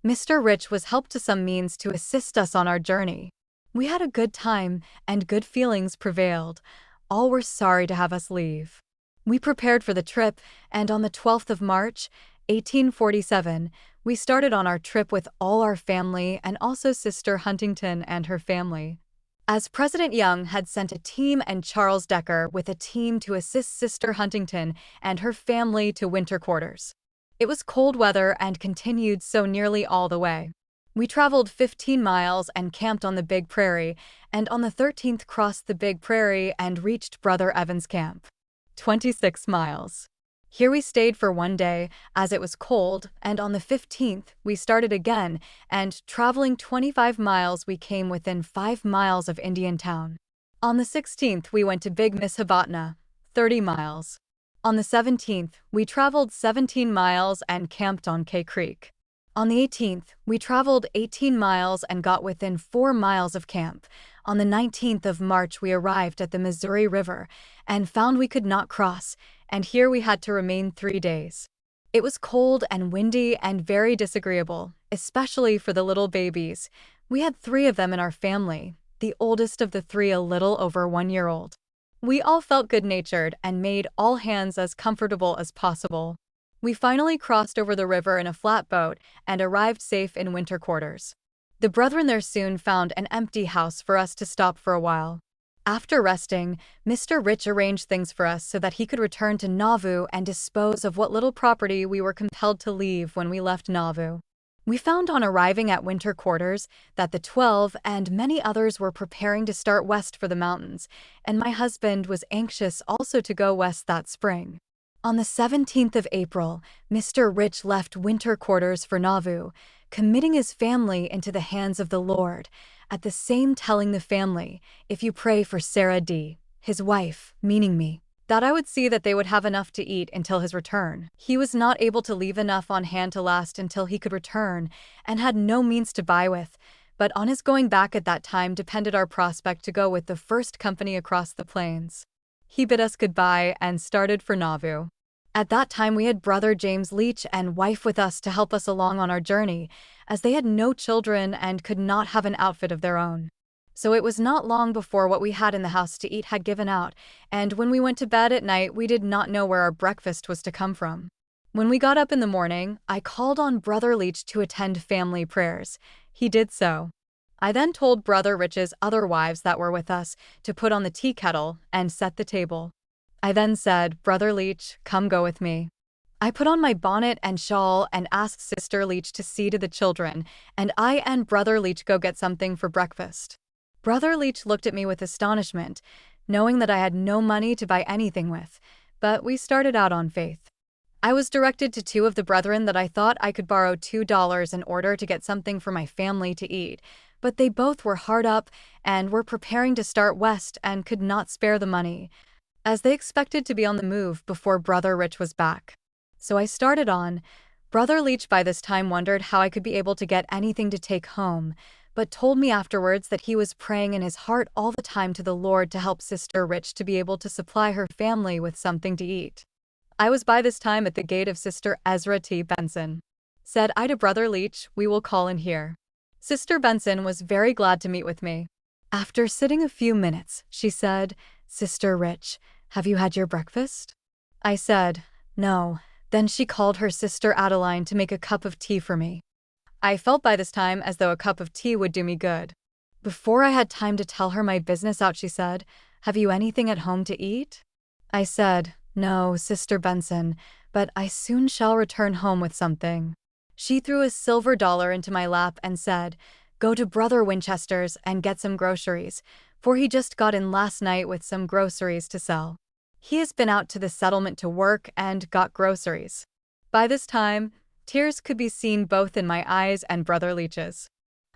Mr. Rich was helped to some means to assist us on our journey. We had a good time, and good feelings prevailed. All were sorry to have us leave. We prepared for the trip, and on the 12th of March, 1847, we started on our trip with all our family and also Sister Huntington and her family. As President Young had sent a team and Charles Decker with a team to assist Sister Huntington and her family to winter quarters. It was cold weather and continued so nearly all the way. We traveled 15 miles and camped on the Big Prairie, and on the 13th crossed the Big Prairie and reached Brother Evans' camp. 26 miles. Here we stayed for 1 day, as it was cold, and on the 15th we started again, and traveling 25 miles we came within 5 miles of Indiantown. On the 16th we went to Big Mishabatna, 30 miles. On the 17th, we traveled 17 miles and camped on K Creek. On the 18th, we traveled 18 miles and got within 4 miles of camp. On the 19th of March, we arrived at the Missouri River and found we could not cross, and here we had to remain 3 days. It was cold and windy and very disagreeable, especially for the little babies. We had 3 of them in our family, the oldest of the 3 a little over 1 year old. We all felt good-natured and made all hands as comfortable as possible. We finally crossed over the river in a flatboat and arrived safe in winter quarters. The brethren there soon found an empty house for us to stop for a while. After resting, Mr. Rich arranged things for us so that he could return to Nauvoo and dispose of what little property we were compelled to leave when we left Nauvoo. We found on arriving at winter quarters that the 12 and many others were preparing to start west for the mountains, and my husband was anxious also to go west that spring. On the 17th of April, Mr. Rich left winter quarters for Nauvoo, committing his family into the hands of the Lord, at the same telling the family, "If you pray for Sarah D., his wife," meaning me, that I would see that they would have enough to eat until his return. He was not able to leave enough on hand to last until he could return, and had no means to buy with, but on his going back at that time depended our prospect to go with the first company across the plains. He bid us goodbye and started for Nauvoo. At that time we had Brother James Leach and wife with us to help us along on our journey, as they had no children and could not have an outfit of their own. So it was not long before what we had in the house to eat had given out, and when we went to bed at night, we did not know where our breakfast was to come from. When we got up in the morning, I called on Brother Leach to attend family prayers. He did so. I then told Brother Rich's other wives that were with us to put on the tea kettle and set the table. I then said, "Brother Leach, come go with me." I put on my bonnet and shawl and asked Sister Leach to see to the children, and I and Brother Leach go get something for breakfast. Brother Leach looked at me with astonishment, knowing that I had no money to buy anything with, but we started out on faith. I was directed to two of the brethren that I thought I could borrow $2 in order to get something for my family to eat, but they both were hard up and were preparing to start west and could not spare the money, as they expected to be on the move before Brother Rich was back. So I started on. Brother Leach by this time wondered how I could be able to get anything to take home, but told me afterwards that he was praying in his heart all the time to the Lord to help Sister Rich to be able to supply her family with something to eat. I was by this time at the gate of Sister Ezra T. Benson. Said I to Brother Leach, "We will call in here." Sister Benson was very glad to meet with me. After sitting a few minutes, she said, "Sister Rich, have you had your breakfast?" I said, "No." Then she called her sister Adeline to make a cup of tea for me. I felt by this time as though a cup of tea would do me good. Before I had time to tell her my business out, she said, "Have you anything at home to eat?" I said, "No, Sister Benson, but I soon shall return home with something." She threw a silver dollar into my lap and said, "Go to Brother Winchester's and get some groceries, for he just got in last night with some groceries to sell. He has been out to the settlement to work and got groceries." By this time, tears could be seen both in my eyes and Brother Leach's.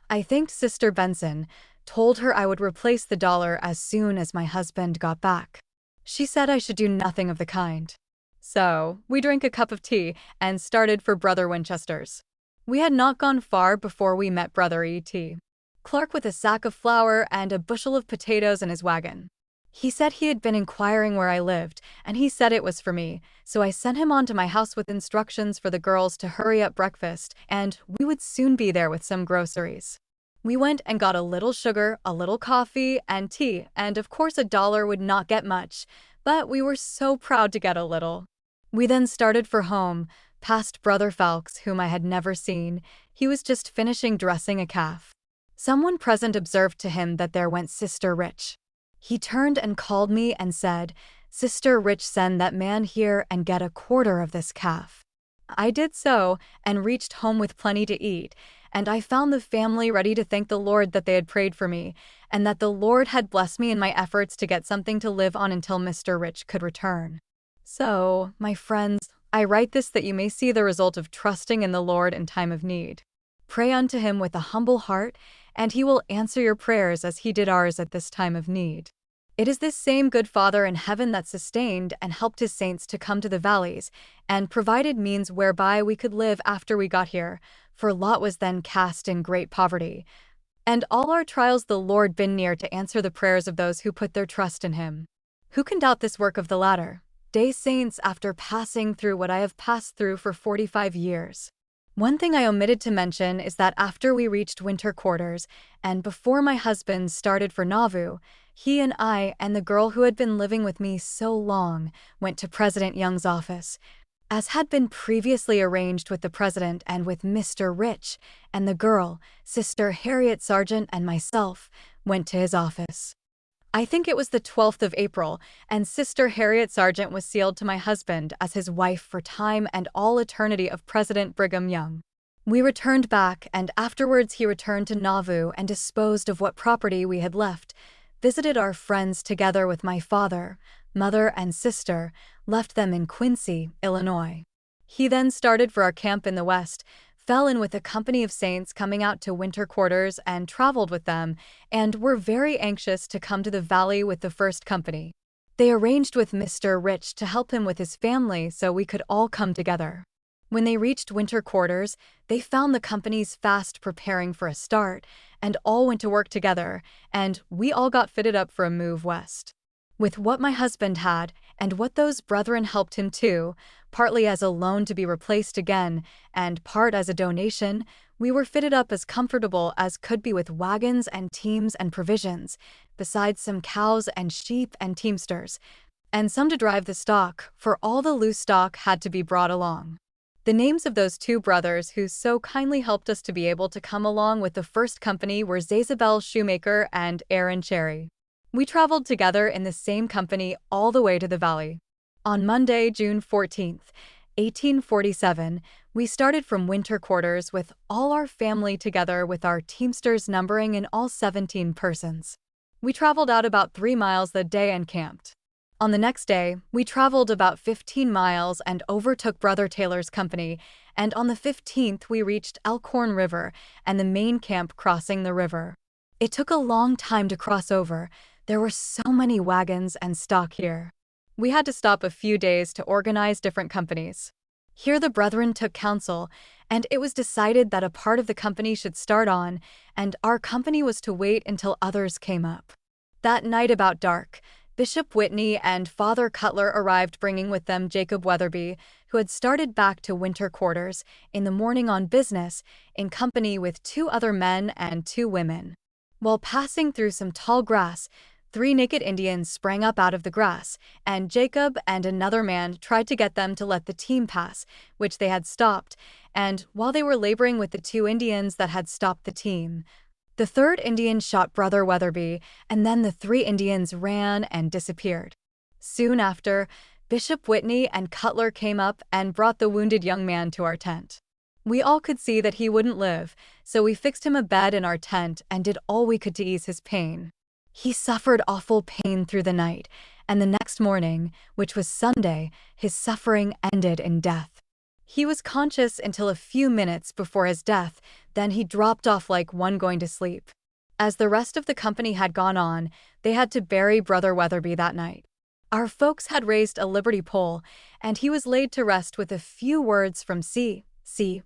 I thanked Sister Benson, told her I would replace the dollar as soon as my husband got back. She said I should do nothing of the kind. So, we drank a cup of tea and started for Brother Winchester's. We had not gone far before we met Brother E.T. Clark with a sack of flour and a bushel of potatoes in his wagon. He said he had been inquiring where I lived, and he said it was for me, so I sent him on to my house with instructions for the girls to hurry up breakfast, and we would soon be there with some groceries. We went and got a little sugar, a little coffee, and tea, and of course $1 would not get much, but we were so proud to get a little. We then started for home, past Brother Falks, whom I had never seen. He was just finishing dressing a calf. Someone present observed to him that there went Sister Rich. He turned and called me and said, "Sister Rich, send that man here and get a quarter of this calf." I did so and reached home with plenty to eat, and I found the family ready to thank the Lord that they had prayed for me, and that the Lord had blessed me in my efforts to get something to live on until Mr. Rich could return. So, my friends, I write this that you may see the result of trusting in the Lord in time of need. Pray unto him with a humble heart, and he will answer your prayers as he did ours at this time of need. It is this same good Father in heaven that sustained and helped his saints to come to the valleys, and provided means whereby we could live after we got here, for Lot was then cast in great poverty. And all our trials the Lord been near to answer the prayers of those who put their trust in him. Who can doubt this work of the latter day saints after passing through what I have passed through for 45 years? One thing I omitted to mention is that after we reached winter quarters, and before my husband started for Nauvoo, he and I and the girl who had been living with me so long went to President Young's office, as had been previously arranged with the president and with Mr. Rich, and the girl, Sister Harriet Sargent, and myself, went to his office. I think it was the 12th of April, and Sister Harriet Sargent was sealed to my husband as his wife for time and all eternity of President Brigham Young. We returned back, and afterwards he returned to Nauvoo and disposed of what property we had left, visited our friends together with my father, mother, and sister, left them in Quincy, Illinois. He then started for our camp in the West, fell in with a company of saints coming out to winter quarters and traveled with them, and were very anxious to come to the valley with the first company. They arranged with Mr. Rich to help him with his family so we could all come together. When they reached winter quarters, they found the companies fast preparing for a start, and all went to work together, and we all got fitted up for a move west. With what my husband had, and what those brethren helped him to, partly as a loan to be replaced again, and part as a donation, We were fitted up as comfortable as could be with wagons and teams and provisions, besides some cows and sheep and teamsters, and some to drive the stock, for all the loose stock had to be brought along. The names of those two brothers who so kindly helped us to be able to come along with the first company were Zazabel Shoemaker and Aaron Cherry. We traveled together in the same company all the way to the valley. On Monday, June 14th, 1847, we started from winter quarters with all our family together with our teamsters numbering in all 17 persons. We traveled out about 3 miles that day and camped. On the next day, we traveled about 15 miles and overtook Brother Taylor's company, and on the 15th we reached Elkhorn River and the main camp crossing the river. It took a long time to cross over. There were so many wagons and stock here. We had to stop a few days to organize different companies. Here the brethren took counsel, and it was decided that a part of the company should start on, and our company was to wait until others came up. That night about dark, Bishop Whitney and Father Cutler arrived, bringing with them Jacob Weatherby, who had started back to winter quarters in the morning on business, in company with 2 other men and 2 women. While passing through some tall grass, 3 naked Indians sprang up out of the grass, and Jacob and another man tried to get them to let the team pass, which they had stopped, and while they were laboring with the 2 Indians that had stopped the team, the 3rd Indian shot Brother Weatherby, and then the 3 Indians ran and disappeared. Soon after, Bishop Whitney and Cutler came up and brought the wounded young man to our tent. We all could see that he wouldn't live, so we fixed him a bed in our tent and did all we could to ease his pain. He suffered awful pain through the night, and the next morning, which was Sunday, his suffering ended in death. He was conscious until a few minutes before his death, then he dropped off like one going to sleep. As the rest of the company had gone on, they had to bury Brother Weatherby that night. Our folks had raised a liberty pole, and he was laid to rest with a few words from C.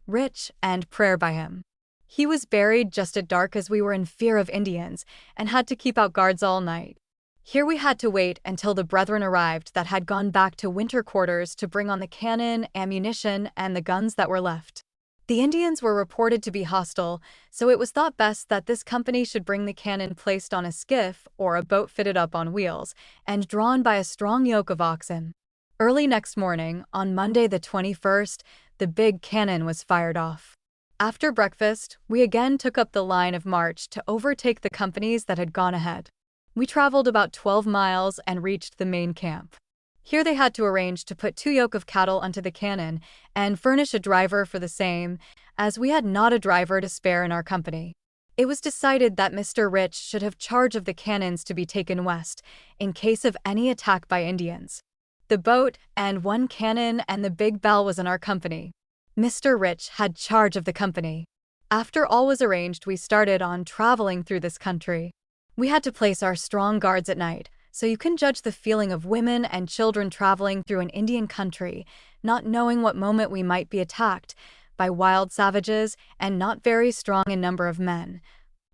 Rich and prayer by him. He was buried just at dark as we were in fear of Indians and had to keep out guards all night. Here we had to wait until the brethren arrived that had gone back to winter quarters to bring on the cannon, ammunition, and the guns that were left. The Indians were reported to be hostile, so it was thought best that this company should bring the cannon placed on a skiff or a boat fitted up on wheels and drawn by a strong yoke of oxen. Early next morning, on Monday the 21st, the big cannon was fired off. After breakfast, we again took up the line of march to overtake the companies that had gone ahead. We traveled about 12 miles and reached the main camp. Here they had to arrange to put 2 yoke of cattle onto the cannon and furnish a driver for the same, as we had not a driver to spare in our company. It was decided that Mr. Rich should have charge of the cannons to be taken west, in case of any attack by Indians. The boat and 1 cannon and the big bell was in our company. Mr. Rich had charge of the company. After all was arranged, we started on traveling through this country. We had to place our strong guards at night, so you can judge the feeling of women and children traveling through an Indian country, not knowing what moment we might be attacked by wild savages and not very strong in number of men.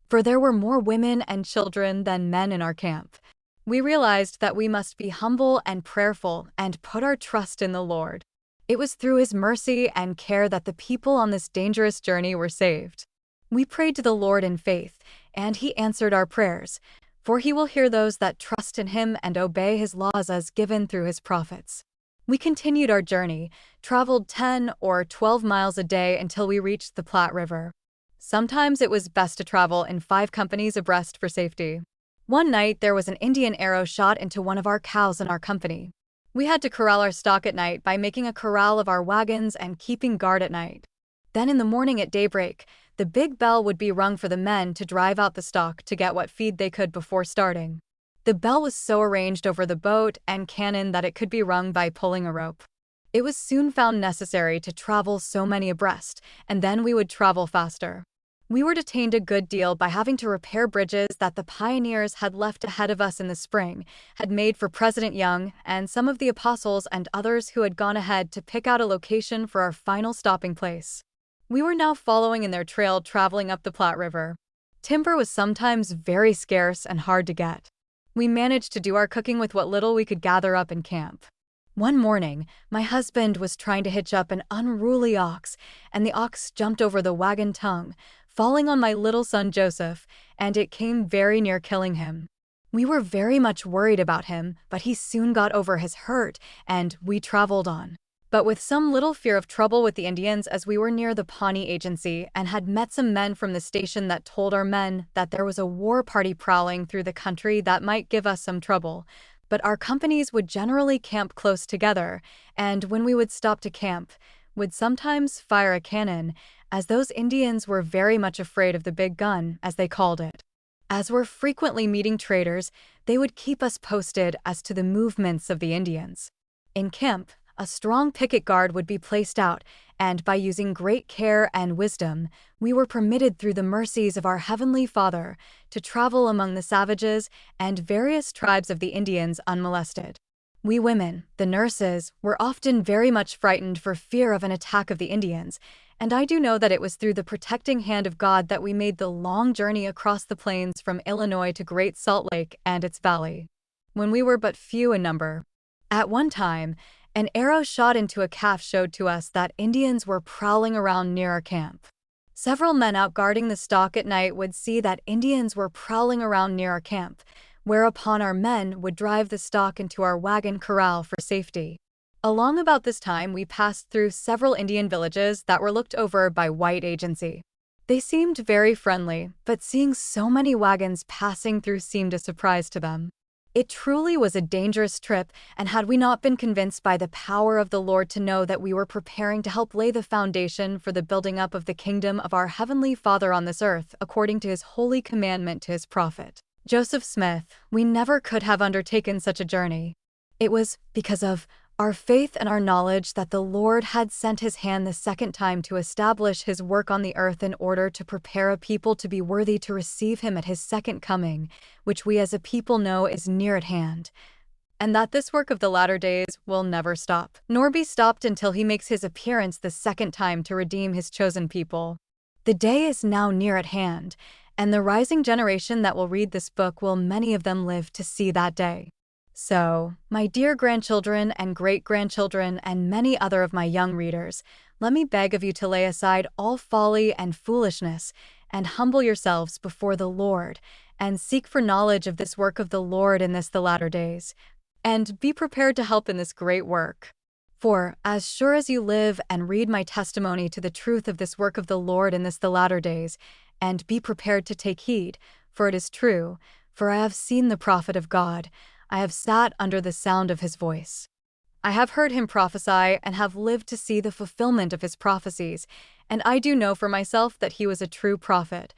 For there were more women and children than men in our camp. We realized that we must be humble and prayerful and put our trust in the Lord. It was through His mercy and care that the people on this dangerous journey were saved. We prayed to the Lord in faith, and He answered our prayers, for He will hear those that trust in Him and obey His laws as given through His prophets. We continued our journey, traveled 10 or 12 miles a day until we reached the Platte River. Sometimes it was best to travel in 5 companies abreast for safety. One night there was an Indian arrow shot into one of our cows in our company. We had to corral our stock at night by making a corral of our wagons and keeping guard at night. Then in the morning at daybreak, the big bell would be rung for the men to drive out the stock to get what feed they could before starting. The bell was so arranged over the boat and cannon that it could be rung by pulling a rope. It was soon found necessary to travel so many abreast, and then we would travel faster. We were detained a good deal by having to repair bridges that the pioneers had left ahead of us in the spring, had made for President Young and some of the apostles and others who had gone ahead to pick out a location for our final stopping place. We were now following in their trail, traveling up the Platte River. Timber was sometimes very scarce and hard to get. We managed to do our cooking with what little we could gather up in camp. One morning, my husband was trying to hitch up an unruly ox, and the ox jumped over the wagon tongue, falling on my little son Joseph, and it came very near killing him. We were very much worried about him, but he soon got over his hurt, and we traveled on. But with some little fear of trouble with the Indians, as we were near the Pawnee Agency and had met some men from the station that told our men that there was a war party prowling through the country that might give us some trouble. But our companies would generally camp close together, and when we would stop to camp, would sometimes fire a cannon, as those Indians were very much afraid of the big gun, as they called it. As we're frequently meeting traders, they would keep us posted as to the movements of the Indians. In camp, a strong picket guard would be placed out, and by using great care and wisdom, we were permitted through the mercies of our Heavenly Father to travel among the savages and various tribes of the Indians unmolested. We women, the nurses, were often very much frightened for fear of an attack of the Indians, and I do know that it was through the protecting hand of God that we made the long journey across the plains from Illinois to Great Salt Lake and its valley, when we were but few in number. At one time, an arrow shot into a calf showed to us that Indians were prowling around near our camp. Several men out guarding the stock at night would see that Indians were prowling around near our camp, whereupon our men would drive the stock into our wagon corral for safety. Along about this time, we passed through several Indian villages that were looked over by white agency. They seemed very friendly, but seeing so many wagons passing through seemed a surprise to them. It truly was a dangerous trip, and had we not been convinced by the power of the Lord to know that we were preparing to help lay the foundation for the building up of the kingdom of our Heavenly Father on this earth, according to His holy commandment to His prophet Joseph Smith, we never could have undertaken such a journey. It was because of our faith and our knowledge that the Lord had sent His hand the second time to establish His work on the earth in order to prepare a people to be worthy to receive Him at His second coming, which we as a people know is near at hand, and that this work of the latter days will never stop, nor be stopped until He makes His appearance the second time to redeem His chosen people. The day is now near at hand, and the rising generation that will read this book will many of them live to see that day. So, my dear grandchildren and great-grandchildren and many other of my young readers, let me beg of you to lay aside all folly and foolishness, and humble yourselves before the Lord, and seek for knowledge of this work of the Lord in the latter days, and be prepared to help in this great work. For, as sure as you live and read my testimony to the truth of this work of the Lord in the latter days, and be prepared to take heed, for it is true, for I have seen the prophet of God, I have sat under the sound of his voice. I have heard him prophesy and have lived to see the fulfillment of his prophecies, and I do know for myself that he was a true prophet,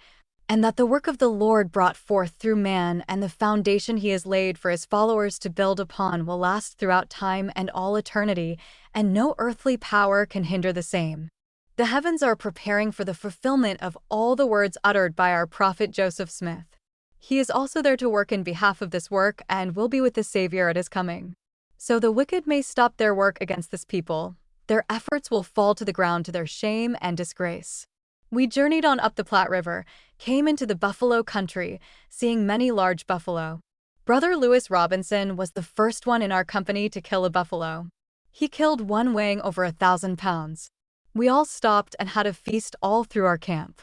and that the work of the Lord brought forth through man and the foundation he has laid for his followers to build upon will last throughout time and all eternity, and no earthly power can hinder the same. The heavens are preparing for the fulfillment of all the words uttered by our prophet Joseph Smith. He is also there to work in behalf of this work and will be with the Savior at his coming. So the wicked may stop their work against this people. Their efforts will fall to the ground to their shame and disgrace. We journeyed on up the Platte River, came into the buffalo country, seeing many large buffalo. Brother Lewis Robinson was the first one in our company to kill a buffalo. He killed one weighing over 1,000 pounds. We all stopped and had a feast all through our camp.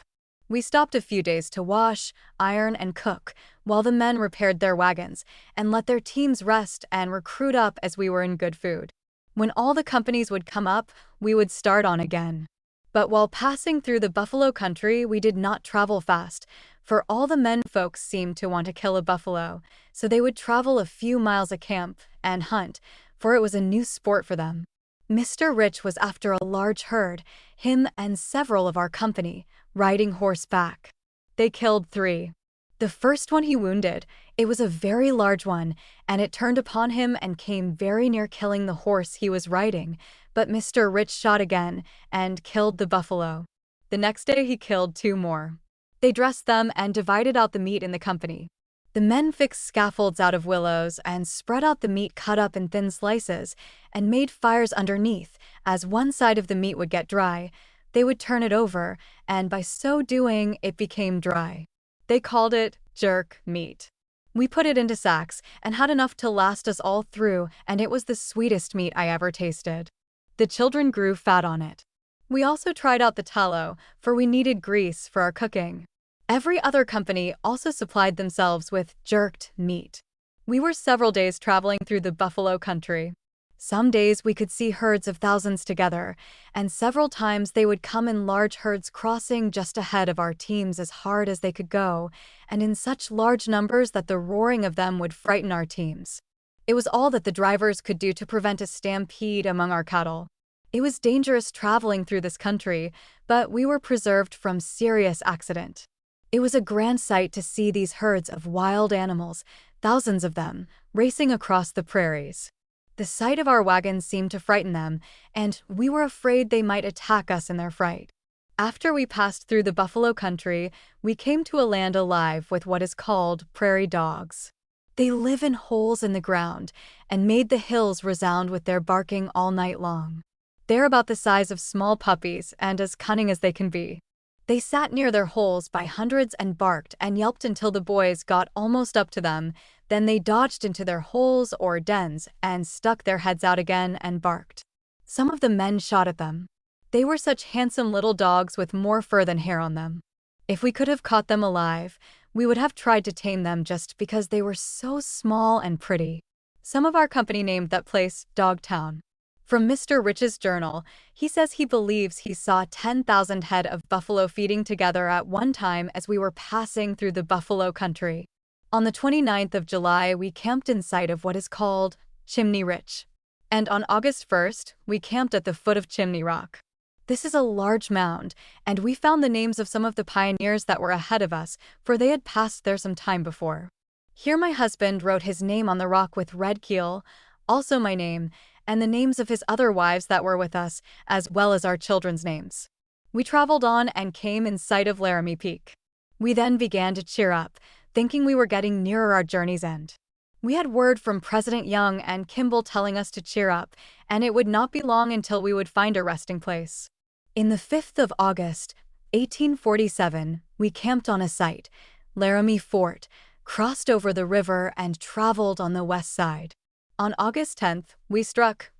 We stopped a few days to wash, iron, and cook, while the men repaired their wagons, and let their teams rest and recruit up as we were in good food. When all the companies would come up, we would start on again. But while passing through the buffalo country, we did not travel fast, for all the men folks seemed to want to kill a buffalo, so they would travel a few miles a camp and hunt, for it was a new sport for them. Mr. Rich was after a large herd, him and several of our company, riding horseback. They killed 3. The first one he wounded. It was a very large one, and it turned upon him and came very near killing the horse he was riding, but Mr. Rich shot again and killed the buffalo. The next day he killed 2 more. They dressed them and divided out the meat in the company. The men fixed scaffolds out of willows and spread out the meat cut up in thin slices and made fires underneath. As one side of the meat would get dry, they would turn it over, and by so doing, it became dry. They called it jerk meat. We put it into sacks and had enough to last us all through, and it was the sweetest meat I ever tasted. The children grew fat on it. We also tried out the tallow, for we needed grease for our cooking. Every other company also supplied themselves with jerked meat. We were several days traveling through the buffalo country. Some days we could see herds of thousands together, and several times they would come in large herds crossing just ahead of our teams as hard as they could go, and in such large numbers that the roaring of them would frighten our teams. It was all that the drivers could do to prevent a stampede among our cattle. It was dangerous traveling through this country, but we were preserved from serious accident. It was a grand sight to see these herds of wild animals, thousands of them, racing across the prairies. The sight of our wagons seemed to frighten them, and we were afraid they might attack us in their fright. After we passed through the buffalo country, we came to a land alive with what is called prairie dogs. They live in holes in the ground and made the hills resound with their barking all night long. They're about the size of small puppies and as cunning as they can be. They sat near their holes by hundreds and barked and yelped until the boys got almost up to them. Then they dodged into their holes or dens and stuck their heads out again and barked. Some of the men shot at them. They were such handsome little dogs with more fur than hair on them. If we could have caught them alive, we would have tried to tame them just because they were so small and pretty. Some of our company named that place Dogtown. From Mr. Rich's journal, he says he believes he saw 10,000 head of buffalo feeding together at one time as we were passing through the buffalo country. On the 29th of July, we camped in sight of what is called Chimney Ridge. And on August 1st, we camped at the foot of Chimney Rock. This is a large mound, and we found the names of some of the pioneers that were ahead of us, for they had passed there some time before. Here my husband wrote his name on the rock with red keel, also my name, and the names of his other wives that were with us, as well as our children's names. We traveled on and came in sight of Laramie Peak. We then began to cheer up, thinking we were getting nearer our journey's end. We had word from President Young and Kimball telling us to cheer up, and it would not be long until we would find a resting place. In the 5th of August, 1847, we camped on a site, Laramie Fort, crossed over the river and traveled on the west side. On August 10th, we struck,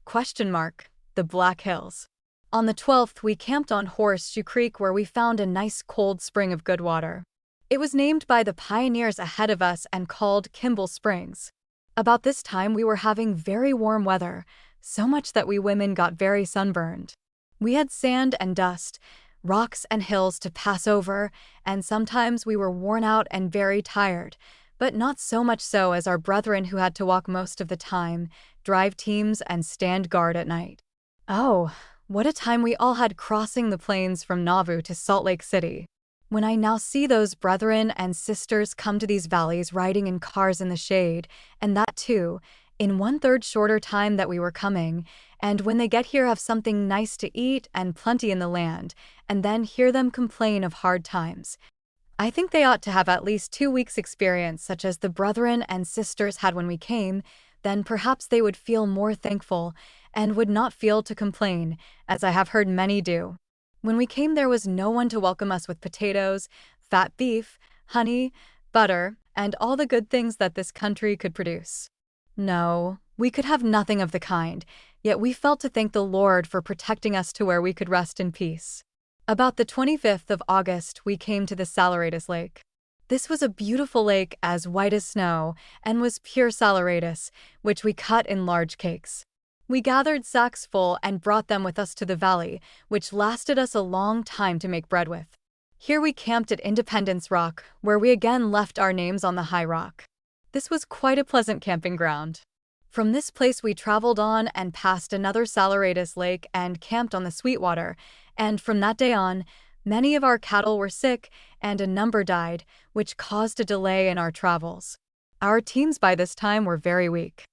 the Black Hills. On the 12th, we camped on Horseshoe Creek where we found a nice cold spring of good water. It was named by the pioneers ahead of us and called Kimball Springs. About this time, we were having very warm weather, so much that we women got very sunburned. We had sand and dust, rocks and hills to pass over, and sometimes we were worn out and very tired, but not so much so as our brethren who had to walk most of the time, drive teams, and stand guard at night. Oh, what a time we all had crossing the plains from Nauvoo to Salt Lake City. When I now see those brethren and sisters come to these valleys riding in cars in the shade, and that too, in 1/3 shorter time that we were coming, and when they get here have something nice to eat and plenty in the land, and then hear them complain of hard times, I think they ought to have at least 2 weeks' experience such as the brethren and sisters had when we came, then perhaps they would feel more thankful and would not feel to complain, as I have heard many do. When we came there was no one to welcome us with potatoes, fat beef, honey, butter, and all the good things that this country could produce. No, we could have nothing of the kind, yet we felt to thank the Lord for protecting us to where we could rest in peace. About the 25th of August, we came to the Saleratus Lake. This was a beautiful lake as white as snow and was pure saleratus, which we cut in large cakes. We gathered sacks full and brought them with us to the valley, which lasted us a long time to make bread with. Here we camped at Independence Rock, where we again left our names on the high rock. This was quite a pleasant camping ground. From this place we traveled on and passed another saleratus lake and camped on the Sweetwater, and from that day on, many of our cattle were sick and a number died, which caused a delay in our travels. Our teams by this time were very weak.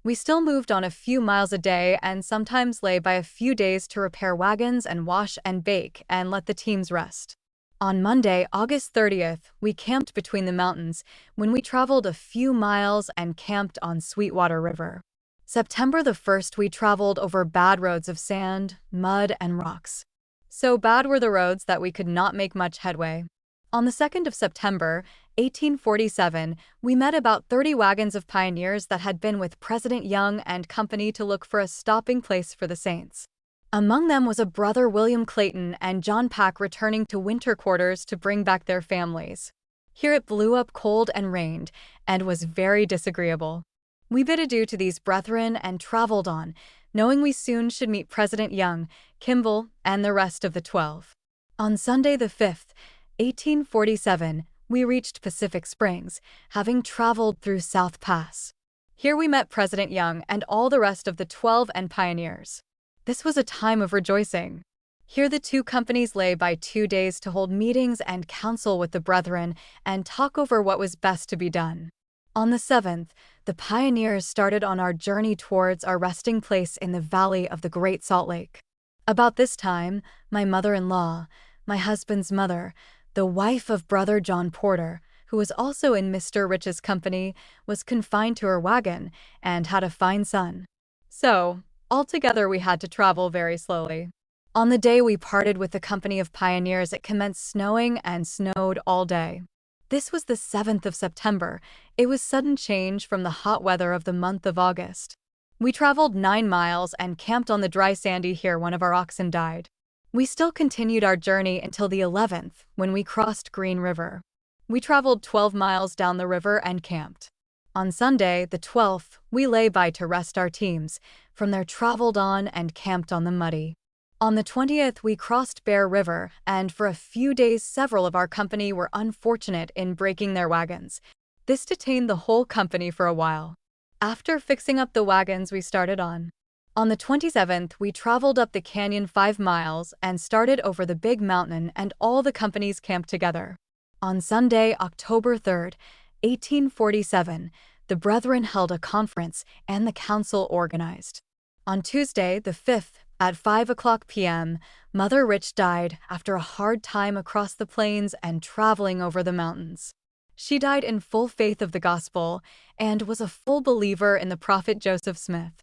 We still moved on a few miles a day and sometimes lay by a few days to repair wagons and wash and bake and let the teams rest. On Monday, August 30th, we camped between the mountains when we traveled a few miles and camped on Sweetwater River. September the 1st, we traveled over bad roads of sand, mud, and rocks. So bad were the roads that we could not make much headway. On the 2nd of September, 1847, we met about 30 wagons of pioneers that had been with President Young and company to look for a stopping place for the Saints. Among them was a brother William Clayton and John Pack returning to winter quarters to bring back their families. Here it blew up cold and rained, and was very disagreeable. We bid adieu to these brethren and traveled on, knowing we soon should meet President Young, Kimball, and the rest of the 12. On Sunday the 5th, 1847, we reached Pacific Springs, having traveled through South Pass. Here we met President Young and all the rest of the 12 and pioneers. This was a time of rejoicing. Here the two companies lay by 2 days to hold meetings and counsel with the brethren and talk over what was best to be done. On the 7th, the pioneers started on our journey towards our resting place in the valley of the Great Salt Lake. About this time, my mother-in-law, my husband's mother, the wife of Brother John Porter, who was also in Mr. Rich's company, was confined to her wagon and had a fine son. So, altogether we had to travel very slowly. On the day we parted with the company of pioneers, it commenced snowing and snowed all day. This was the 7th of September. It was sudden change from the hot weather of the month of August. We traveled 9 miles and camped on the dry sandy. Here one of our oxen died. We still continued our journey until the 11th, when we crossed Green River. We traveled 12 miles down the river and camped. On Sunday, the 12th, we lay by to rest our teams. From there traveled on and camped on the Muddy. On the 20th, we crossed Bear River, and for a few days several of our company were unfortunate in breaking their wagons. This detained the whole company for a while. After fixing up the wagons, we started on. On the 27th, we traveled up the canyon 5 miles and started over the big mountain, and all the companies camped together. On Sunday, October 3rd, 1847, the brethren held a conference and the council organized. On Tuesday, the 5th, at 5:00 p.m., Mother Rich died after a hard time across the plains and traveling over the mountains. She died in full faith of the gospel and was a full believer in the prophet Joseph Smith.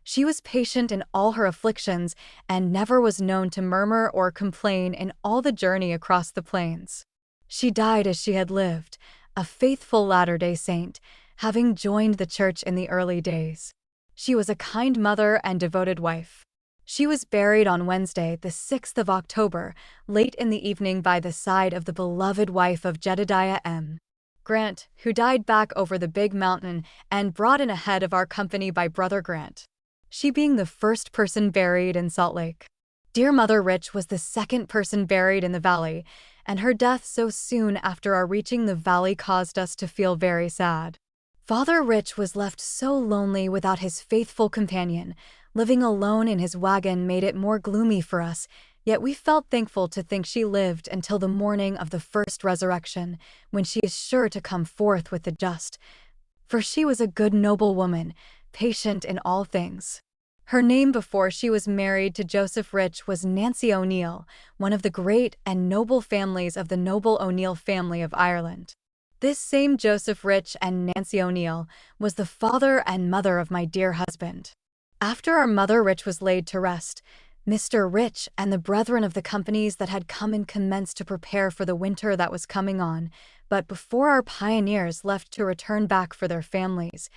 She was patient in all her afflictions and never was known to murmur or complain in all the journey across the plains. She died as she had lived, a faithful Latter-day Saint, having joined the church in the early days. She was a kind mother and devoted wife. She was buried on Wednesday, the 6th of October, late in the evening by the side of the beloved wife of Jedediah M. Grant, who died back over the big mountain and brought in ahead of our company by Brother Grant, she being the first person buried in Salt Lake. Dear Mother Rich was the second person buried in the valley, and her death so soon after our reaching the valley caused us to feel very sad. Father Rich was left so lonely without his faithful companion. Living alone in his wagon made it more gloomy for us, yet we felt thankful to think she lived until the morning of the first resurrection, when she is sure to come forth with the just. For she was a good noble woman, patient in all things. Her name before she was married to Joseph Rich was Nancy O'Neill, one of the great and noble families of the noble O'Neill family of Ireland. This same Joseph Rich and Nancy O'Neill was the father and mother of my dear husband. After our Mother Rich was laid to rest, Mr. Rich and the brethren of the companies that had come in commenced to prepare for the winter that was coming on, but before our pioneers left to return back for their families,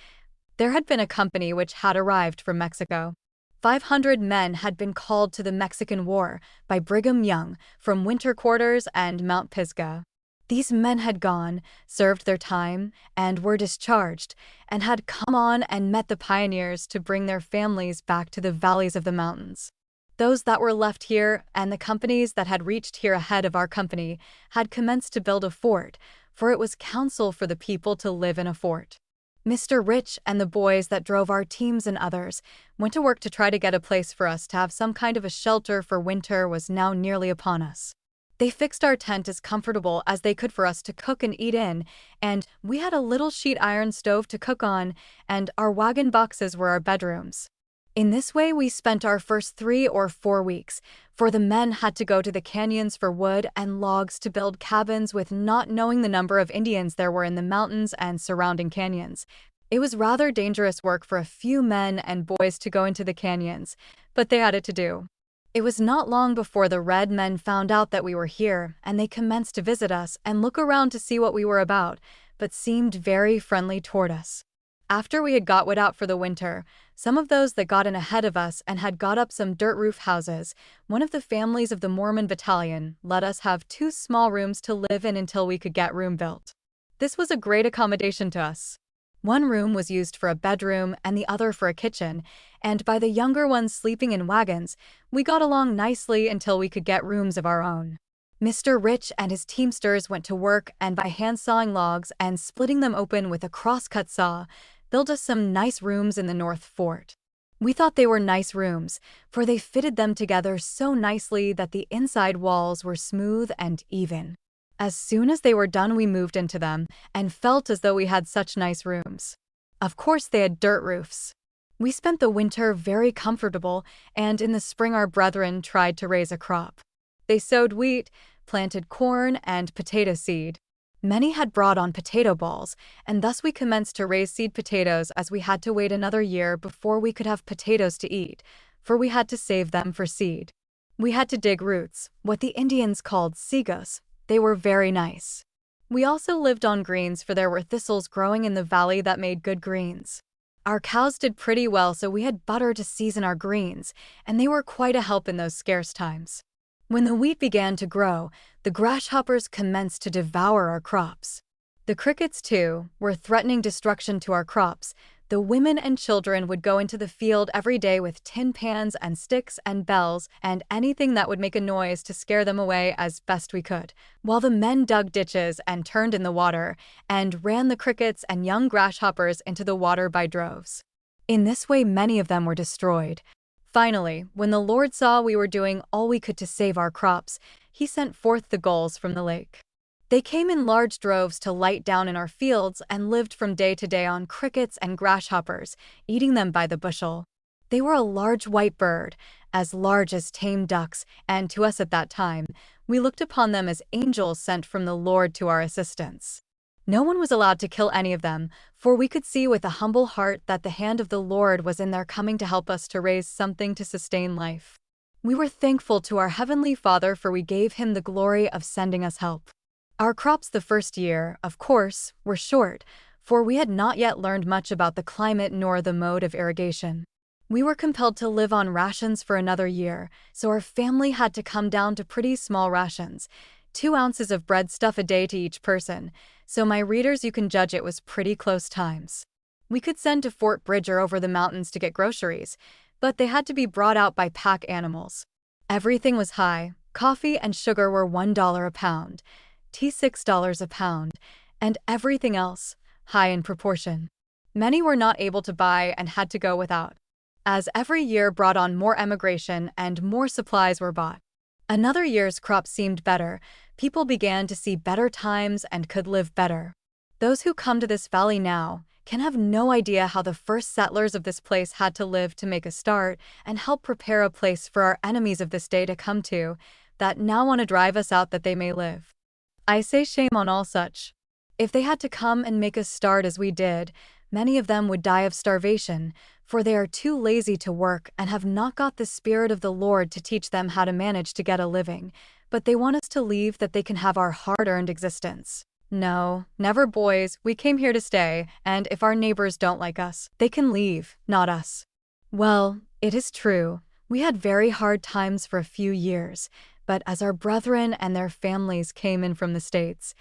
there had been a company which had arrived from Mexico. 500 men had been called to the Mexican War by Brigham Young from winter quarters and Mount Pisgah. These men had gone, served their time, and were discharged, and had come on and met the pioneers to bring their families back to the valleys of the mountains. Those that were left here and the companies that had reached here ahead of our company had commenced to build a fort, for it was counsel for the people to live in a fort. Mr. Rich and the boys that drove our teams and others went to work to try to get a place for us to have some kind of a shelter, for winter was now nearly upon us. They fixed our tent as comfortable as they could for us to cook and eat in, and we had a little sheet iron stove to cook on, and our wagon boxes were our bedrooms. In this way we spent our first 3 or 4 weeks, for the men had to go to the canyons for wood and logs to build cabins, with not knowing the number of Indians there were in the mountains and surrounding canyons. It was rather dangerous work for a few men and boys to go into the canyons, but they had it to do. It was not long before the red men found out that we were here, and they commenced to visit us and look around to see what we were about, but seemed very friendly toward us. After we had got wood out for the winter, some of those that got in ahead of us and had got up some dirt roof houses, one of the families of the Mormon battalion let us have 2 small rooms to live in until we could get room built. This was a great accommodation to us. One room was used for a bedroom and the other for a kitchen, and by the younger ones sleeping in wagons, we got along nicely until we could get rooms of our own. Mr. Rich and his teamsters went to work and by hand sawing logs and splitting them open with a crosscut saw, built us some nice rooms in the North Fort. We thought they were nice rooms, for they fitted them together so nicely that the inside walls were smooth and even. As soon as they were done, we moved into them and felt as though we had such nice rooms. Of course, they had dirt roofs. We spent the winter very comfortable, and in the spring our brethren tried to raise a crop. They sowed wheat, planted corn, and potato seed. Many had brought on potato balls, and thus we commenced to raise seed potatoes as we had to wait another year before we could have potatoes to eat, for we had to save them for seed. We had to dig roots, what the Indians called sigos. They were very nice. We also lived on greens, for there were thistles growing in the valley that made good greens. Our cows did pretty well, so we had butter to season our greens, and they were quite a help in those scarce times. When the wheat began to grow, the grasshoppers commenced to devour our crops. The crickets, too, were threatening destruction to our crops. The women and children would go into the field every day with tin pans and sticks and bells and anything that would make a noise to scare them away as best we could, while the men dug ditches and turned in the water and ran the crickets and young grasshoppers into the water by droves. In this way, many of them were destroyed. Finally, when the Lord saw we were doing all we could to save our crops, He sent forth the gulls from the lake. They came in large droves to light down in our fields and lived from day to day on crickets and grasshoppers, eating them by the bushel. They were a large white bird, as large as tame ducks, and to us at that time, we looked upon them as angels sent from the Lord to our assistance. No one was allowed to kill any of them, for we could see with a humble heart that the hand of the Lord was in their coming to help us to raise something to sustain life. We were thankful to our Heavenly Father, for we gave Him the glory of sending us help. Our crops the first year, of course, were short, for we had not yet learned much about the climate nor the mode of irrigation. We were compelled to live on rations for another year, so our family had to come down to pretty small rations, 2 ounces of bread stuff a day to each person, so my readers, you can judge it was pretty close times. We could send to Fort Bridge or over the mountains to get groceries, but they had to be brought out by pack animals. Everything was high. Coffee and sugar were $1 a pound. Tea $6 a pound, and everything else, high in proportion. Many were not able to buy and had to go without. As every year brought on more emigration and more supplies were bought. Another year's crop seemed better. People began to see better times and could live better. Those who come to this valley now can have no idea how the first settlers of this place had to live to make a start and help prepare a place for our enemies of this day to come to, that now want to drive us out that they may live. I say shame on all such. If they had to come and make us start as we did, many of them would die of starvation, for they are too lazy to work and have not got the Spirit of the Lord to teach them how to manage to get a living, but they want us to leave that they can have our hard-earned existence. No, never, boys, we came here to stay, and if our neighbors don't like us, they can leave, not us. Well, it is true, we had very hard times for a few years, but as our brethren and their families came in from the States,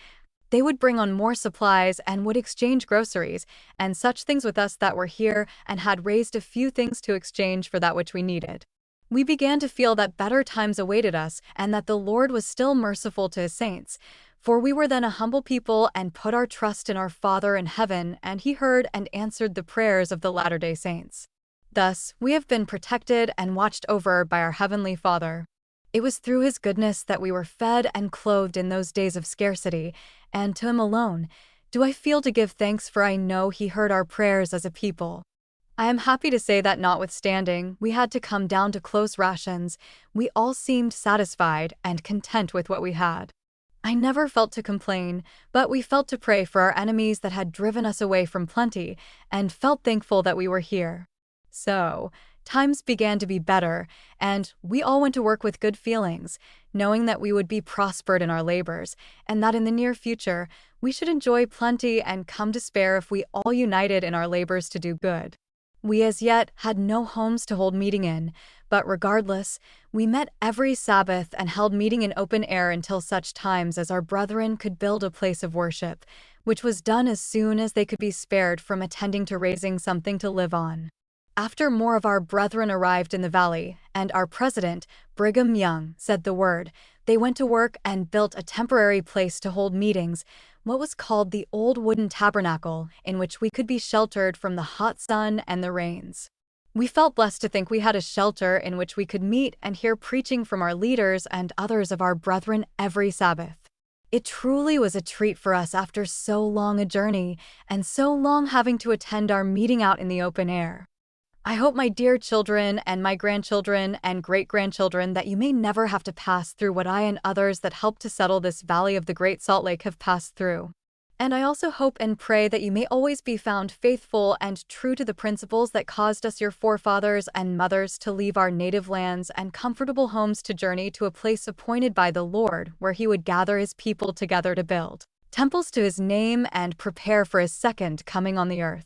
they would bring on more supplies and would exchange groceries and such things with us that were here and had raised a few things to exchange for that which we needed. We began to feel that better times awaited us and that the Lord was still merciful to His saints, for we were then a humble people and put our trust in our Father in heaven, and He heard and answered the prayers of the Latter-day Saints. Thus, we have been protected and watched over by our Heavenly Father. It was through His goodness that we were fed and clothed in those days of scarcity, and to Him alone do I feel to give thanks, for I know He heard our prayers as a people. I am happy to say that notwithstanding we had to come down to close rations, we all seemed satisfied and content with what we had. I never felt to complain, but we felt to pray for our enemies that had driven us away from plenty, and felt thankful that we were here. So, times began to be better, and we all went to work with good feelings, knowing that we would be prospered in our labors, and that in the near future we should enjoy plenty and come to spare if we all united in our labors to do good. We as yet had no homes to hold meeting in, but regardless, we met every Sabbath and held meeting in open air until such times as our brethren could build a place of worship, which was done as soon as they could be spared from attending to raising something to live on. After more of our brethren arrived in the valley, and our president, Brigham Young, said the word, they went to work and built a temporary place to hold meetings, what was called the old wooden tabernacle, in which we could be sheltered from the hot sun and the rains. We felt blessed to think we had a shelter in which we could meet and hear preaching from our leaders and others of our brethren every Sabbath. It truly was a treat for us after so long a journey, and so long having to attend our meeting out in the open air. I hope, my dear children and my grandchildren and great-grandchildren, that you may never have to pass through what I and others that helped to settle this valley of the Great Salt Lake have passed through. And I also hope and pray that you may always be found faithful and true to the principles that caused us, your forefathers and mothers, to leave our native lands and comfortable homes to journey to a place appointed by the Lord, where he would gather his people together to build temples to his name and prepare for his second coming on the earth.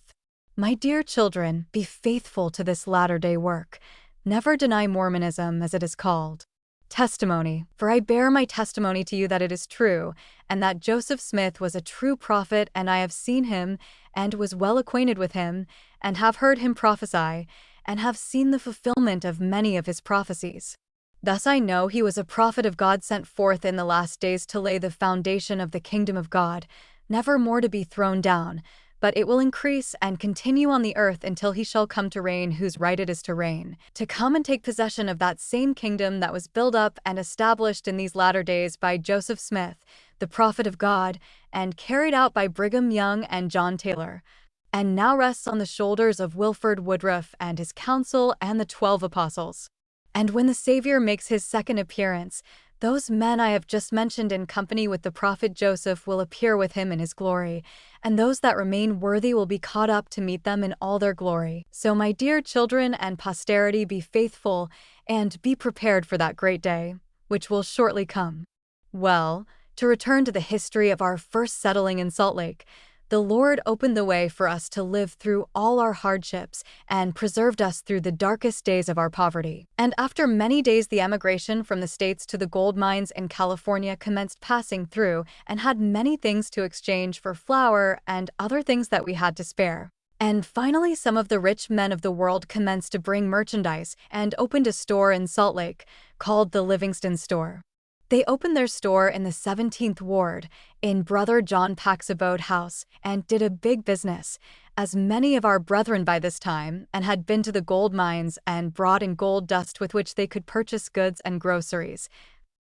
My dear children, be faithful to this latter-day work. Never deny Mormonism, as it is called. Testimony, for I bear my testimony to you that it is true, and that Joseph Smith was a true prophet, and I have seen him, and was well acquainted with him, and have heard him prophesy, and have seen the fulfillment of many of his prophecies. Thus I know he was a prophet of God, sent forth in the last days to lay the foundation of the kingdom of God, never more to be thrown down, but it will increase and continue on the earth until he shall come to reign, whose right it is to reign, to come and take possession of that same kingdom that was built up and established in these latter days by Joseph Smith, the prophet of God, and carried out by Brigham Young and John Taylor, and now rests on the shoulders of Wilford Woodruff and his council and the 12 apostles. And when the Savior makes his second appearance, those men I have just mentioned in company with the prophet Joseph will appear with him in his glory, and those that remain worthy will be caught up to meet them in all their glory. So, my dear children and posterity, be faithful and be prepared for that great day, which will shortly come. Well, to return to the history of our first settling in Salt Lake, the Lord opened the way for us to live through all our hardships and preserved us through the darkest days of our poverty. And after many days, the emigration from the States to the gold mines in California commenced, passing through, and had many things to exchange for flour and other things that we had to spare. And finally, some of the rich men of the world commenced to bring merchandise and opened a store in Salt Lake called the Livingston Store. They opened their store in the 17th Ward, in Brother John Pack's abode house, and did a big business, as many of our brethren by this time, and had been to the gold mines and brought in gold dust with which they could purchase goods and groceries,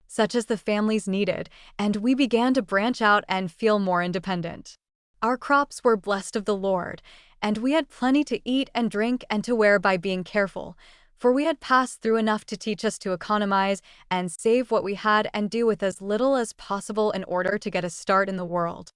such as the families needed, and we began to branch out and feel more independent. Our crops were blessed of the Lord, and we had plenty to eat and drink and to wear by being careful, for we had passed through enough to teach us to economize and save what we had and do with as little as possible in order to get a start in the world.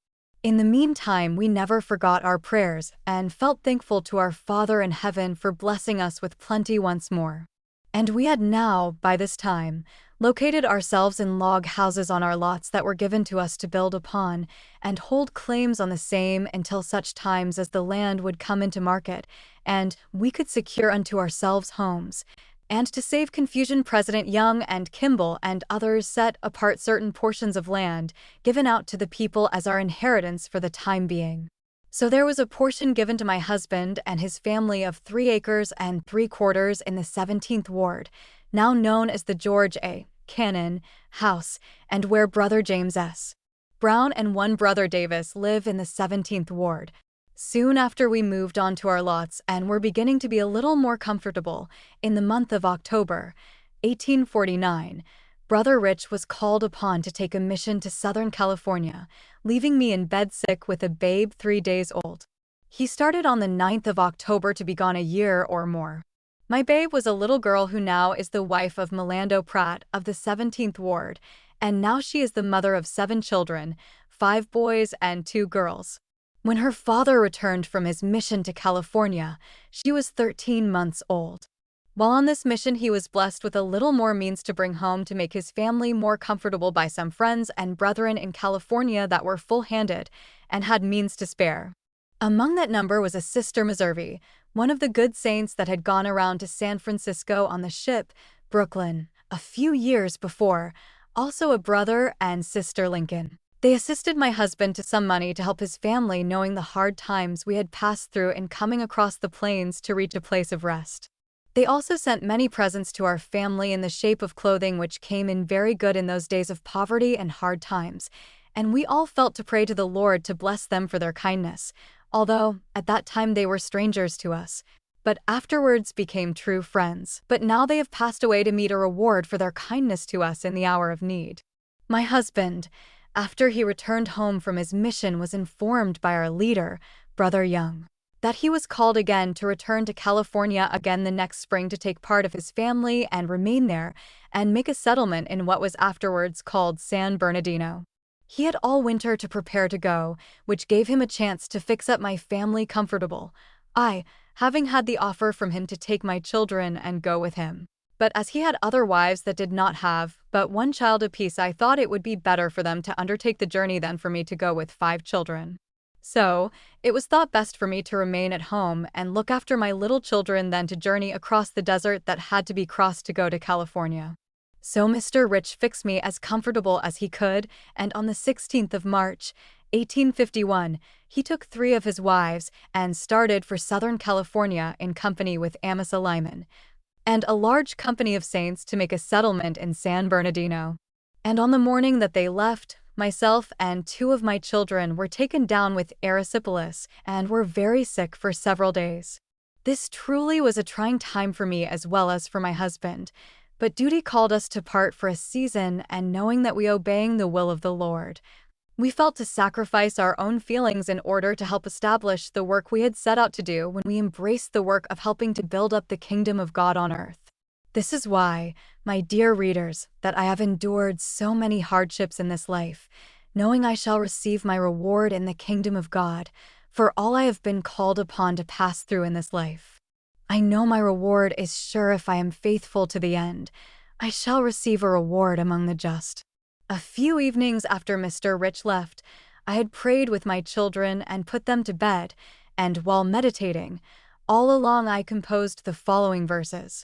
In the meantime, we never forgot our prayers and felt thankful to our Father in heaven for blessing us with plenty once more. And we had now, by this time, located ourselves in log houses on our lots that were given to us to build upon, and hold claims on the same until such times as the land would come into market, and we could secure unto ourselves homes. And to save confusion, President Young and Kimball and others set apart certain portions of land given out to the people as our inheritance for the time being. So there was a portion given to my husband and his family of 3 acres and 3/4 in the 17th Ward, now known as the George A. Cannon House, and where Brother James S. Brown and one Brother Davis live in the 17th Ward. Soon after we moved on to our lots and were beginning to be a little more comfortable, in the month of October, 1849, Brother Rich was called upon to take a mission to Southern California, leaving me in bed sick with a babe 3 days old. He started on the 9th of October to be gone a year or more. My babe was a little girl who now is the wife of Melando Pratt of the 17th Ward, and now she is the mother of 7 children, 5 boys and 2 girls. When her father returned from his mission to California, she was 13 months old. While on this mission, he was blessed with a little more means to bring home to make his family more comfortable by some friends and brethren in California that were full-handed and had means to spare. Among that number was a Sister Missouri, one of the good saints that had gone around to San Francisco on the ship Brooklyn a few years before, also a brother and Sister Lincoln. They assisted my husband to some money to help his family, knowing the hard times we had passed through in coming across the plains to reach a place of rest. They also sent many presents to our family in the shape of clothing, which came in very good in those days of poverty and hard times, and we all felt to pray to the Lord to bless them for their kindness, although at that time they were strangers to us, but afterwards became true friends. But now they have passed away to meet a reward for their kindness to us in the hour of need. My husband, after he returned home from his mission, was informed by our leader, Brother Young, that he was called again to return to California again the next spring to take part of his family and remain there and make a settlement in what was afterwards called San Bernardino. He had all winter to prepare to go, which gave him a chance to fix up my family comfortable, I having had the offer from him to take my children and go with him. But as he had other wives that did not have but one child apiece, I thought it would be better for them to undertake the journey than for me to go with 5 children. So, it was thought best for me to remain at home and look after my little children than to journey across the desert that had to be crossed to go to California. So Mr. Rich fixed me as comfortable as he could, and on the 16th of March, 1851, he took 3 of his wives and started for Southern California in company with Amasa Lyman and a large company of saints to make a settlement in San Bernardino. And on the morning that they left, myself and 2 of my children were taken down with erysipelas and were very sick for several days. This truly was a trying time for me as well as for my husband, but duty called us to part for a season, and knowing that we obeying the will of the Lord, we felt to sacrifice our own feelings in order to help establish the work we had set out to do when we embraced the work of helping to build up the kingdom of God on earth. This is why, my dear readers, that I have endured so many hardships in this life, knowing I shall receive my reward in the kingdom of God, for all I have been called upon to pass through in this life. I know my reward is sure if I am faithful to the end. I shall receive a reward among the just. A few evenings after Mr. Rich left, I had prayed with my children and put them to bed, and while meditating, all along I composed the following verses.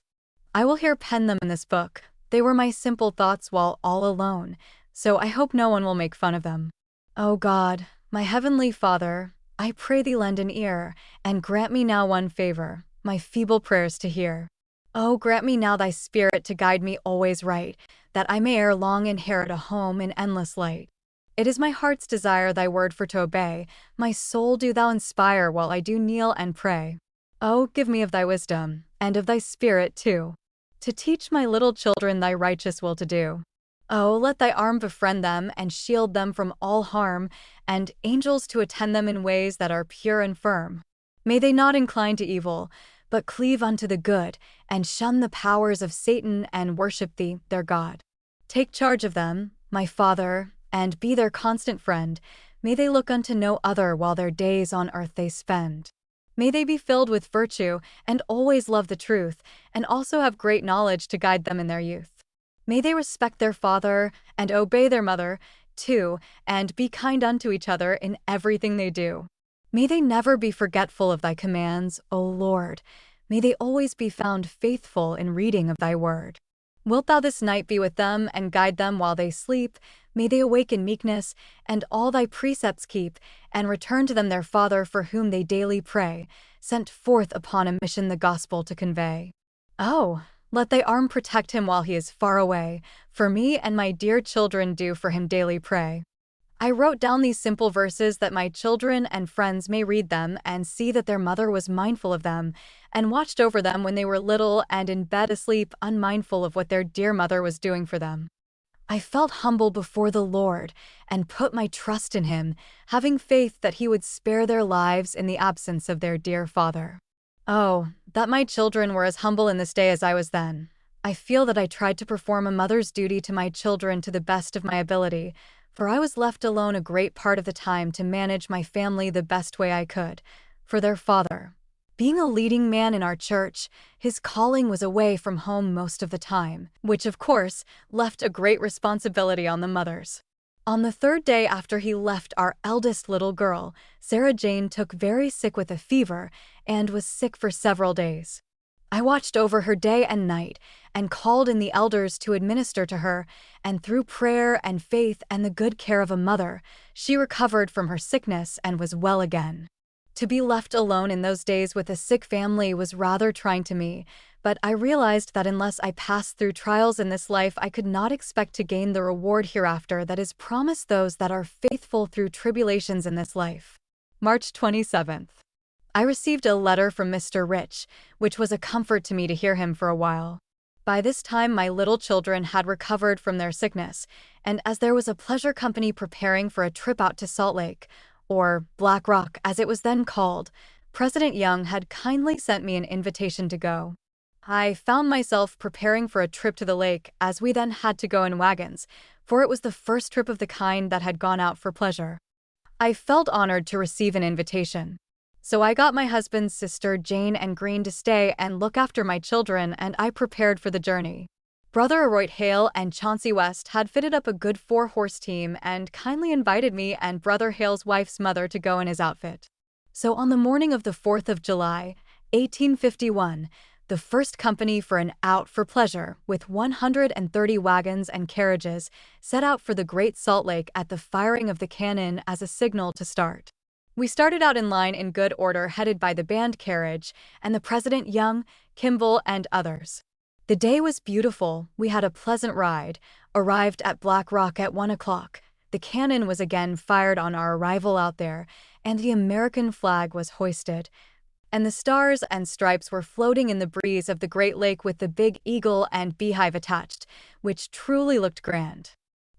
I will here pen them in this book. They were my simple thoughts while all alone, so I hope no one will make fun of them. O God, my heavenly Father, I pray thee lend an ear, and grant me now one favor, my feeble prayers to hear. Oh, grant me now thy spirit to guide me always right, that I may ere long inherit a home in endless light. It is my heart's desire thy word for to obey, my soul do thou inspire while I do kneel and pray. Oh, give me of thy wisdom, and of thy spirit too, to teach my little children thy righteous will to do. Oh, let thy arm befriend them and shield them from all harm, and angels to attend them in ways that are pure and firm. May they not incline to evil, but cleave unto the good, and shun the powers of Satan and worship thee, their God. Take charge of them, my Father, and be their constant friend. May they look unto no other while their days on earth they spend. May they be filled with virtue, and always love the truth, and also have great knowledge to guide them in their youth. May they respect their father, and obey their mother, too, and be kind unto each other in everything they do. May they never be forgetful of thy commands, O Lord. May they always be found faithful in reading of thy word. Wilt thou this night be with them and guide them while they sleep? May they awake in meekness, and all thy precepts keep, and return to them their Father for whom they daily pray, sent forth upon a mission the gospel to convey. Oh, let thy arm protect him while he is far away, for me and my dear children do for him daily pray. I wrote down these simple verses that my children and friends may read them and see that their mother was mindful of them, and watched over them when they were little and in bed asleep, unmindful of what their dear mother was doing for them. I felt humble before the Lord, and put my trust in him, having faith that he would spare their lives in the absence of their dear father. Oh, that my children were as humble in this day as I was then. I feel that I tried to perform a mother's duty to my children to the best of my ability, for I was left alone a great part of the time to manage my family the best way I could, for their father. Being a leading man in our church, his calling was away from home most of the time, which of course left a great responsibility on the mothers. On the third day after he left, our eldest little girl, Sarah Jane, took very sick with a fever and was sick for several days. I watched over her day and night and called in the elders to administer to her, and through prayer and faith and the good care of a mother, she recovered from her sickness and was well again. To be left alone in those days with a sick family was rather trying to me, but I realized that unless I passed through trials in this life, I could not expect to gain the reward hereafter that is promised those that are faithful through tribulations in this life. March 27th. I received a letter from Mr. Rich, which was a comfort to me to hear him for a while. By this time, my little children had recovered from their sickness, and as there was a pleasure company preparing for a trip out to Salt Lake, or Black Rock as it was then called, President Young had kindly sent me an invitation to go. I found myself preparing for a trip to the lake, as we then had to go in wagons, for it was the first trip of the kind that had gone out for pleasure. I felt honored to receive an invitation. So I got my husband's sister Jane and Green to stay and look after my children, and I prepared for the journey. Brother Aroit Hale and Chauncey West had fitted up a good 4-horse team and kindly invited me and Brother Hale's wife's mother to go in his outfit. So on the morning of the 4th of July, 1851, the first company for an out for pleasure, with 130 wagons and carriages, set out for the Great Salt Lake at the firing of the cannon as a signal to start. We started out in line in good order, headed by the band carriage and the President Young, Kimball, and others. The day was beautiful, we had a pleasant ride, arrived at Black Rock at 1 o'clock. The cannon was again fired on our arrival out there, and the American flag was hoisted, and the stars and stripes were floating in the breeze of the Great Lake with the big eagle and beehive attached, which truly looked grand.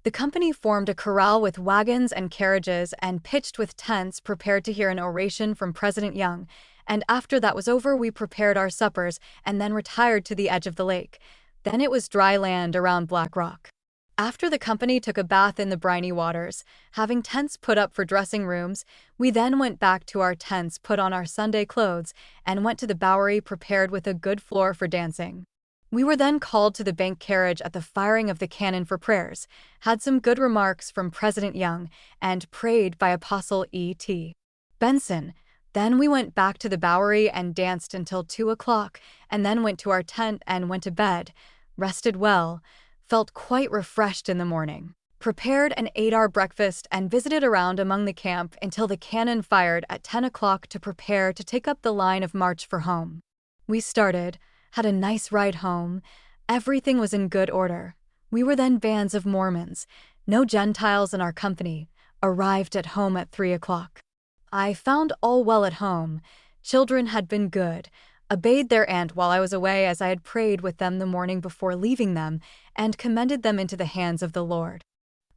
The company formed a corral with wagons and carriages and pitched with tents, prepared to hear an oration from President Young, and after that was over we prepared our suppers and then retired to the edge of the lake. Then it was dry land around Black Rock. After the company took a bath in the briny waters, having tents put up for dressing rooms, we then went back to our tents, put on our Sunday clothes, and went to the Bowery prepared with a good floor for dancing. We were then called to the bank carriage at the firing of the cannon for prayers, had some good remarks from President Young, and prayed by Apostle E.T. Benson. Then we went back to the Bowery and danced until 2 o'clock, and then went to our tent and went to bed, rested well, felt quite refreshed in the morning, prepared and ate our breakfast and visited around among the camp until the cannon fired at 10 o'clock to prepare to take up the line of march for home. We started, had a nice ride home, everything was in good order. We were then bands of Mormons, no Gentiles in our company, arrived at home at 3 o'clock. I found all well at home, children had been good, obeyed their aunt while I was away as I had prayed with them the morning before leaving them, and commended them into the hands of the Lord.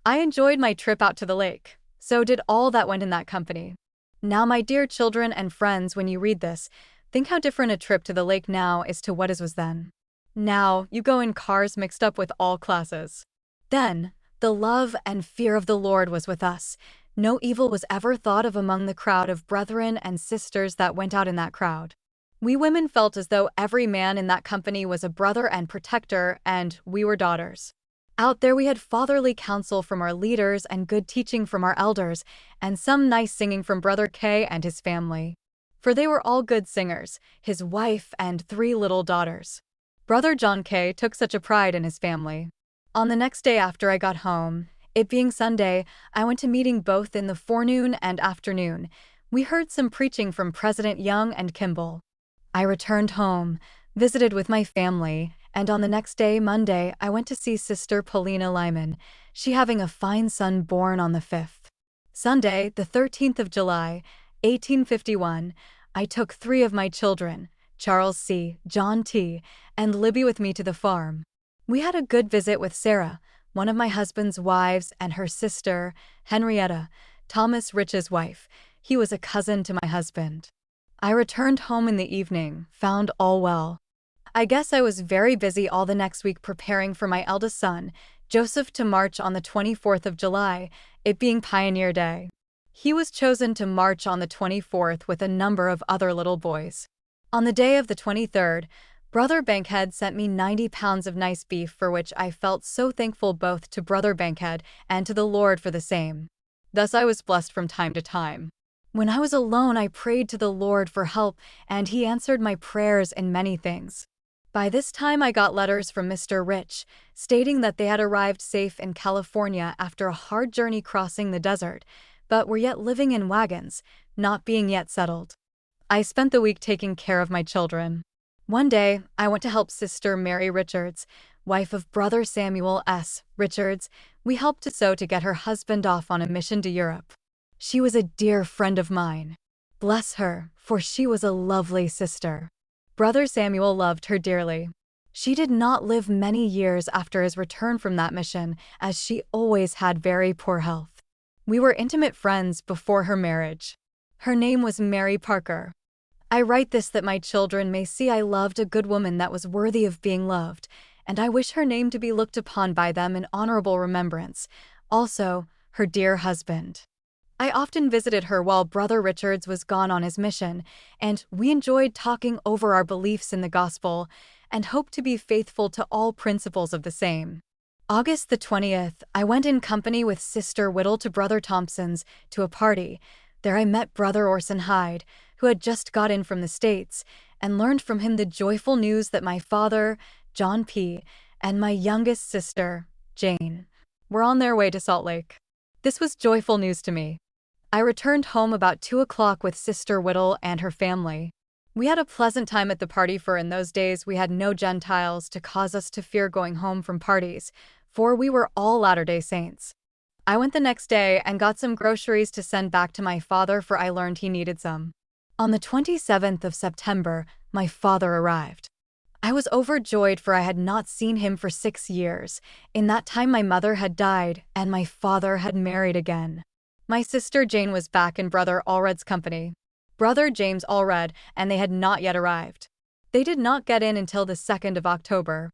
I enjoyed my trip out to the lake, so did all that went in that company. Now, my dear children and friends, when you read this, think how different a trip to the lake now is to what it was then. Now, you go in cars mixed up with all classes. Then, the love and fear of the Lord was with us. No evil was ever thought of among the crowd of brethren and sisters that went out in that crowd. We women felt as though every man in that company was a brother and protector, and we were daughters. Out there we had fatherly counsel from our leaders and good teaching from our elders, and some nice singing from Brother K and his family. For they were all good singers, his wife and 3 little daughters. Brother John K took such a pride in his family. On the next day after I got home, it being Sunday, I went to meeting both in the forenoon and afternoon. We heard some preaching from President Young and Kimball. I returned home, visited with my family, and on the next day, Monday, I went to see Sister Paulina Lyman, she having a fine son born on the 5th. Sunday, the 13th of July, 1851, I took 3 of my children, Charles C., John T., and Libby with me to the farm. We had a good visit with Sarah, one of my husband's wives, and her sister, Henrietta, Thomas Rich's wife. He was a cousin to my husband. I returned home in the evening, found all well. I guess I was very busy all the next week preparing for my eldest son, Joseph, to march on the 24th of July, it being Pioneer Day. He was chosen to march on the 24th with a number of other little boys. On the day of the 23rd, Brother Bankhead sent me 90 pounds of nice beef, for which I felt so thankful both to Brother Bankhead and to the Lord for the same. Thus I was blessed from time to time. When I was alone, I prayed to the Lord for help, and He answered my prayers in many things. By this time, I got letters from Mr. Rich, stating that they had arrived safe in California after a hard journey crossing the desert, but were yet living in wagons, not being yet settled. I spent the week taking care of my children. One day, I went to help Sister Mary Richards, wife of Brother Samuel S. Richards. We helped to sew to get her husband off on a mission to Europe. She was a dear friend of mine. Bless her, for she was a lovely sister. Brother Samuel loved her dearly. She did not live many years after his return from that mission, as she always had very poor health. We were intimate friends before her marriage. Her name was Mary Parker. I write this that my children may see I loved a good woman that was worthy of being loved, and I wish her name to be looked upon by them in honorable remembrance, also her dear husband. I often visited her while Brother Richards was gone on his mission, and we enjoyed talking over our beliefs in the gospel and hoped to be faithful to all principles of the same. August the 20th, I went in company with Sister Whittle to Brother Thompson's to a party. There I met Brother Orson Hyde, who had just got in from the States, and learned from him the joyful news that my father, John P., and my youngest sister, Jane, were on their way to Salt Lake. This was joyful news to me. I returned home about 2 o'clock with Sister Whittle and her family. We had a pleasant time at the party, for in those days we had no Gentiles to cause us to fear going home from parties, for we were all Latter-day Saints. I went the next day and got some groceries to send back to my father, for I learned he needed some. On the 27th of September, my father arrived. I was overjoyed, for I had not seen him for 6 years. In that time my mother had died, and my father had married again. My sister Jane was back in Brother Allred's company. Brother James Allred, and they had not yet arrived. They did not get in until the 2nd of October.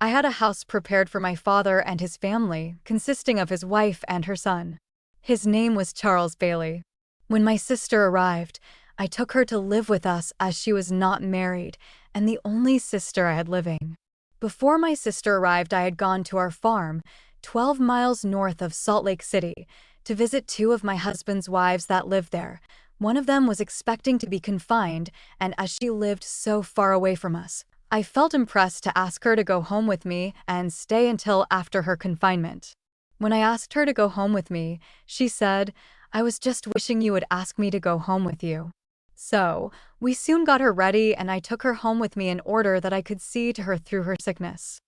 I had a house prepared for my father and his family, consisting of his wife and her son. His name was Charles Bailey. When my sister arrived, I took her to live with us, as she was not married and the only sister I had living. Before my sister arrived, I had gone to our farm, 12 miles north of Salt Lake City, to visit 2 of my husband's wives that lived there. One of them was expecting to be confined, and as she lived so far away from us, I felt impressed to ask her to go home with me and stay until after her confinement. When I asked her to go home with me, she said, "I was just wishing you would ask me to go home with you." So, we soon got her ready, and I took her home with me in order that I could see to her through her sickness.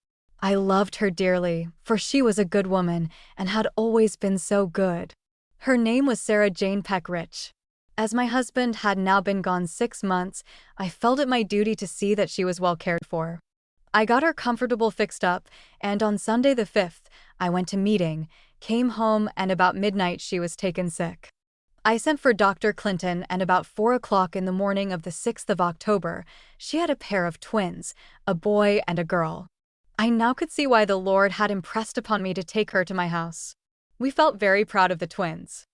I loved her dearly, for she was a good woman and had always been so good. Her name was Sarah Jane Peck Rich. As my husband had now been gone 6 months, I felt it my duty to see that she was well cared for. I got her comfortable fixed up, and on Sunday the 5th, I went to meeting, came home, and about midnight she was taken sick. I sent for Dr. Clinton, and about 4 o'clock in the morning of the 6th of October, she had a pair of twins, a boy and a girl. I now could see why the Lord had impressed upon me to take her to my house. We felt very proud of the twins.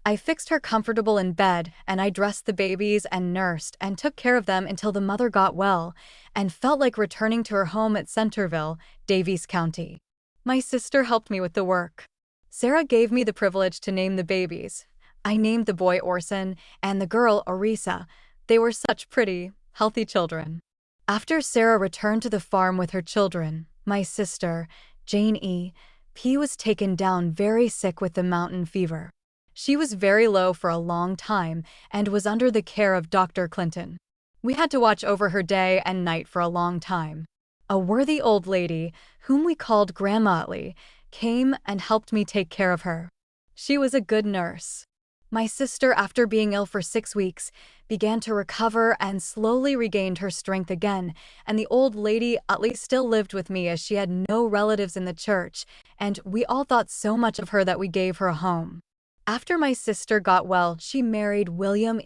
I fixed her comfortable in bed, and I dressed the babies and nursed and took care of them until the mother got well and felt like returning to her home at Centerville, Daviess County. My sister helped me with the work. Sarah gave me the privilege to name the babies. I named the boy Orson and the girl Orisa. They were such pretty, healthy children. After Sarah returned to the farm with her children, my sister, Jane P., was taken down very sick with the mountain fever. She was very low for a long time and was under the care of Dr. Clinton. We had to watch over her day and night for a long time. A worthy old lady, whom we called Grandma Utley, came and helped me take care of her. She was a good nurse. My sister, after being ill for 6 weeks, began to recover and slowly regained her strength again, and the old lady Utley still lived with me, as she had no relatives in the church, and we all thought so much of her that we gave her a home. After my sister got well, she married William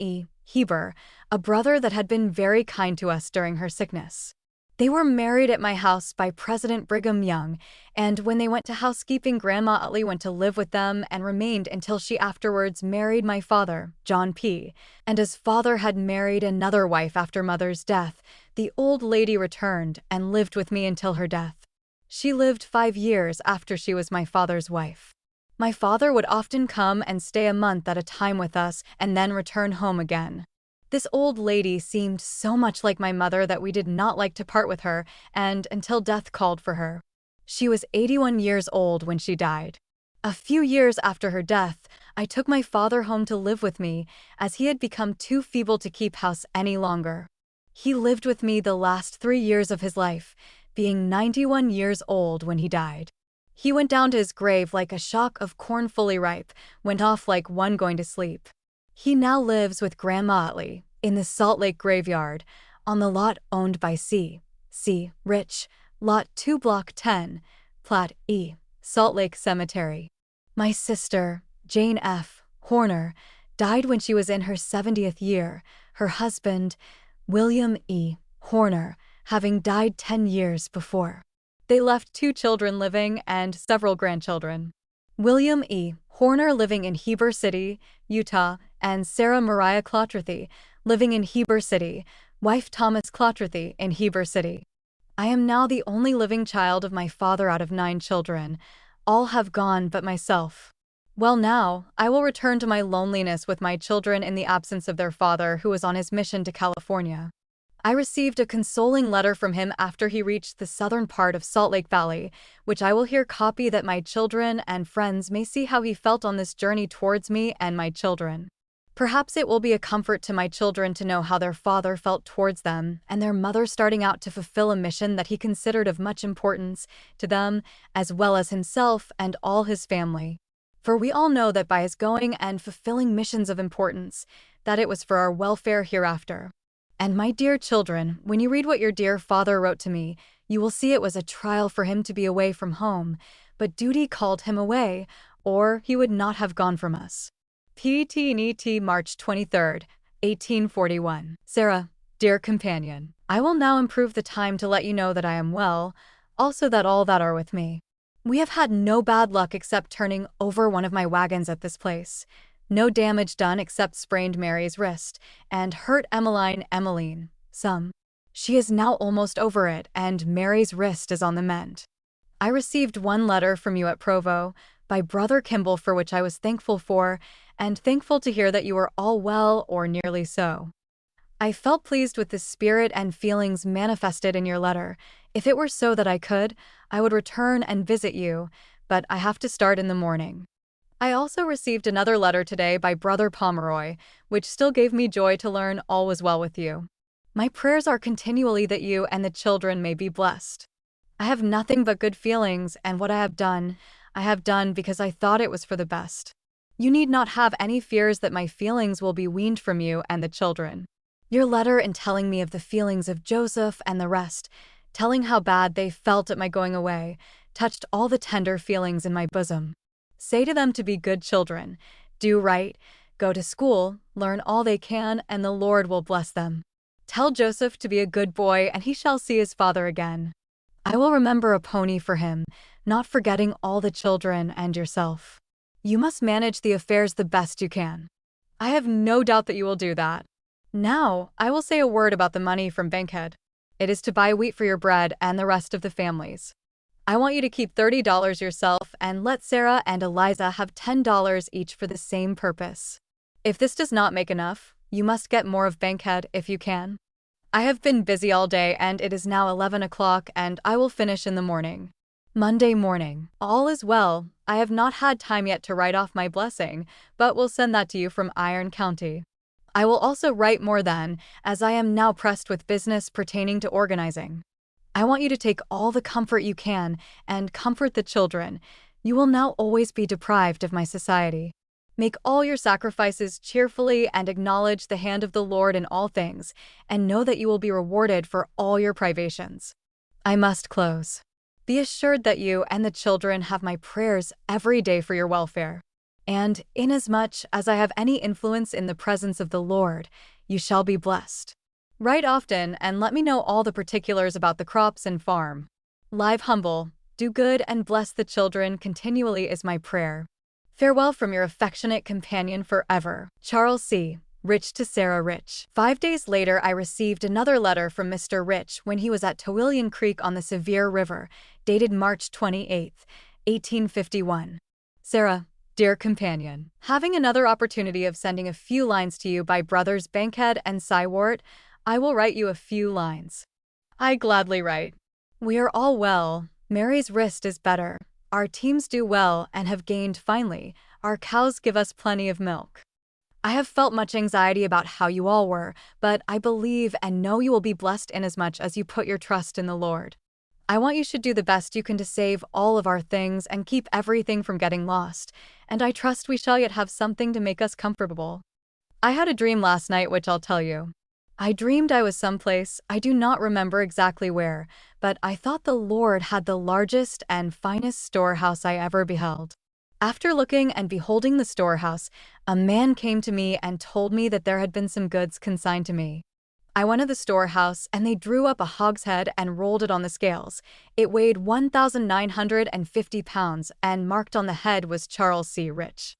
Heber, a brother that had been very kind to us during her sickness. They were married at my house by President Brigham Young, and when they went to housekeeping, Grandma Utley went to live with them and remained until she afterwards married my father, John P. And as father had married another wife after mother's death, the old lady returned and lived with me until her death. She lived 5 years after she was my father's wife. My father would often come and stay a month at a time with us and then return home again. This old lady seemed so much like my mother that we did not like to part with her, and until death called for her. She was 81 years old when she died. A few years after her death, I took my father home to live with me, as he had become too feeble to keep house any longer. He lived with me the last 3 years of his life, being 91 years old when he died. He went down to his grave like a shock of corn fully ripe, went off like one going to sleep. He now lives with Grandma Utley in the Salt Lake graveyard on the lot owned by C. Rich, Lot 2 Block 10, Plat E, Salt Lake Cemetery. My sister, Jane F. Horner, died when she was in her 70th year, her husband, William E. Horner, having died 10 years before. They left 2 children living and several grandchildren. William E. Horner living in Heber City, Utah, and Sarah Mariah Clotworthy living in Heber City, wife Thomas Clotworthy in Heber City. I am now the only living child of my father out of 9 children. All have gone but myself. Well, now, I will return to my loneliness with my children in the absence of their father, who was on his mission to California. I received a consoling letter from him after he reached the southern part of Salt Lake Valley, which I will here copy that my children and friends may see how he felt on this journey towards me and my children. Perhaps it will be a comfort to my children to know how their father felt towards them and their mother starting out to fulfill a mission that he considered of much importance to them, as well as himself and all his family. For we all know that by his going and fulfilling missions of importance, that it was for our welfare hereafter. And my dear children, when you read what your dear father wrote to me, you will see it was a trial for him to be away from home, but duty called him away, or he would not have gone from us. PT&ET March 23, 1841. Sarah, dear companion, I will now improve the time to let you know that I am well, also that all that are with me. We have had no bad luck except turning over one of my wagons at this place. No damage done except sprained Mary's wrist, and hurt Emmeline some. She is now almost over it, and Mary's wrist is on the mend. I received one letter from you at Provo, by Brother Kimball, for which I was thankful for, and thankful to hear that you were all well or nearly so. I felt pleased with the spirit and feelings manifested in your letter. If it were so that I could, I would return and visit you, but I have to start in the morning. I also received another letter today by Brother Pomeroy, which still gave me joy to learn all was well with you. My prayers are continually that you and the children may be blessed. I have nothing but good feelings, and what I have done because I thought it was for the best. You need not have any fears that my feelings will be weaned from you and the children. Your letter in telling me of the feelings of Joseph and the rest, telling how bad they felt at my going away, touched all the tender feelings in my bosom. Say to them to be good children, do right, go to school, learn all they can, and the Lord will bless them. Tell Joseph to be a good boy, and he shall see his father again. I will remember a pony for him, not forgetting all the children and yourself. You must manage the affairs the best you can. I have no doubt that you will do that. Now, I will say a word about the money from Bankhead. It is to buy wheat for your bread and the rest of the families. I want you to keep $30 yourself and let Sarah and Eliza have $10 each for the same purpose. If this does not make enough, you must get more of Bankhead if you can. I have been busy all day and it is now 11 o'clock and I will finish in the morning. Monday morning. All is well. I have not had time yet to write off my blessing, but will send that to you from Iron County. I will also write more then, as I am now pressed with business pertaining to organizing. I want you to take all the comfort you can and comfort the children. You will now always be deprived of my society. Make all your sacrifices cheerfully and acknowledge the hand of the Lord in all things, and know that you will be rewarded for all your privations. I must close. Be assured that you and the children have my prayers every day for your welfare. And, inasmuch as I have any influence in the presence of the Lord, you shall be blessed. Write often and let me know all the particulars about the crops and farm. Live humble, do good and bless the children continually is my prayer. Farewell from your affectionate companion forever, Charles C. Rich to Sarah Rich. 5 days later, I received another letter from Mr. Rich when he was at Towillion Creek on the Sevier River, dated March 28, 1851. Sarah, dear companion, having another opportunity of sending a few lines to you by brothers Bankhead and Cywart, I will write you a few lines. I gladly write. We are all well. Mary's wrist is better. Our teams do well and have gained finely. Our cows give us plenty of milk. I have felt much anxiety about how you all were, but I believe and know you will be blessed inasmuch as you put your trust in the Lord. I want you should do the best you can to save all of our things and keep everything from getting lost, and I trust we shall yet have something to make us comfortable. I had a dream last night which I'll tell you. I dreamed I was someplace, I do not remember exactly where, but I thought the Lord had the largest and finest storehouse I ever beheld. After looking and beholding the storehouse, a man came to me and told me that there had been some goods consigned to me. I went to the storehouse, and they drew up a hogshead and rolled it on the scales. It weighed 1,950 pounds, and marked on the head was Charles C. Rich.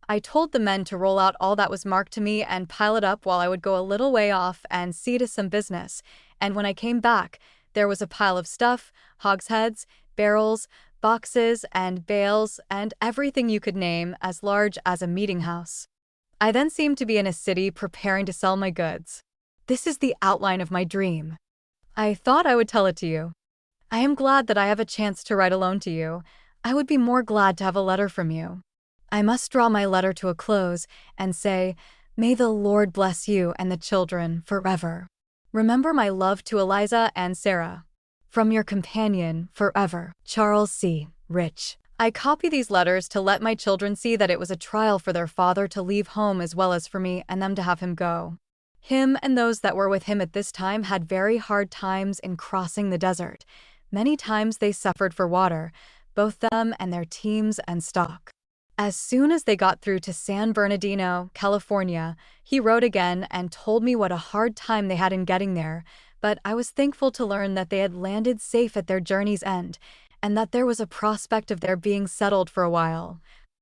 I told the men to roll out all that was marked to me and pile it up while I would go a little way off and see to some business, and when I came back, there was a pile of stuff, hogsheads, barrels, boxes and bales, and everything you could name as large as a meeting house. I then seemed to be in a city preparing to sell my goods. This is the outline of my dream. I thought I would tell it to you. I am glad that I have a chance to write alone to you. I would be more glad to have a letter from you. I must draw my letter to a close and say, may the Lord bless you and the children forever. Remember my love to Eliza and Sarah. From your companion, forever, Charles C. Rich. I copy these letters to let my children see that it was a trial for their father to leave home as well as for me and them to have him go. Him and those that were with him at this time had very hard times in crossing the desert. Many times they suffered for water, both them and their teams and stock. As soon as they got through to San Bernardino, California, he wrote again and told me what a hard time they had in getting there, but I was thankful to learn that they had landed safe at their journey's end, and that there was a prospect of their being settled for a while,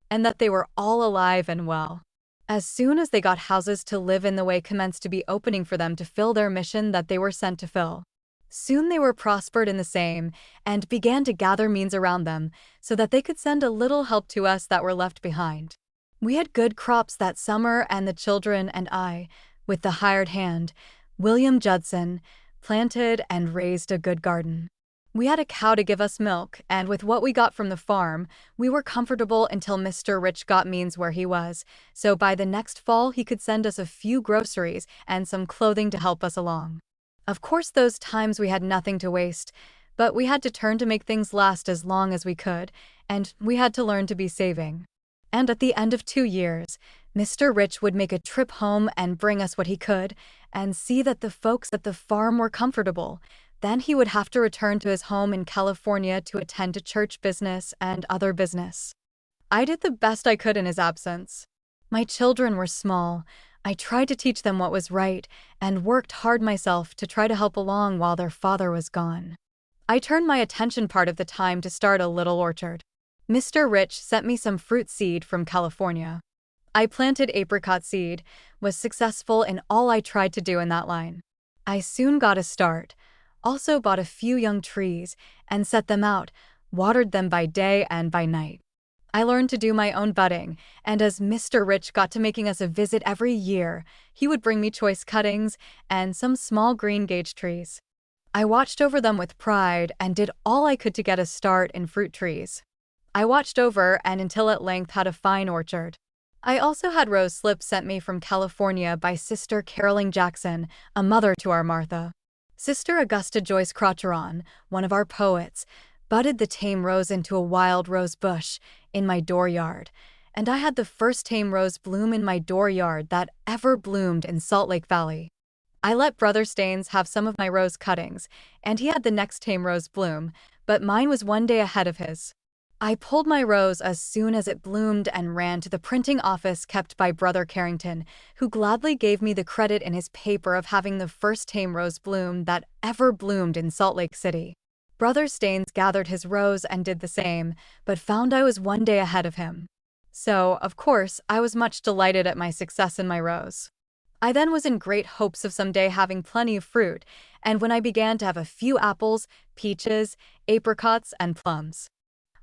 and that they were all alive and well. As soon as they got houses to live in, the way commenced to be opening for them to fill their mission that they were sent to fill. Soon they were prospered in the same, and began to gather means around them, so that they could send a little help to us that were left behind. We had good crops that summer, and the children and I, with the hired hand, William Judson, planted and raised a good garden. We had a cow to give us milk, and with what we got from the farm, we were comfortable until Mr. Rich got means where he was, so by the next fall he could send us a few groceries and some clothing to help us along. Of course, those times we had nothing to waste, but we had to turn to make things last as long as we could, and we had to learn to be saving. And at the end of 2 years, Mr. Rich would make a trip home and bring us what he could, and see that the folks at the farm were comfortable. Then he would have to return to his home in California to attend to church business and other business. I did the best I could in his absence. My children were small. I tried to teach them what was right, and worked hard myself to try to help along while their father was gone. I turned my attention part of the time to start a little orchard. Mr. Rich sent me some fruit seed from California. I planted apricot seed, was successful in all I tried to do in that line. I soon got a start, also bought a few young trees, and set them out, watered them by day and by night. I learned to do my own budding, and as Mr. Rich got to making us a visit every year, he would bring me choice cuttings and some small green gage trees. I watched over them with pride and did all I could to get a start in fruit trees. I watched over and until at length had a fine orchard. I also had rose slips sent me from California by Sister Caroline Jackson, a mother to our Martha. Sister Augusta Joyce Crocheron, one of our poets, budded the tame rose into a wild rose bush in my dooryard, and I had the first tame rose bloom in my dooryard that ever bloomed in Salt Lake Valley. I let Brother Staines have some of my rose cuttings, and he had the next tame rose bloom, but mine was one day ahead of his. I pulled my rose as soon as it bloomed and ran to the printing office kept by Brother Carrington, who gladly gave me the credit in his paper of having the first tame rose bloom that ever bloomed in Salt Lake City. Brother Staines gathered his rose and did the same, but found I was one day ahead of him. So, of course, I was much delighted at my success in my rose. I then was in great hopes of someday having plenty of fruit, and when I began to have a few apples, peaches, apricots, and plums,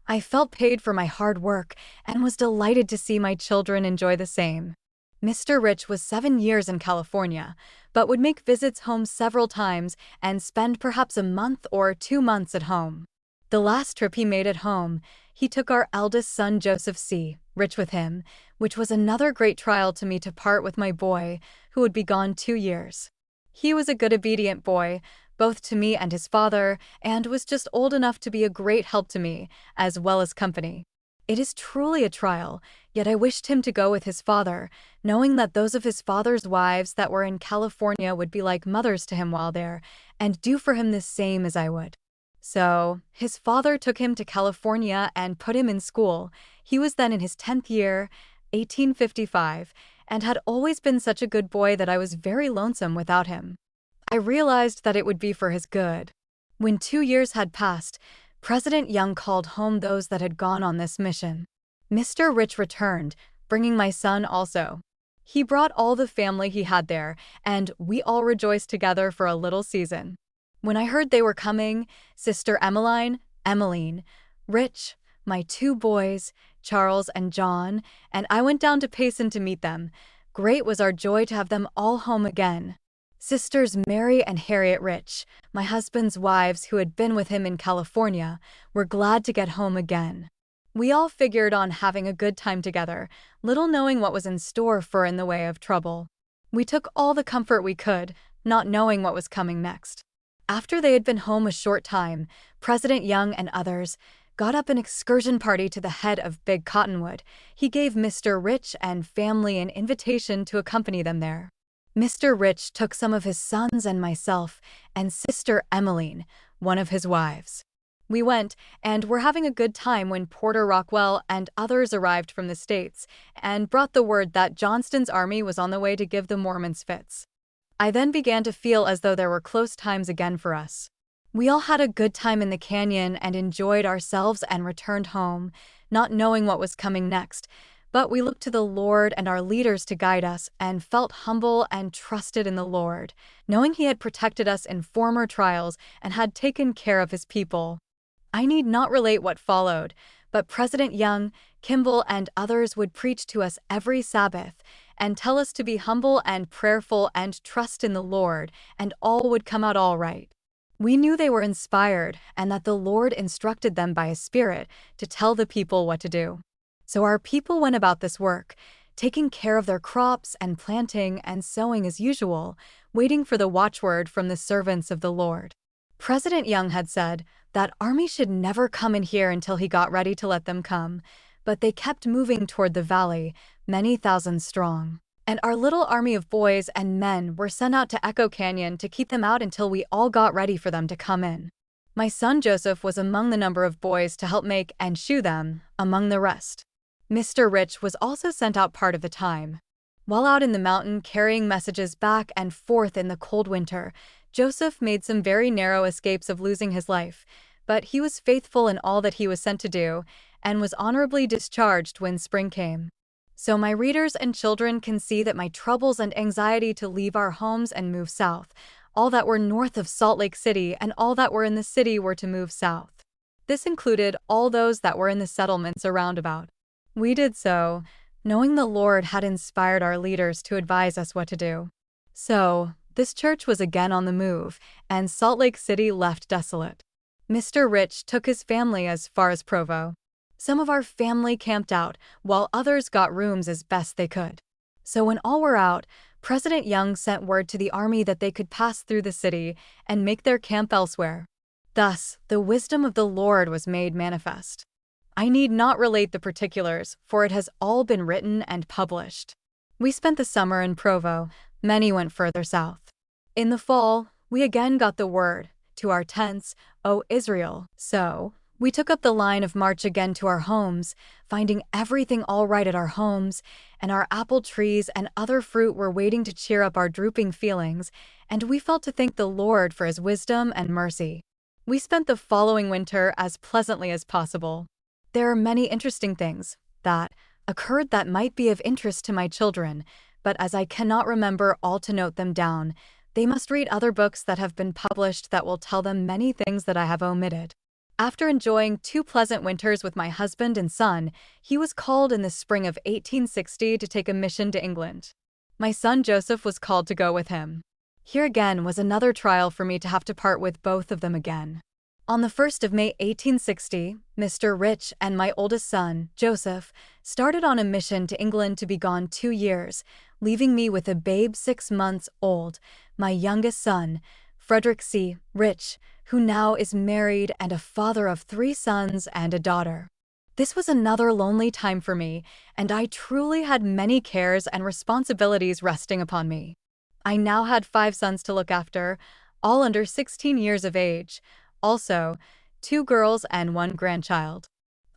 I felt paid for my hard work and was delighted to see my children enjoy the same. Mr. Rich was 7 years in California, but would make visits home several times and spend perhaps a month or 2 months at home. The last trip he made at home, he took our eldest son Joseph C. Rich with him, which was another great trial to me to part with my boy, who would be gone 2 years. He was a good obedient boy, both to me and his father, and was just old enough to be a great help to me, as well as company. It is truly a trial, yet I wished him to go with his father, knowing that those of his father's wives that were in California would be like mothers to him while there, and do for him the same as I would. So, his father took him to California and put him in school. He was then in his 10th year, 1855, and had always been such a good boy that I was very lonesome without him. I realized that it would be for his good. When 2 years had passed, President Young called home those that had gone on this mission. Mr. Rich returned, bringing my son also. He brought all the family he had there, and we all rejoiced together for a little season. When I heard they were coming, Sister Emmeline, Rich, my 2 boys, Charles and John, and I went down to Payson to meet them. Great was our joy to have them all home again. Sisters Mary and Harriet Rich, my husband's wives who had been with him in California, were glad to get home again. We all figured on having a good time together, little knowing what was in store for in the way of trouble. We took all the comfort we could, not knowing what was coming next. After they had been home a short time, President Young and others got up an excursion party to the head of Big Cottonwood. He gave Mr. Rich and family an invitation to accompany them there. Mr. Rich took some of his sons and myself, and Sister Emmeline, one of his wives. We went, and were having a good time when Porter Rockwell and others arrived from the States, and brought the word that Johnston's army was on the way to give the Mormons fits. I then began to feel as though there were close times again for us. We all had a good time in the canyon and enjoyed ourselves and returned home, not knowing what was coming next, but we looked to the Lord and our leaders to guide us and felt humble and trusted in the Lord, knowing He had protected us in former trials and had taken care of His people. I need not relate what followed, but President Young, Kimball, and others would preach to us every Sabbath and tell us to be humble and prayerful and trust in the Lord, and all would come out all right. We knew they were inspired and that the Lord instructed them by His Spirit to tell the people what to do. So our people went about this work, taking care of their crops and planting and sowing as usual, waiting for the watchword from the servants of the Lord. President Young had said that army should never come in here until he got ready to let them come, but they kept moving toward the valley, many thousands strong. And our little army of boys and men were sent out to Echo Canyon to keep them out until we all got ready for them to come in. My son Joseph was among the number of boys to help make and shoe them, among the rest. Mr. Rich was also sent out part of the time. While out in the mountain carrying messages back and forth in the cold winter, Joseph made some very narrow escapes of losing his life, but he was faithful in all that he was sent to do, and was honorably discharged when spring came. So my readers and children can see that my troubles and anxiety to leave our homes and move south, all that were north of Salt Lake City and all that were in the city were to move south. This included all those that were in the settlements around about. We did so, knowing the Lord had inspired our leaders to advise us what to do. So, this church was again on the move, and Salt Lake City left desolate. Mr. Rich took his family as far as Provo. Some of our family camped out, while others got rooms as best they could. So when all were out, President Young sent word to the army that they could pass through the city and make their camp elsewhere. Thus, the wisdom of the Lord was made manifest. I need not relate the particulars, for it has all been written and published. We spent the summer in Provo. Many went further south. In the fall, we again got the word, to our tents, O Israel. So, We took up the line of march again to our homes, finding everything all right at our homes, and our apple trees and other fruit were waiting to cheer up our drooping feelings, and we felt to thank the Lord for his wisdom and mercy. We spent the following winter as pleasantly as possible. There are many interesting things that occurred that might be of interest to my children, but as I cannot remember all to note them down, they must read other books that have been published that will tell them many things that I have omitted. After enjoying 2 pleasant winters with my husband and son, he was called in the spring of 1860 to take a mission to England. My son Joseph was called to go with him. Here again was another trial for me to have to part with both of them again. On the 1st of May 1860, Mr. Rich and my oldest son, Joseph, started on a mission to England to be gone 2 years, leaving me with a babe 6 months old, my youngest son, Frederick C. Rich, who now is married and a father of 3 sons and a daughter. This was another lonely time for me, and I truly had many cares and responsibilities resting upon me. I now had 5 sons to look after, all under 16 years of age, also 2 girls and 1 grandchild.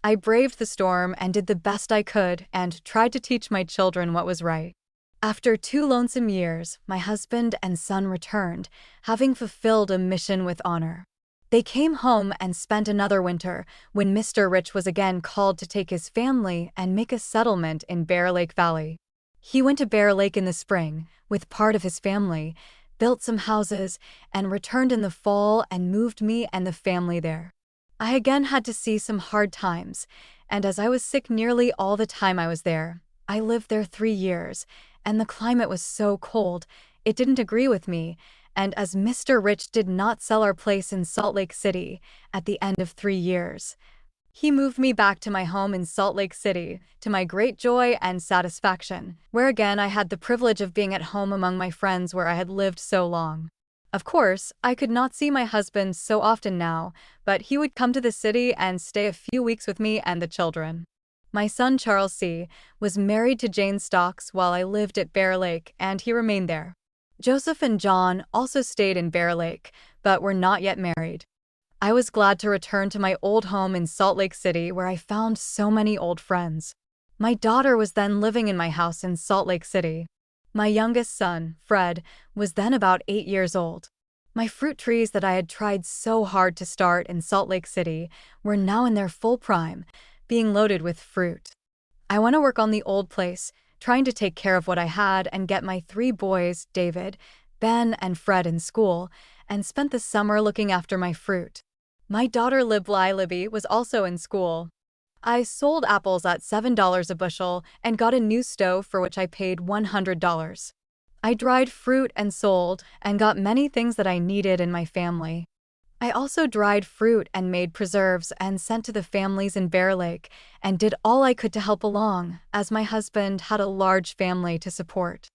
I braved the storm and did the best I could and tried to teach my children what was right. After 2 lonesome years, my husband and son returned, having fulfilled a mission with honor. They came home and spent another winter, when Mr. Rich was again called to take his family and make a settlement in Bear Lake Valley. He went to Bear Lake in the spring, with part of his family, built some houses, and returned in the fall and moved me and the family there. I again had to see some hard times, and as I was sick nearly all the time I was there, I lived there 3 years, and the climate was so cold, it didn't agree with me, and as Mr. Rich did not sell our place in Salt Lake City at the end of 3 years, he moved me back to my home in Salt Lake City, to my great joy and satisfaction, where again I had the privilege of being at home among my friends where I had lived so long. Of course, I could not see my husband so often now, but he would come to the city and stay a few weeks with me and the children. My son Charles C. was married to Jane Stocks while I lived at Bear Lake, and he remained there. Joseph and John also stayed in Bear Lake, but were not yet married. I was glad to return to my old home in Salt Lake City where I found so many old friends. My daughter was then living in my house in Salt Lake City. My youngest son, Fred, was then about 8 years old. My fruit trees that I had tried so hard to start in Salt Lake City were now in their full prime, being loaded with fruit. I went to work on the old place, trying to take care of what I had and get my 3 boys, David, Ben, and Fred, in school, and spent the summer looking after my fruit. My daughter Libby was also in school. I sold apples at $7 a bushel and got a new stove for which I paid $100. I dried fruit and sold and got many things that I needed in my family. I also dried fruit and made preserves and sent to the families in Bear Lake and did all I could to help along, as my husband had a large family to support.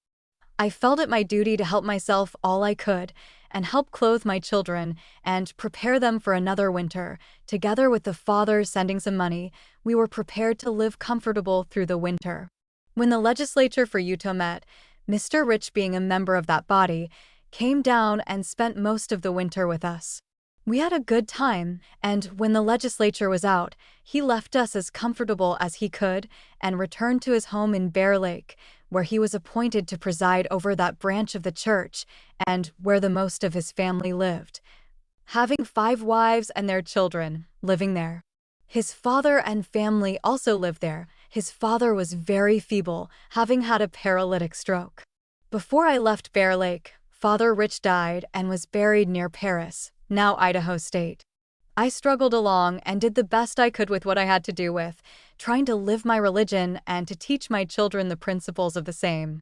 I felt it my duty to help myself all I could and help clothe my children and prepare them for another winter. Together with the father sending some money, we were prepared to live comfortable through the winter. When the legislature for Utah met, Mr. Rich, being a member of that body, came down and spent most of the winter with us. We had a good time, and when the legislature was out, he left us as comfortable as he could and returned to his home in Bear Lake, where he was appointed to preside over that branch of the church and where the most of his family lived, having 5 wives and their children living there. His father and family also lived there. His father was very feeble, having had a paralytic stroke. Before I left Bear Lake, Father Rich died and was buried near Paris, now Idaho State. I struggled along and did the best I could with what I had to do with, trying to live my religion and to teach my children the principles of the same.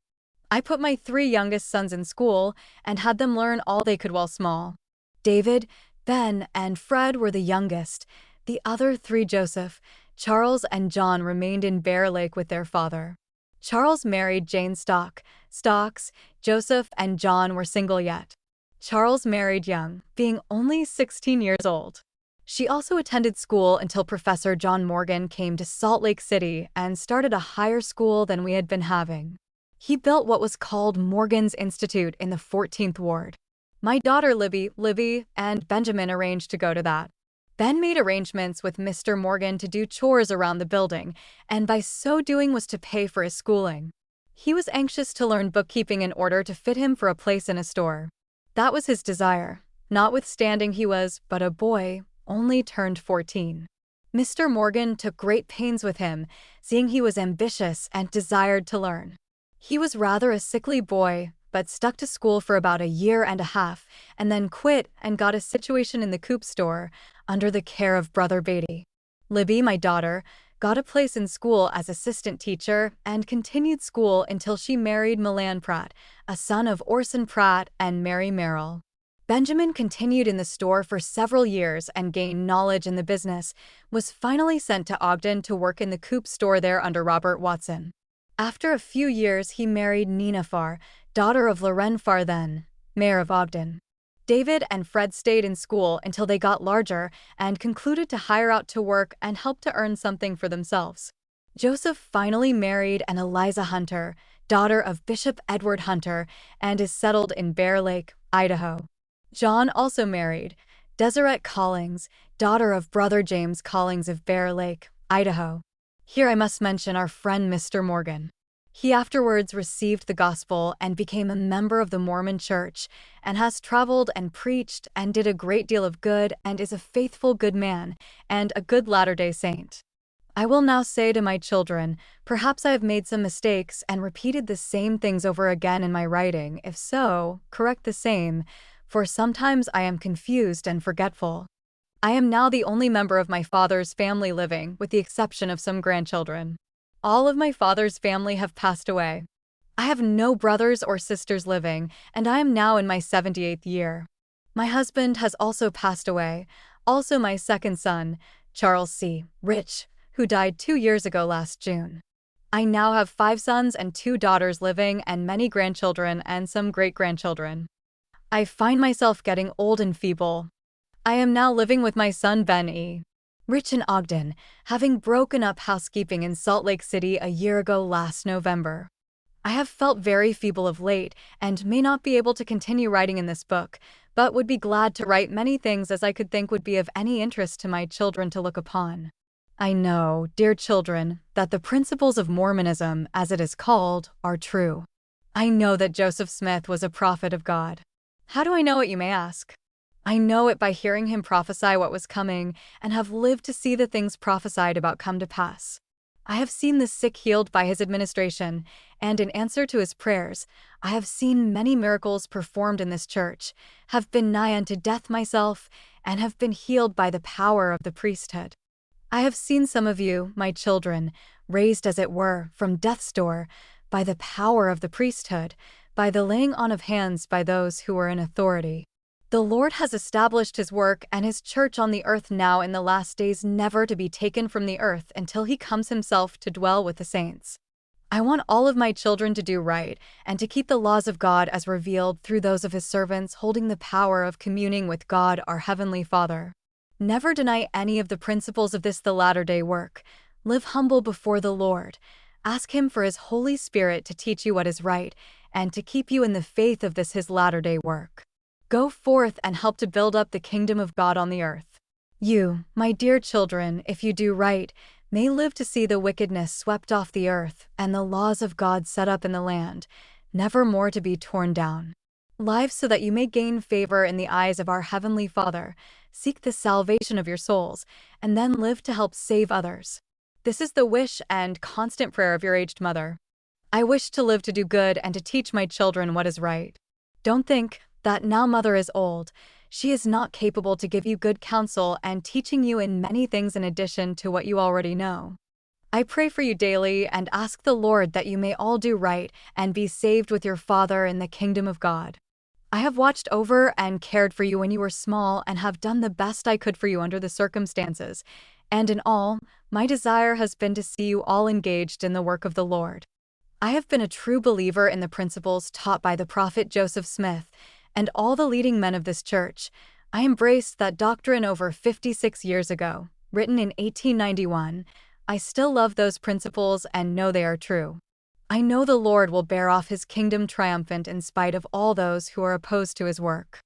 I put my 3 youngest sons in school and had them learn all they could while small. David, Ben, and Fred were the youngest. The other 3, Joseph, Charles, and John, remained in Bear Lake with their father. Charles married Jane Stocks. Joseph and John were single yet. Charles married young, being only 16 years old. She also attended school until Professor John Morgan came to Salt Lake City and started a higher school than we had been having. He built what was called Morgan's Institute in the 14th Ward. My daughter Libby and Benjamin arranged to go to that. Ben made arrangements with Mr. Morgan to do chores around the building, and by so doing was to pay for his schooling. He was anxious to learn bookkeeping in order to fit him for a place in a store. That was his desire, notwithstanding he was but a boy, only turned 14. Mr. Morgan took great pains with him, seeing he was ambitious and desired to learn. He was rather a sickly boy, but stuck to school for about a year and a half, and then quit and got a situation in the Coop store, under the care of Brother Beatty. Libby, my daughter, got a place in school as assistant teacher and continued school until she married Milan Pratt, a son of Orson Pratt and Mary Merrill. Benjamin continued in the store for several years and gained knowledge in the business, was finally sent to Ogden to work in the Coop store there under Robert Watson. After a few years he married Nina Farr, daughter of Loren Farr then, mayor of Ogden. David and Fred stayed in school until they got larger and concluded to hire out to work and help to earn something for themselves. Joseph finally married an Eliza Hunter, daughter of Bishop Edward Hunter, and is settled in Bear Lake, Idaho. John also married Deseret Collings, daughter of Brother James Collings of Bear Lake, Idaho. Here I must mention our friend Mr. Morgan. He afterwards received the gospel and became a member of the Mormon Church, and has traveled and preached and did a great deal of good and is a faithful good man and a good Latter-day Saint. I will now say to my children, perhaps I have made some mistakes and repeated the same things over again in my writing. If so, correct the same, for sometimes I am confused and forgetful. I am now the only member of my father's family living, with the exception of some grandchildren. All of my father's family have passed away. I have no brothers or sisters living, and I am now in my 78th year. My husband has also passed away, also my second son, Charles C. Rich, who died 2 years ago last June. I now have 5 sons and 2 daughters living and many grandchildren and some great-grandchildren. I find myself getting old and feeble. I am now living with my son Ben E. Rich in Ogden, having broken up housekeeping in Salt Lake City a year ago last November. I have felt very feeble of late and may not be able to continue writing in this book, but would be glad to write many things as I could think would be of any interest to my children to look upon. I know, dear children, that the principles of Mormonism, as it is called, are true. I know that Joseph Smith was a prophet of God. How do I know it, you may ask? I know it by hearing him prophesy what was coming, and have lived to see the things prophesied about come to pass. I have seen the sick healed by his administration, and in answer to his prayers, I have seen many miracles performed in this church, have been nigh unto death myself, and have been healed by the power of the priesthood. I have seen some of you, my children, raised as it were from death's door, by the power of the priesthood, by the laying on of hands by those who were in authority. The Lord has established his work and his church on the earth now in the last days, never to be taken from the earth until he comes himself to dwell with the saints. I want all of my children to do right and to keep the laws of God as revealed through those of his servants, holding the power of communing with God our Heavenly Father. Never deny any of the principles of this the latter-day work. Live humble before the Lord. Ask him for his Holy Spirit to teach you what is right and to keep you in the faith of this his latter-day work. Go forth and help to build up the kingdom of God on the earth. You, my dear children, if you do right, may live to see the wickedness swept off the earth and the laws of God set up in the land, never more to be torn down. Live so that you may gain favor in the eyes of our Heavenly Father, seek the salvation of your souls, and then live to help save others. This is the wish and constant prayer of your aged mother. I wish to live to do good and to teach my children what is right. Don't think that now mother is old, she is not capable to give you good counsel and teaching you in many things in addition to what you already know. I pray for you daily and ask the Lord that you may all do right and be saved with your Father in the kingdom of God. I have watched over and cared for you when you were small and have done the best I could for you under the circumstances, and in all, my desire has been to see you all engaged in the work of the Lord. I have been a true believer in the principles taught by the prophet Joseph Smith, and all the leading men of this church. I embraced that doctrine over 56 years ago, written in 1891. I still love those principles and know they are true. I know the Lord will bear off his kingdom triumphant in spite of all those who are opposed to his work.